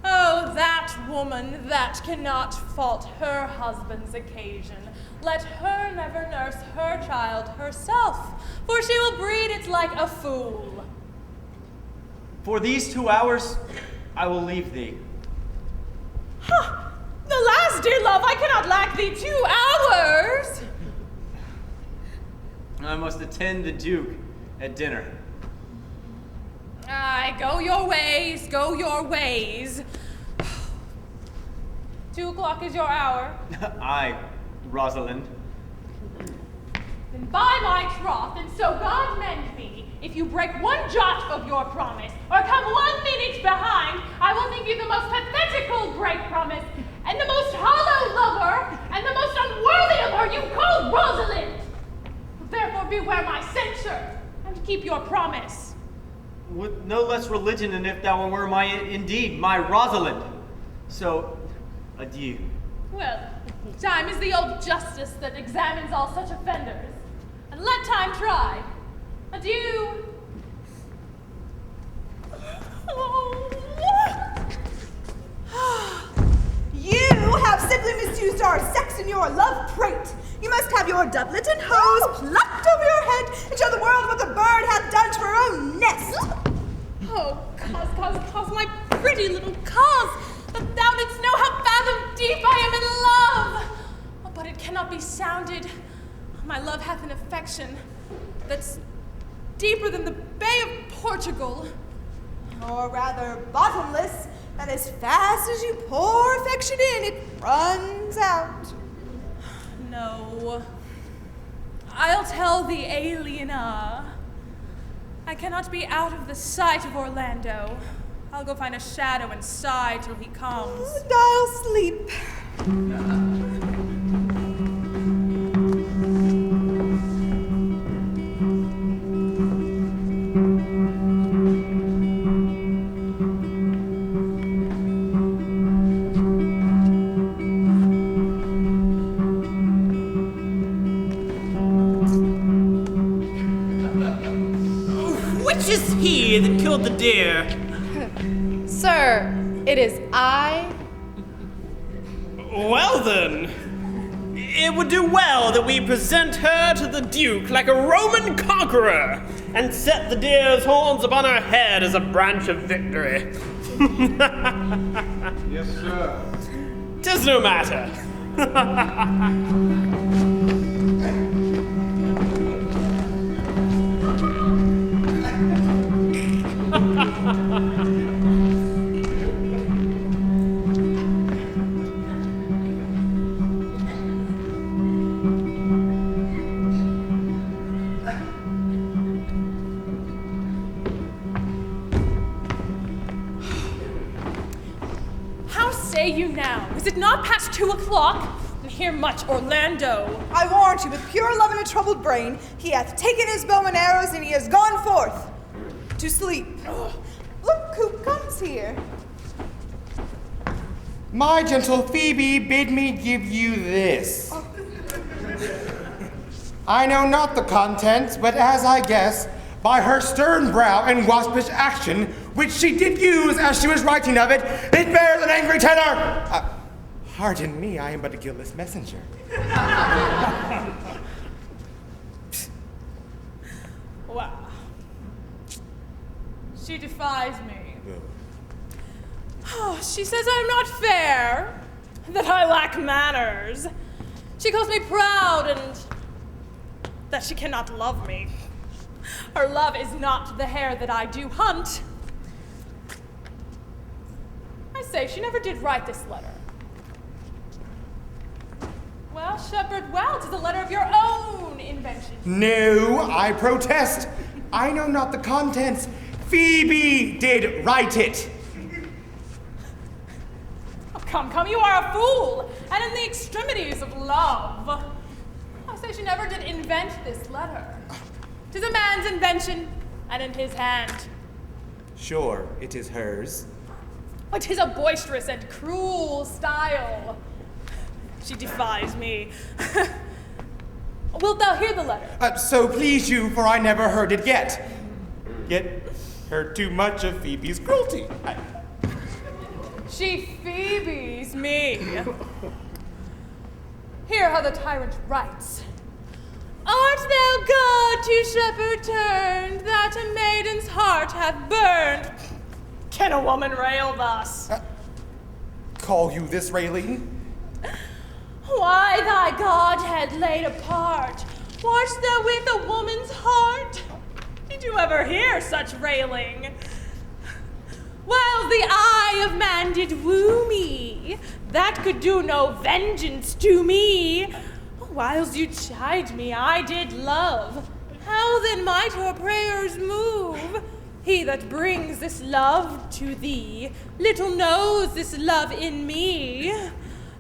Oh, that woman that cannot fault her husband's occasion. Let her never nurse her child herself, for she will breed it like a fool. For these 2 hours, I will leave thee. Huh. The last, dear love, I cannot lack thee 2 hours. I must attend the Duke at dinner. Aye, go your ways, go your ways. 2 o'clock is your hour. Aye, Rosalind. Then by my troth, and so God mend me, if you break 1 jot of your promise, or come 1 minute behind, I will think you the most pathetical break promise, and the most hollow lover, and the most unworthy of her you call Rosalind. Therefore beware my censure, and keep your promise. With no less religion than if thou were indeed my Rosalind. So, adieu. Well, time is the old justice that examines all such offenders, and let time try. Adieu. You have simply misused our sex in your love prate. You must have your doublet and hose plucked over your head and show the world what the bird hath done to her own nest. Oh, cause, my pretty little cause, that thou didst know how fathom deep I am in love. Oh, but it cannot be sounded. My love hath an affection that's deeper than the Bay of Portugal. Or rather, bottomless, that as fast as you pour affection in, it runs out. No. I'll tell the aliena. I cannot be out of the sight of Orlando. I'll go find a shadow and sigh till he comes. And I'll sleep. Which is he that killed the deer? Sir, it is I. Well then, it would do well that we present her to the Duke like a Roman conqueror and set the deer's horns upon her head as a branch of victory. Yes, sir. 'Tis no matter. How say you now? Is it not past 2 o'clock? And here much Orlando. I warrant you, with pure love and a troubled brain, he hath taken his bow and arrows, and he has gone forth to sleep. Look who comes here. My gentle Phoebe bid me give you this. I know not the contents, but as I guess, by her stern brow and waspish action, which she did use as she was writing of it, it bears an angry tenor. Pardon me, I am but a guiltless messenger. Wow. She defies me. Oh, she says I'm not fair, that I lack manners. She calls me proud and that she cannot love me. Her love is not the hare that I do hunt. I say, she never did write this letter. Well, Shepherd, well, 'tis a letter of your own invention. No, I protest. I know not the contents. Phoebe did write it. Oh, come, you are a fool, and in the extremities of love. I say she never did invent this letter. 'Tis a man's invention, and in his hand. Sure, it is hers. Oh, 'tis a boisterous and cruel style. She defies me. Wilt thou hear the letter? So please you, for I never heard it yet. Yet heard too much of Phoebe's cruelty. She Phoebes me. Hear how the tyrant writes. Art thou God to shepherd turned, that a maiden's heart hath burned? Can a woman rail thus? Call you this railing? Why thy Godhead laid apart, wast thou with a woman's heart? Did you ever hear such railing? While the eye of man did woo me, that could do no vengeance to me. Whiles you chide me, I did love. How then might her prayers move? He that brings this love to thee, little knows this love in me,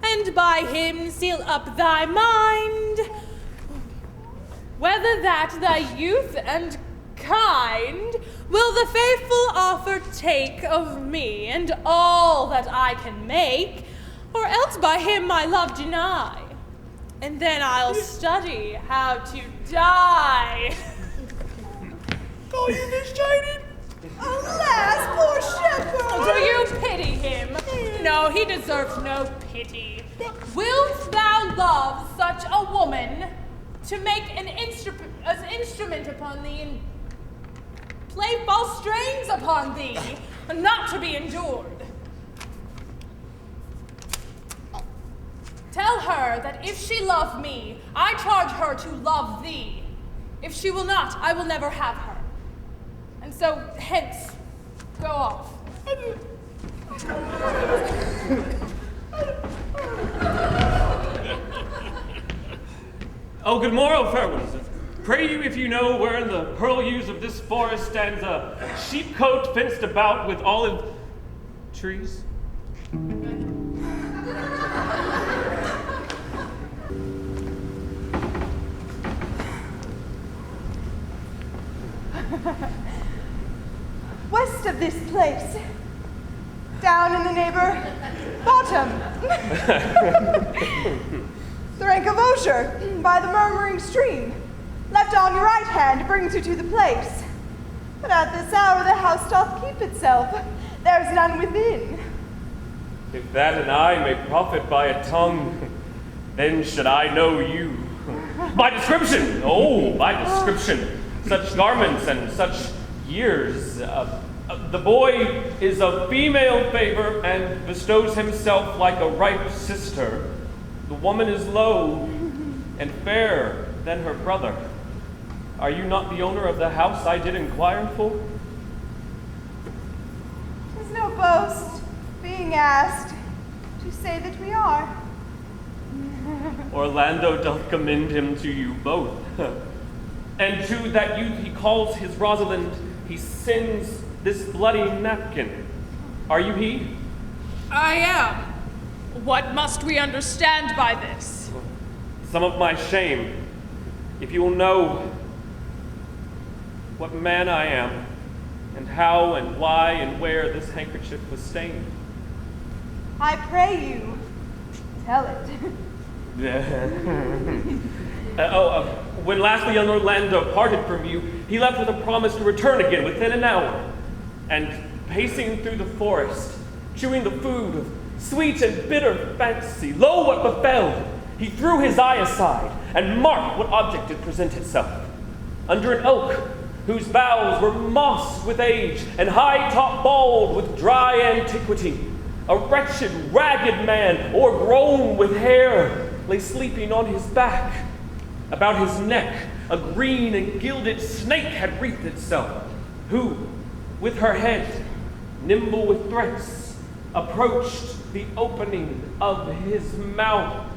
and by him seal up thy mind, whether that thy youth and kind will the faithful offer take of me and all that I can make, or else by him my love deny, and then I'll study how to die. Call you this shining? Alas, poor shepherd! Do you pity him? No, he deserves no pity. Wilt thou love such a woman to make an instrument upon thee and play false strains upon thee, not to be endured? Tell her that if she love me, I charge her to love thee. If she will not, I will never have her. And so, hence, go off. Oh, good morrow, fair ones. Pray you if you know where in the purlieus of this forest stands a sheepcote fenced about with olive trees? West of this place, down in the neighbor bottom. The rank of osier by the murmuring stream, left on your right hand, brings you to the place. But at this hour the house doth keep itself. There's none within. If that and I may profit by a tongue, then should I know you. By description, by description. Such garments and such years. The boy is of female favor and bestows himself like a ripe sister. The woman is low and fairer than her brother. Are you not the owner of the house I did inquire for? 'Tis no boast, being asked, to say that we are. Orlando doth commend him to you both. And to that youth he calls his Rosalind, he sends this bloody napkin. Are you he? I am. What must we understand by this? Some of my shame. If you will know what man I am, and how and why and where this handkerchief was stained. I pray you, tell it. When last the young Orlando parted from you, he left with a promise to return again within an hour. And pacing through the forest, chewing the food of sweet and bitter fantasy, lo, what befell! He threw his eye aside, and marked what object did present itself. Under an oak, whose boughs were mossed with age, and high-top bald with dry antiquity, a wretched, ragged man, o'ergrown with hair, lay sleeping on his back. About his neck, a green and gilded snake had wreathed itself, who, with her head, nimble with threats, approached the opening of his mouth.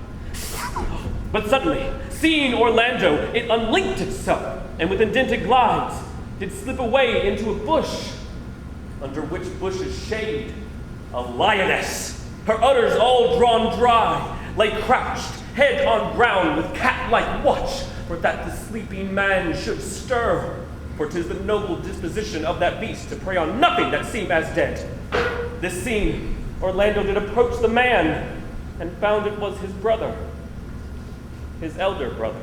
But suddenly, seeing Orlando, it unlinked itself, and with indented glides, did slip away into a bush, under which bush's shade, a lioness, her udders all drawn dry, lay crouched, head on ground, with cat-like watch, for that the sleeping man should stir. For 'tis the noble disposition of that beast to prey on nothing that seem as dead. This scene, Orlando did approach the man, and found it was his brother, his elder brother.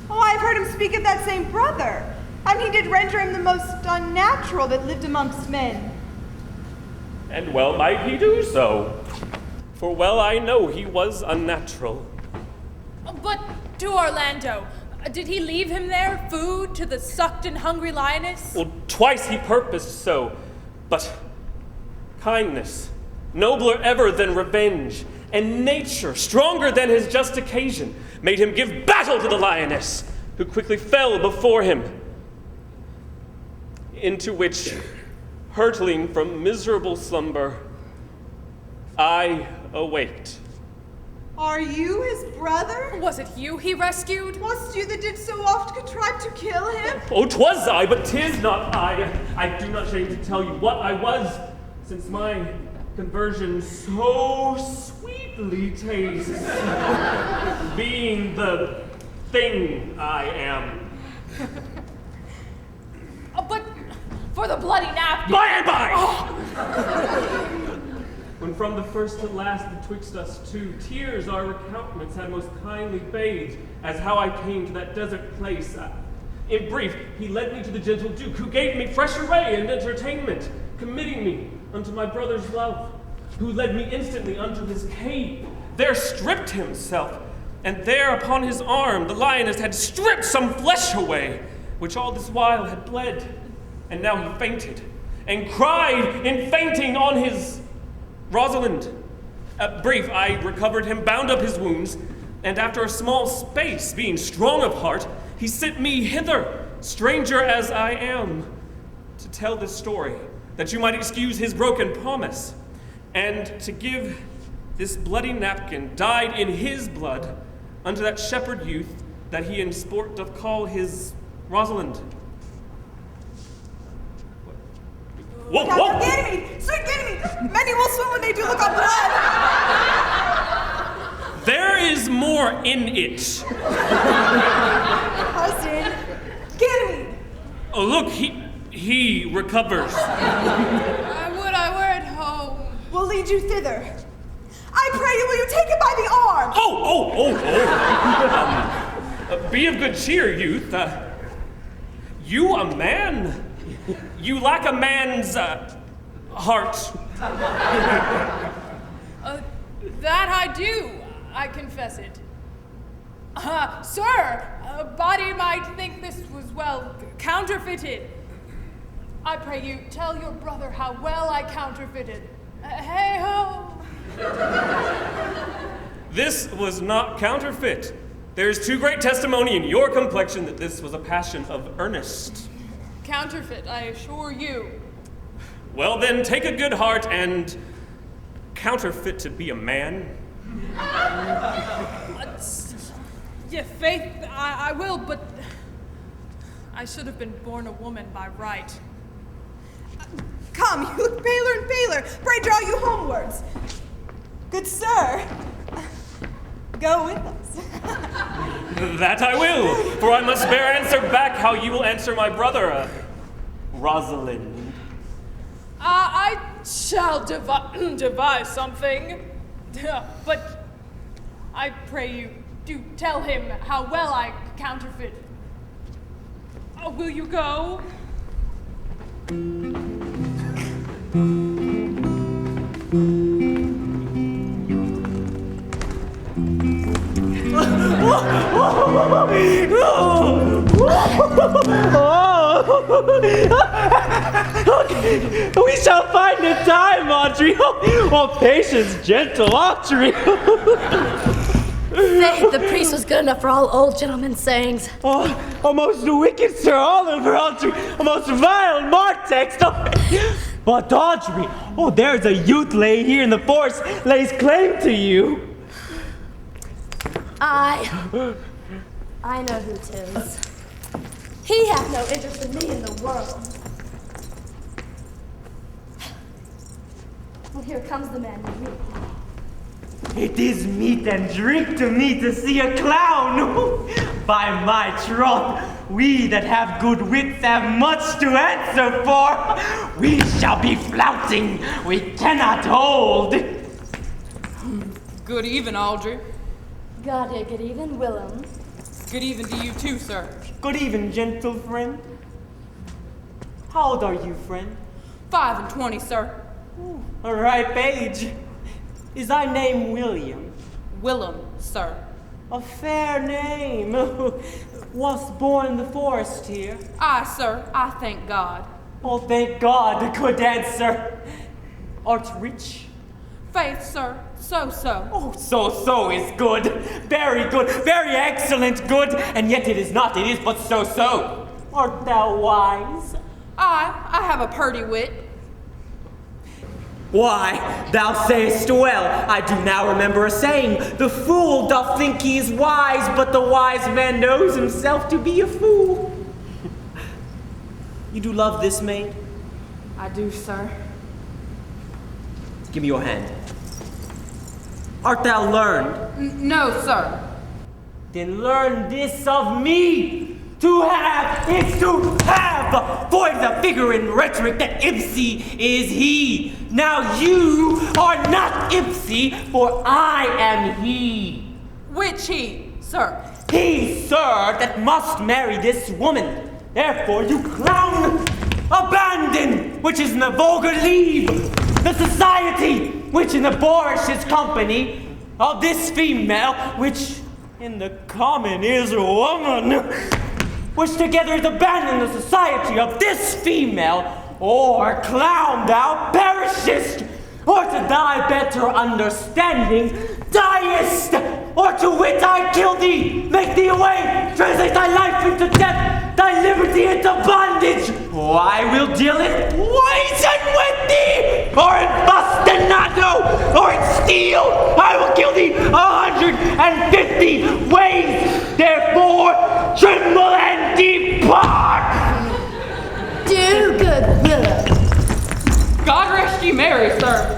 Oh, I've heard him speak of that same brother, and he did render him the most unnatural that lived amongst men. And well might he do so, for well I know he was unnatural. But to Orlando, did he leave him there, food to the sucked and hungry lioness? Well, twice he purposed so, but kindness, nobler ever than revenge, and nature, stronger than his just occasion, made him give battle to the lioness, who quickly fell before him, into which, hurtling from miserable slumber, I awaked. Are you his brother? Was it you he rescued? Was you that did so oft contrive to kill him? Oh, 'twas I, but 'tis not I. I do not shame to tell you what I was, since my conversion so sweetly tastes, being the thing I am. But for the bloody napkin. By and by! When from the first to last betwixt us two, tears our recountenance had most kindly bathed, as how I came to that desert place. In brief, he led me to the gentle Duke, who gave me fresh array and entertainment, committing me unto my brother's love, who led me instantly unto his cave, there stripped himself, and there upon his arm the lioness had stripped some flesh away, which all this while had bled, and now he fainted, and cried in fainting on his Rosalind. Brief, I recovered him, bound up his wounds, and after a small space, being strong of heart, he sent me hither, stranger as I am, to tell this story, that you might excuse his broken promise, and to give this bloody napkin dyed in his blood unto that shepherd youth that he in sport doth call his Rosalind. Whoa, whoa! Ganymede! Sweet Ganymede! Many will swim when they do look on blood! There is more in it. Cousin, Ganymede! Oh, look, he recovers. I would I were at home. We'll lead you thither. I pray you, will you take him by the arm? Oh! Be of good cheer, youth. You a man? You lack a man's heart. That I do, I confess it. Sir, a body might think this was well counterfeited. I pray you tell your brother how well I counterfeited. Hey-ho! This was not counterfeit. There's too great testimony in your complexion that this was a passion of earnest. Counterfeit, I assure you. Well then, take a good heart and counterfeit to be a man. Yeah, faith, I will, but I should have been born a woman by right. Come, you look paler and paler. Pray draw you homewards. Good sir, go with us. That I will, for I must bear answer back how you will answer my brother, Rosalind. I shall devise something. But I pray you, do tell him how well I counterfeit. Will you go? We shall find the time, Audrey. Oh, patience, gentle Audrey. Faith, the priest was good enough for all old gentlemen's sayings. Oh, most wicked Sir Oliver, Audrey. A most vile Martex. But Audrey, there's a youth lay here in the forest, lays claim to you. I know who 'tis. He hath no interest in me in the world. Well, here comes the man you meet. It is meat and drink to me to see a clown. By my troth, we that have good wits have much to answer for. We shall be flouting, we cannot hold. Good even, Audrey. God day, good even, Willem. Good even to you too, sir. Good even, gentle friend. How old are you, friend? 5 and 20, sir. A ripe age. Is thy name William? Willem, sir. A fair name. Was born in the forest here? Aye, sir. I thank God. Oh, thank God. Good answer. Art rich? Faith, sir. So. Oh, so is good. Very good. Very excellent good. And yet it is not. It is but so. Art thou wise? Aye, I have a purty wit. Why, thou sayest well. I do now remember a saying. The fool doth think he is wise, but the wise man knows himself to be a fool. You do love this maid? I do, sir. Give me your hand. Art thou learned? No, sir. Then learn this of me. To have is to have, for it is a figure in rhetoric that Ipsy is he. Now you are not Ipsy, for I am he. Which he, sir? He, sir, that must marry this woman. Therefore, you clown, abandon, which is in the vulgar leave, the society, which in the boorish is company, of this female, which in the common is a woman. Which together is abandon the society of this female, or clown thou perishest, or to thy better understanding diest, or to wit I kill thee, make thee away, translate thy life into death, thy liberty into bondage. Oh, I will deal it poison with thee, or in bastinado, or in steel. I will kill thee 150 ways. Therefore, tremble and depart. Do good, Willem. God rest ye merry, sir.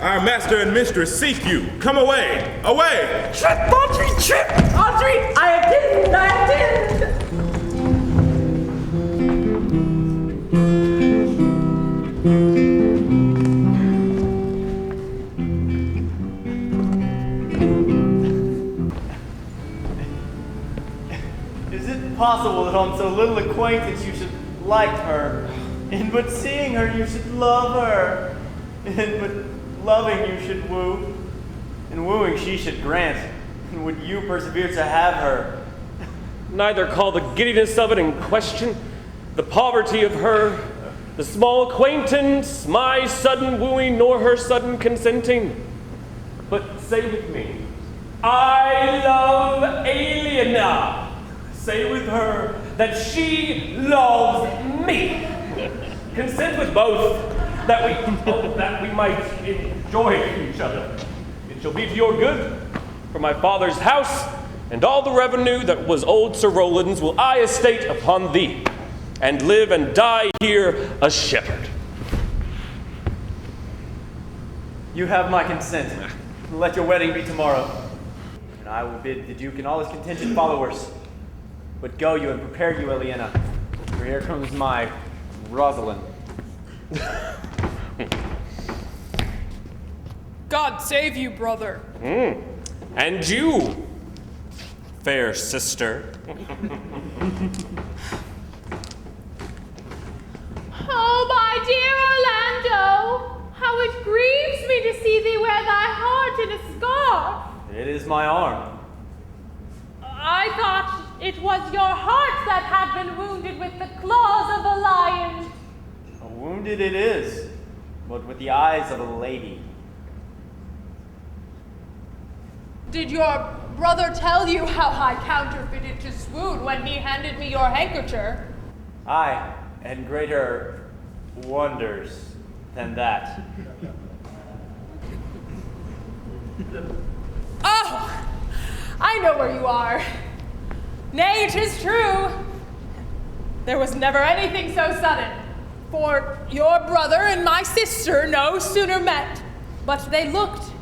Our master and mistress seek you. Come away. Away! Trip, Audrey, trip! Audrey, I attend! Is it possible that on so little acquaintance you should like her, and but seeing her you should love her, and but loving you should woo, and wooing she should grant, and would you persevere to have her? Neither call the giddiness of it in question, the poverty of her, the small acquaintance, my sudden wooing, nor her sudden consenting. But say with me, I love Aliena. Say with her that she loves me. Consent with both, that we might enjoy each other. It shall be to your good, for my father's house, and all the revenue that was old Sir Roland's will I estate upon thee, and live and die here a shepherd. You have my consent. Let your wedding be tomorrow, and I will bid the Duke and all his contingent followers But go you and prepare you, Eliana, for here comes my Rosalind. God save you, brother. And you, fair sister. Oh, my dear Orlando, how it grieves me to see thee wear thy heart in a scarf. It is my arm. I thought it was your heart that had been wounded with the claws of a lion. Wounded it is, but with the eyes of a lady. Did your brother tell you how I counterfeited to swoon when he handed me your handkerchief? Aye, and greater wonders than that. Oh, I know where you are. Nay, 'tis true. There was never anything so sudden. For your brother and my sister no sooner met, but they looked.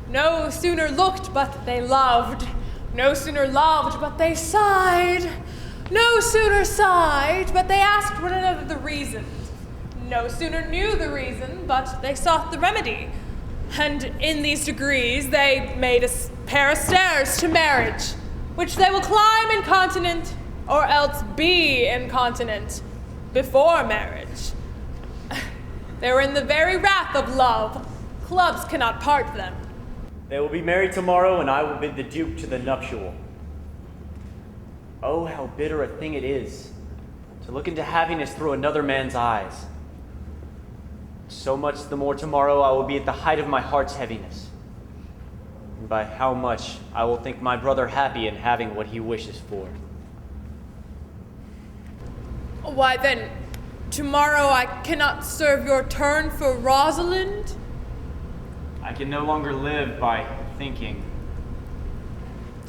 No sooner looked, but they loved. No sooner loved, but they sighed. No sooner sighed, but they asked one another the reason. No sooner knew the reason, but they sought the remedy. And in these degrees they made a pair of stairs to marriage, which they will climb incontinent, or else be incontinent, before marriage. They were in the very wrath of love. Clubs cannot part them. They will be married tomorrow, and I will bid the Duke to the nuptial. Oh, how bitter a thing it is to look into happiness through another man's eyes. So much the more tomorrow I will be at the height of my heart's heaviness. And by how much I will think my brother happy in having what he wishes for. Why then, tomorrow I cannot serve your turn for Rosalind? I can no longer live by thinking.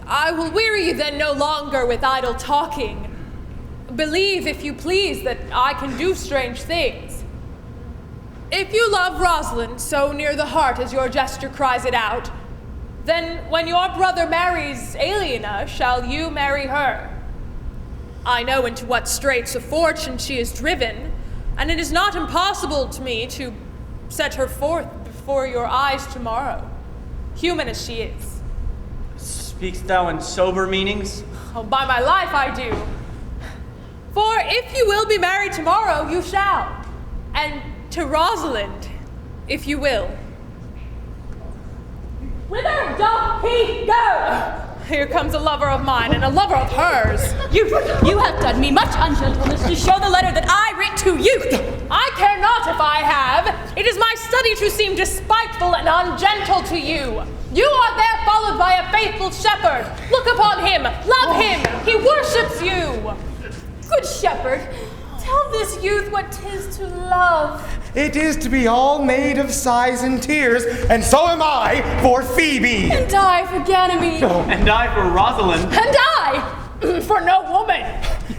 I will weary you then no longer with idle talking. Believe, if you please, that I can do strange things. If you love Rosalind so near the heart as your gesture cries it out, then when your brother marries Aliena, shall you marry her? I know into what straits of fortune she is driven, and it is not impossible to me to set her forth before your eyes tomorrow, human as she is. Speakst thou in sober meanings? Oh, by my life I do. For if you will be married tomorrow, you shall. And to Rosalind, if you will. Whither doth he go? Here comes a lover of mine and a lover of hers. You have done me much ungentleness to show the letter that I writ to you. I care not if I have. It is my study to seem despiteful and ungentle to you. You are there followed by a faithful shepherd. Look upon him, love him, he worships you. Good shepherd, tell this youth what 'tis to love. It is to be all made of sighs and tears, and so am I for Phoebe. And I for Ganymede. And I for Rosalind. And I for no woman.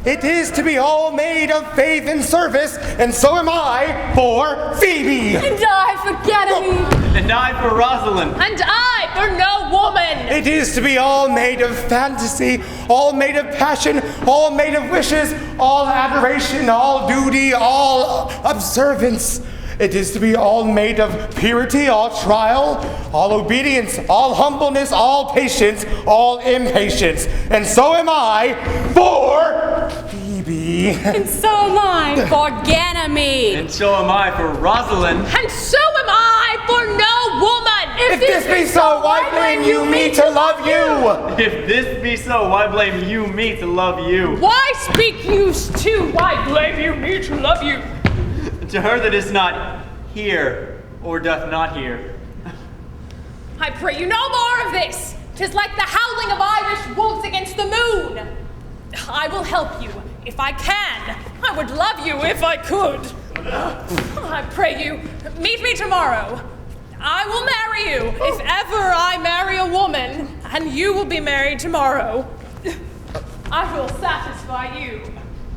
It is to be all made of faith and service, and so am I for Phoebe. And I for Ganymede. And I for Rosalind. And I for no woman. It is to be all made of fantasy, all made of passion, all made of wishes, all adoration, all duty, all observance. It is to be all made of purity, all trial, all obedience, all humbleness, all patience, all impatience. And so am I for Phoebe. And so am I for Ganymede. And so am I for Rosalind. And so am I for no woman. If this be so, why blame you me to love you? If this be so, why blame you me to love you? Why speak you too? Why blame you me to love you? To her that is not here, or doth not hear. I pray you no more of this. 'Tis like the howling of Irish wolves against the moon. I will help you if I can. I would love you if I could. I pray you, meet me tomorrow. I will marry you if ever I marry a woman, and you will be married tomorrow. I will satisfy you.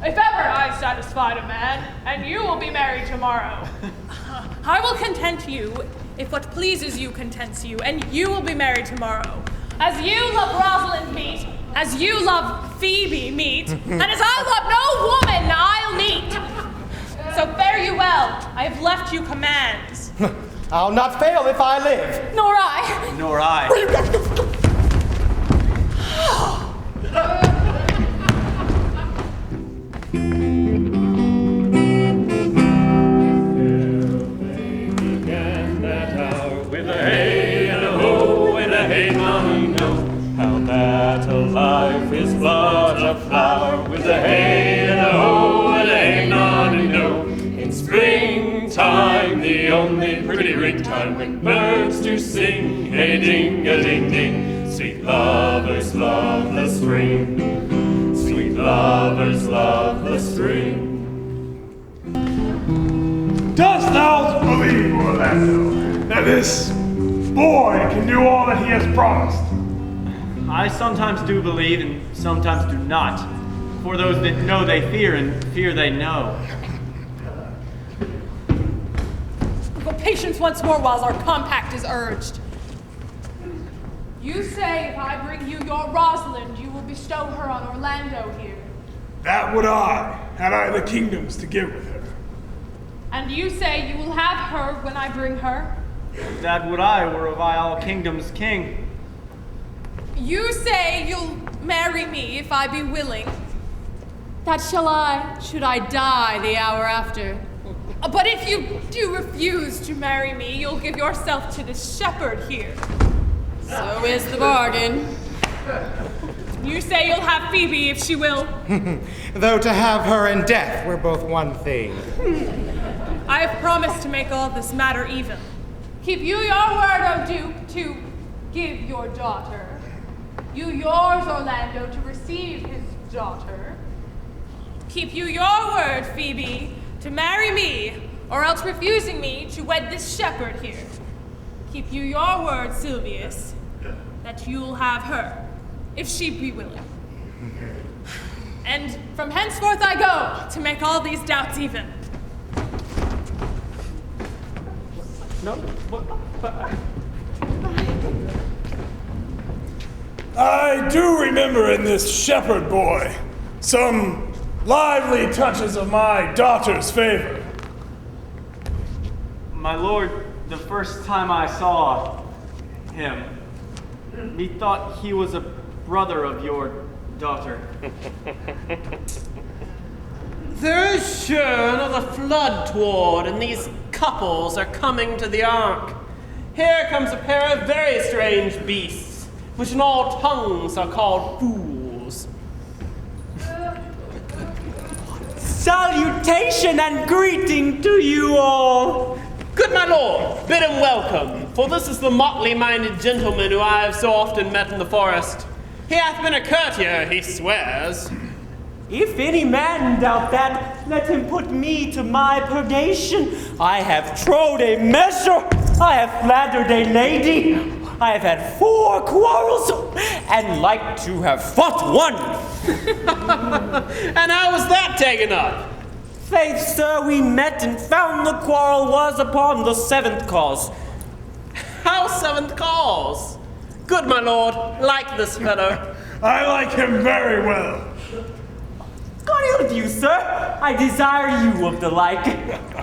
If ever I satisfied a man, and you will be married tomorrow. I will content you if what pleases you contents you, and you will be married tomorrow. As you love Rosalind meet, as you love Phoebe meet, and as I love no woman, I'll need. So fare you well. I have left you commands. I'll not fail if I live. Nor I. Nor I. With a hey and a ho and a hey mommy no, how that a life is but a flower. With a hey and a ho and a hey mommy no, in springtime the only pretty ringtime when birds do sing, hey ding a ding ding. Sweet lovers love the spring, sweet lovers love the spring. Dost thou believe, Orlando, that this boy can do all that he has promised? I sometimes do believe and sometimes do not. For those that know they fear, and fear they know. But patience once more whilst our compact is urged. You say if I bring you your Rosalind, you will bestow her on Orlando here. That would I, had I the kingdoms to give with her. And you say you will have her when I bring her? That would I, were I all kingdoms king. You say you'll marry me if I be willing. That shall I, should I die the hour after. But if you do refuse to marry me, you'll give yourself to this shepherd here. So is the bargain. You say you'll have Phoebe if she will. Though to have her and death were both one thing. I have promised to make all this matter even. Keep you your word, O Duke, to give your daughter. You yours, Orlando, to receive his daughter. Keep you your word, Phoebe, to marry me, or else refusing me to wed this shepherd here. Keep you your word, Silvius, that you'll have her, if she be willing. And from henceforth I go, to make all these doubts even. No, I do remember in this shepherd boy some lively touches of my daughter's favor. My lord, the first time I saw him, methought he was a brother of your daughter. There is sure another flood toward, and these couples are coming to the ark. Here comes a pair of very strange beasts, which in all tongues are called fools. Salutation and greeting to you all. Good my lord, bid him welcome, for this is the motley-minded gentleman who I have so often met in the forest. He hath been a courtier, he swears. If any man doubt that, let him put me to my purgation. I have trod a measure, I have flattered a lady, I have had 4 quarrels, and like to have fought one. And how was that taken up? Faith, sir, we met and found the quarrel was upon the 7th cause. How 7th cause? Good my lord, like this fellow. I like him very well. God ill you, sir. I desire you of the like.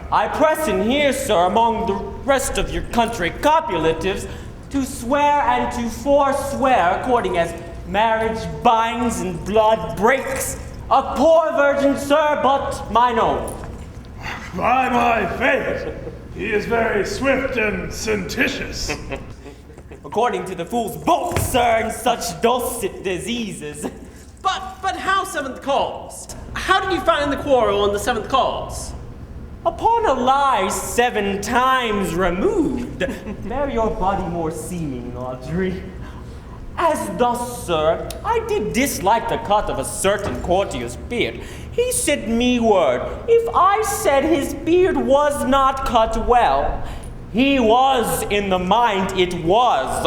I press in here, sir, among the rest of your country copulatives, to swear and to forswear, according as marriage binds and blood breaks. A poor virgin, sir, but mine own. By my faith, he is very swift and sententious. According to the fool's book, sir, in such dulcet diseases. But how 7th cause? How did you find the quarrel on the 7th cause? Upon a lie 7 times removed. Bear your body more seeming, Audrey. As thus, sir, I did dislike the cut of a certain courtier's beard. He sent me word, if I said his beard was not cut well, he was in the mind it was.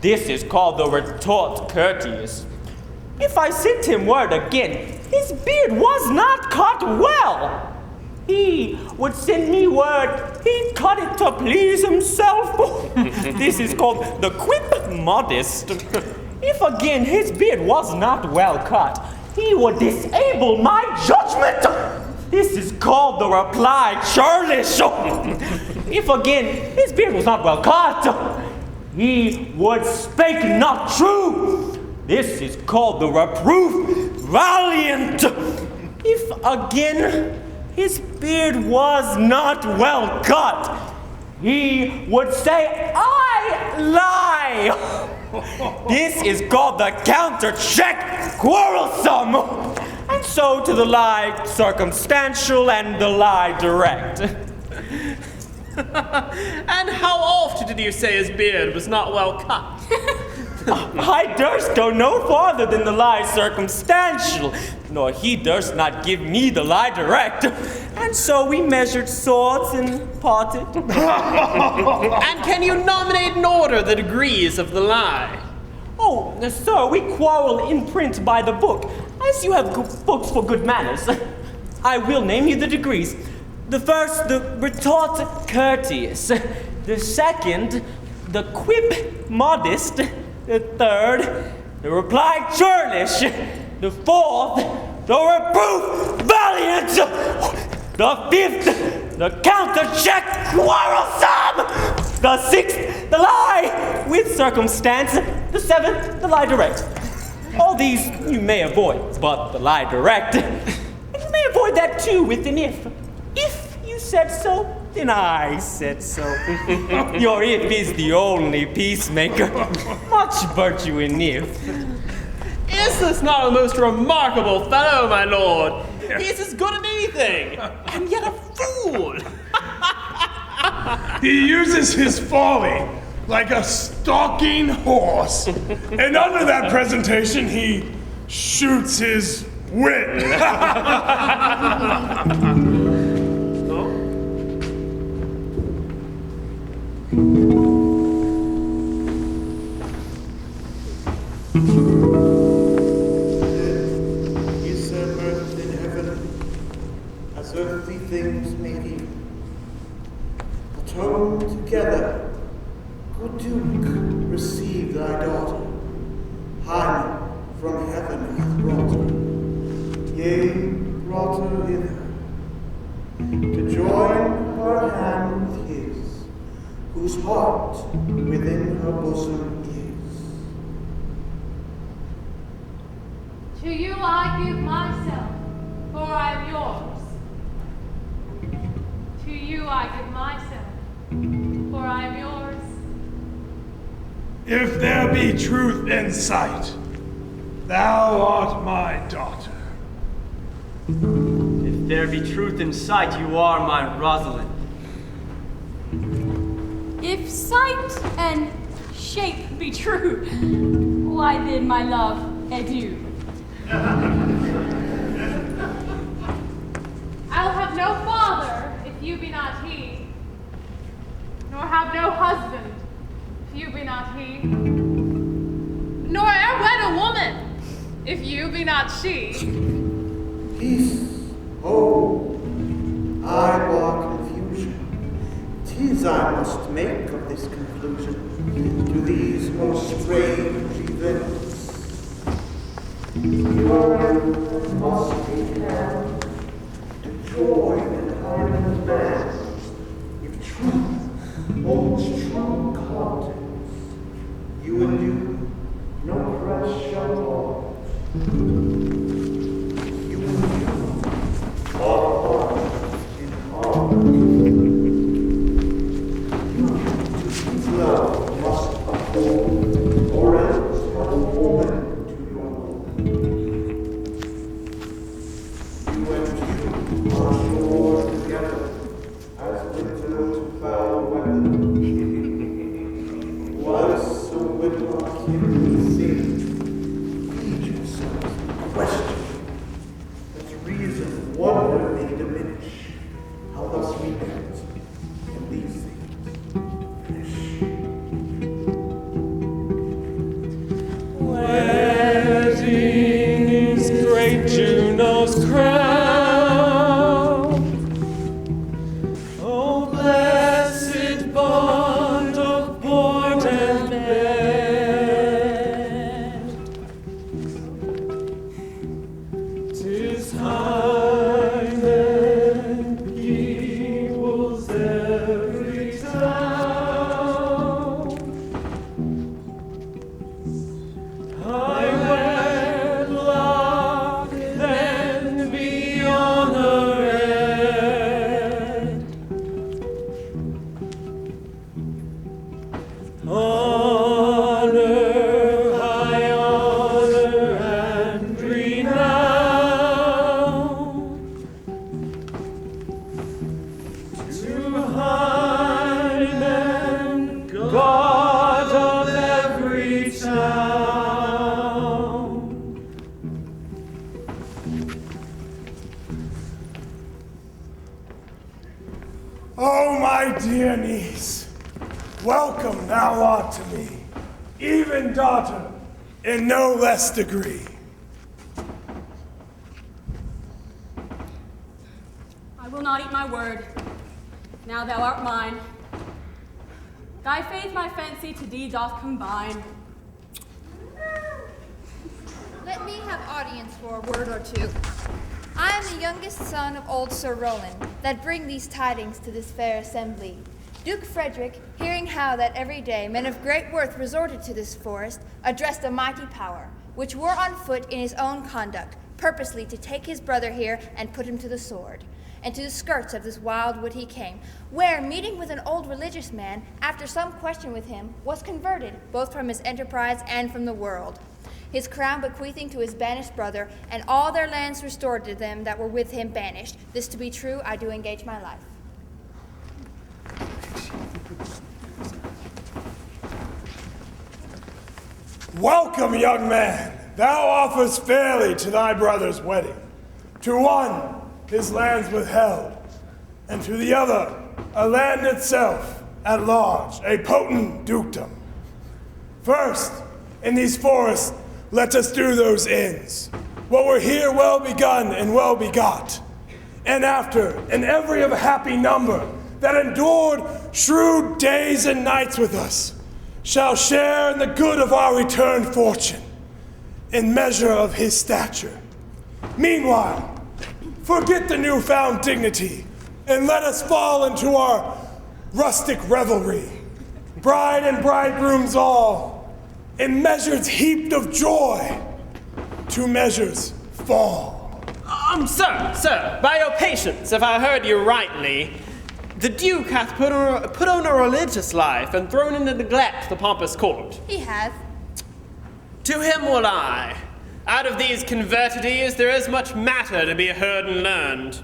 This is called the retort courteous. If I sent him word again, his beard was not cut well, he would send me word he'd cut it to please himself. This is called the quip modest. If again his beard was not well cut, he would disable my judgment. This is called the reply churlish. If again his beard was not well cut, he would spake not true. This is called the reproof valiant. If again his beard was not well cut, he would say, I lie. This is called the counter-check quarrelsome. And so to the lie circumstantial and the lie direct. And how oft did you say his beard was not well cut? I durst go no farther than the lie circumstantial, nor he durst not give me the lie direct. And so we measured swords and parted. And can you nominate in order the degrees of the lie? Oh, sir, we quarrel in print by the book, as you have books for good manners. I will name you the degrees. The first, the retort courteous. The second, the quip modest. The third, the reply churlish. The fourth, the reproof valiant. The fifth, the counter-check quarrelsome. The sixth, the lie with circumstance. The seventh, the lie direct. All these you may avoid, but the lie direct. And you may avoid that too with an if. If you said so, then I said so. Your if is the only peacemaker. Much virtue in if. Is this not a most remarkable fellow, my lord? He's as good at anything, and yet a fool. He uses his folly like a stalking horse. And under that presentation, he shoots his wit. Is there mirth in heaven, as earthly things may be? Atone together, good Duke, receive thy daughter. Hymen from heaven hath brought her, yea, brought her hither, to join her hand with his, whose heart within her bosom is. To you I give myself, for I am yours. To you I give myself, for I am yours. If there be truth in sight, thou art my daughter. If there be truth in sight, you are my Rosalind. If sight and shape be true, why then, my love, adieu. I'll have no father if you be not he, nor have no husband if you be not he, nor e'er wed a woman if you be not she. Peace, oh, I bar confusion. 'Tis I must make of this conclusion to these most strange events. Your end must be held to join and harden man. If truth holds true contents, you and you no crush shall hold. You and you are heart in heart. You to love must uphold, or else have a woman. You and you are sure together, as winter to foul weather. Was so wedlock him sing, feed yourselves in question, that reason wonder may diminish, how thus we met, and these things finish. Wedding My dear niece, welcome thou art to me, even daughter, in no less degree. I will not eat my word. Now thou art mine. Thy faith my fancy to thee doth combine. Let me have audience for a word or two. I am the youngest son of old Sir Roland, that bring these tidings to this fair assembly. Duke Frederick, hearing how that every day men of great worth resorted to this forest, addressed a mighty power, which were on foot in his own conduct, purposely to take his brother here and put him to the sword. And to the skirts of this wild wood he came, where, meeting with an old religious man, after some question with him, was converted, both from his enterprise and from the world. His crown bequeathing to his banished brother, and all their lands restored to them that were with him banished. This to be true, I do engage my life. Welcome, young man. Thou offers fairly to thy brother's wedding. To one, his lands withheld, and to the other, a land itself at large, a potent dukedom. First, in these forests, let us do those ends. What were here well begun and well begot. And after, in every of a happy number that endured shrewd days and nights with us, shall share in the good of our returned fortune, in measure of his stature. Meanwhile, forget the newfound dignity, and let us fall into our rustic revelry. Bride and bridegrooms all, in measures heaped of joy, to measures fall. Sir, by your patience, if I heard you rightly, the Duke hath put on a religious life and thrown into neglect the pompous court. He hath. To him will I. Out of these convertities there is much matter to be heard and learned.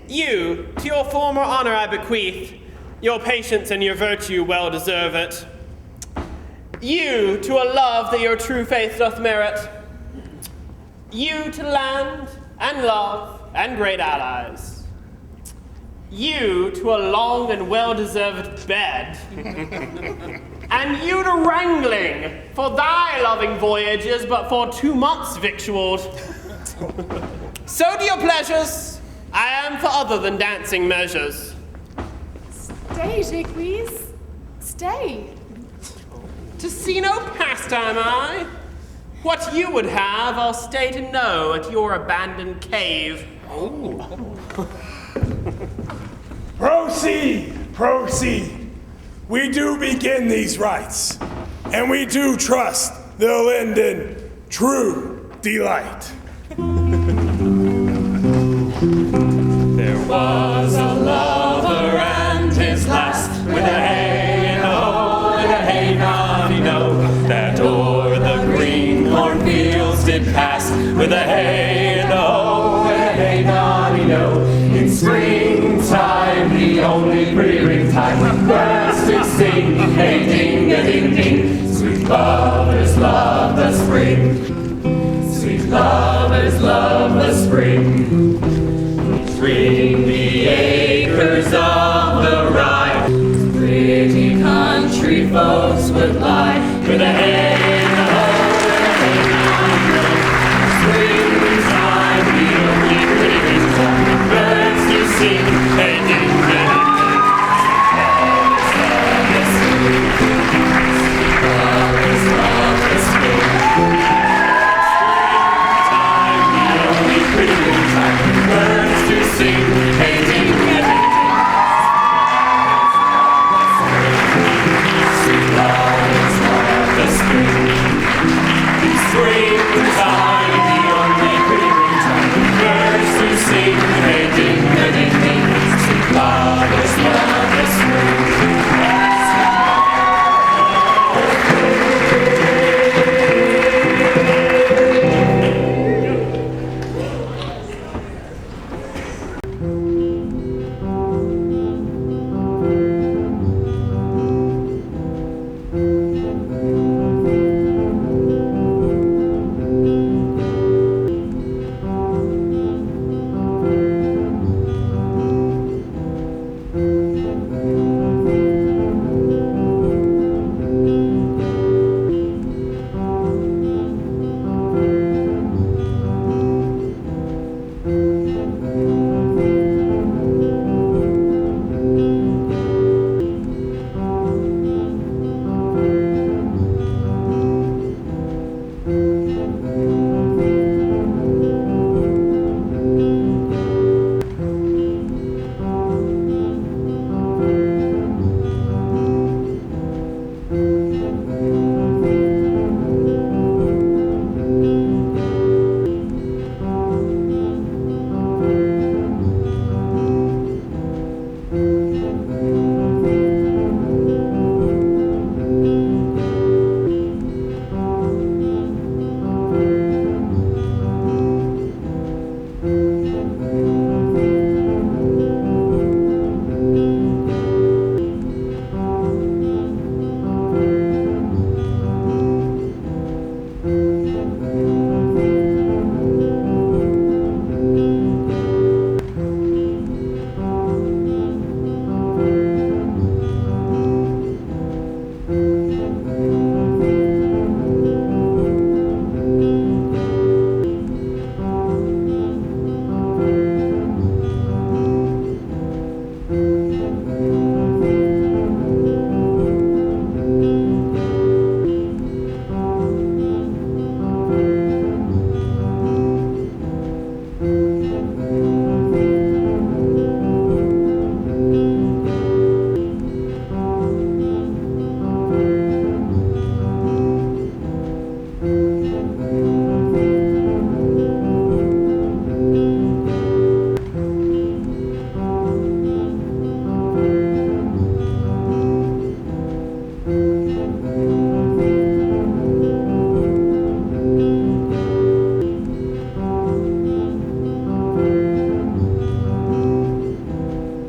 You, to your former honor I bequeath, your patience and your virtue well deserve it. You, to a love that your true faith doth merit. You, to land and love and great allies. You, to a long and well-deserved bed. And you to wrangling, for thy loving voyages, but for 2 months victualled. So to your pleasures, I am for other than dancing measures. Stay, Jacques, stay. To see no pastime, I. What you would have, I'll stay to know at your abandoned cave. Proceed, proceed. We do begin these rites, and we do trust they'll end in true delight. There was a lover and his lass, with a hey and a ho, with a hey noddy no, that o'er the green cornfields did pass, with a hey and a ho, with a hey noddy no. In springtime, the only rearing time, when birds did sing, hey ding-a-ding-ding. Sweet lovers love the spring, sweet lovers love the spring. Between the acres of the rye, pretty country folks would lie, with a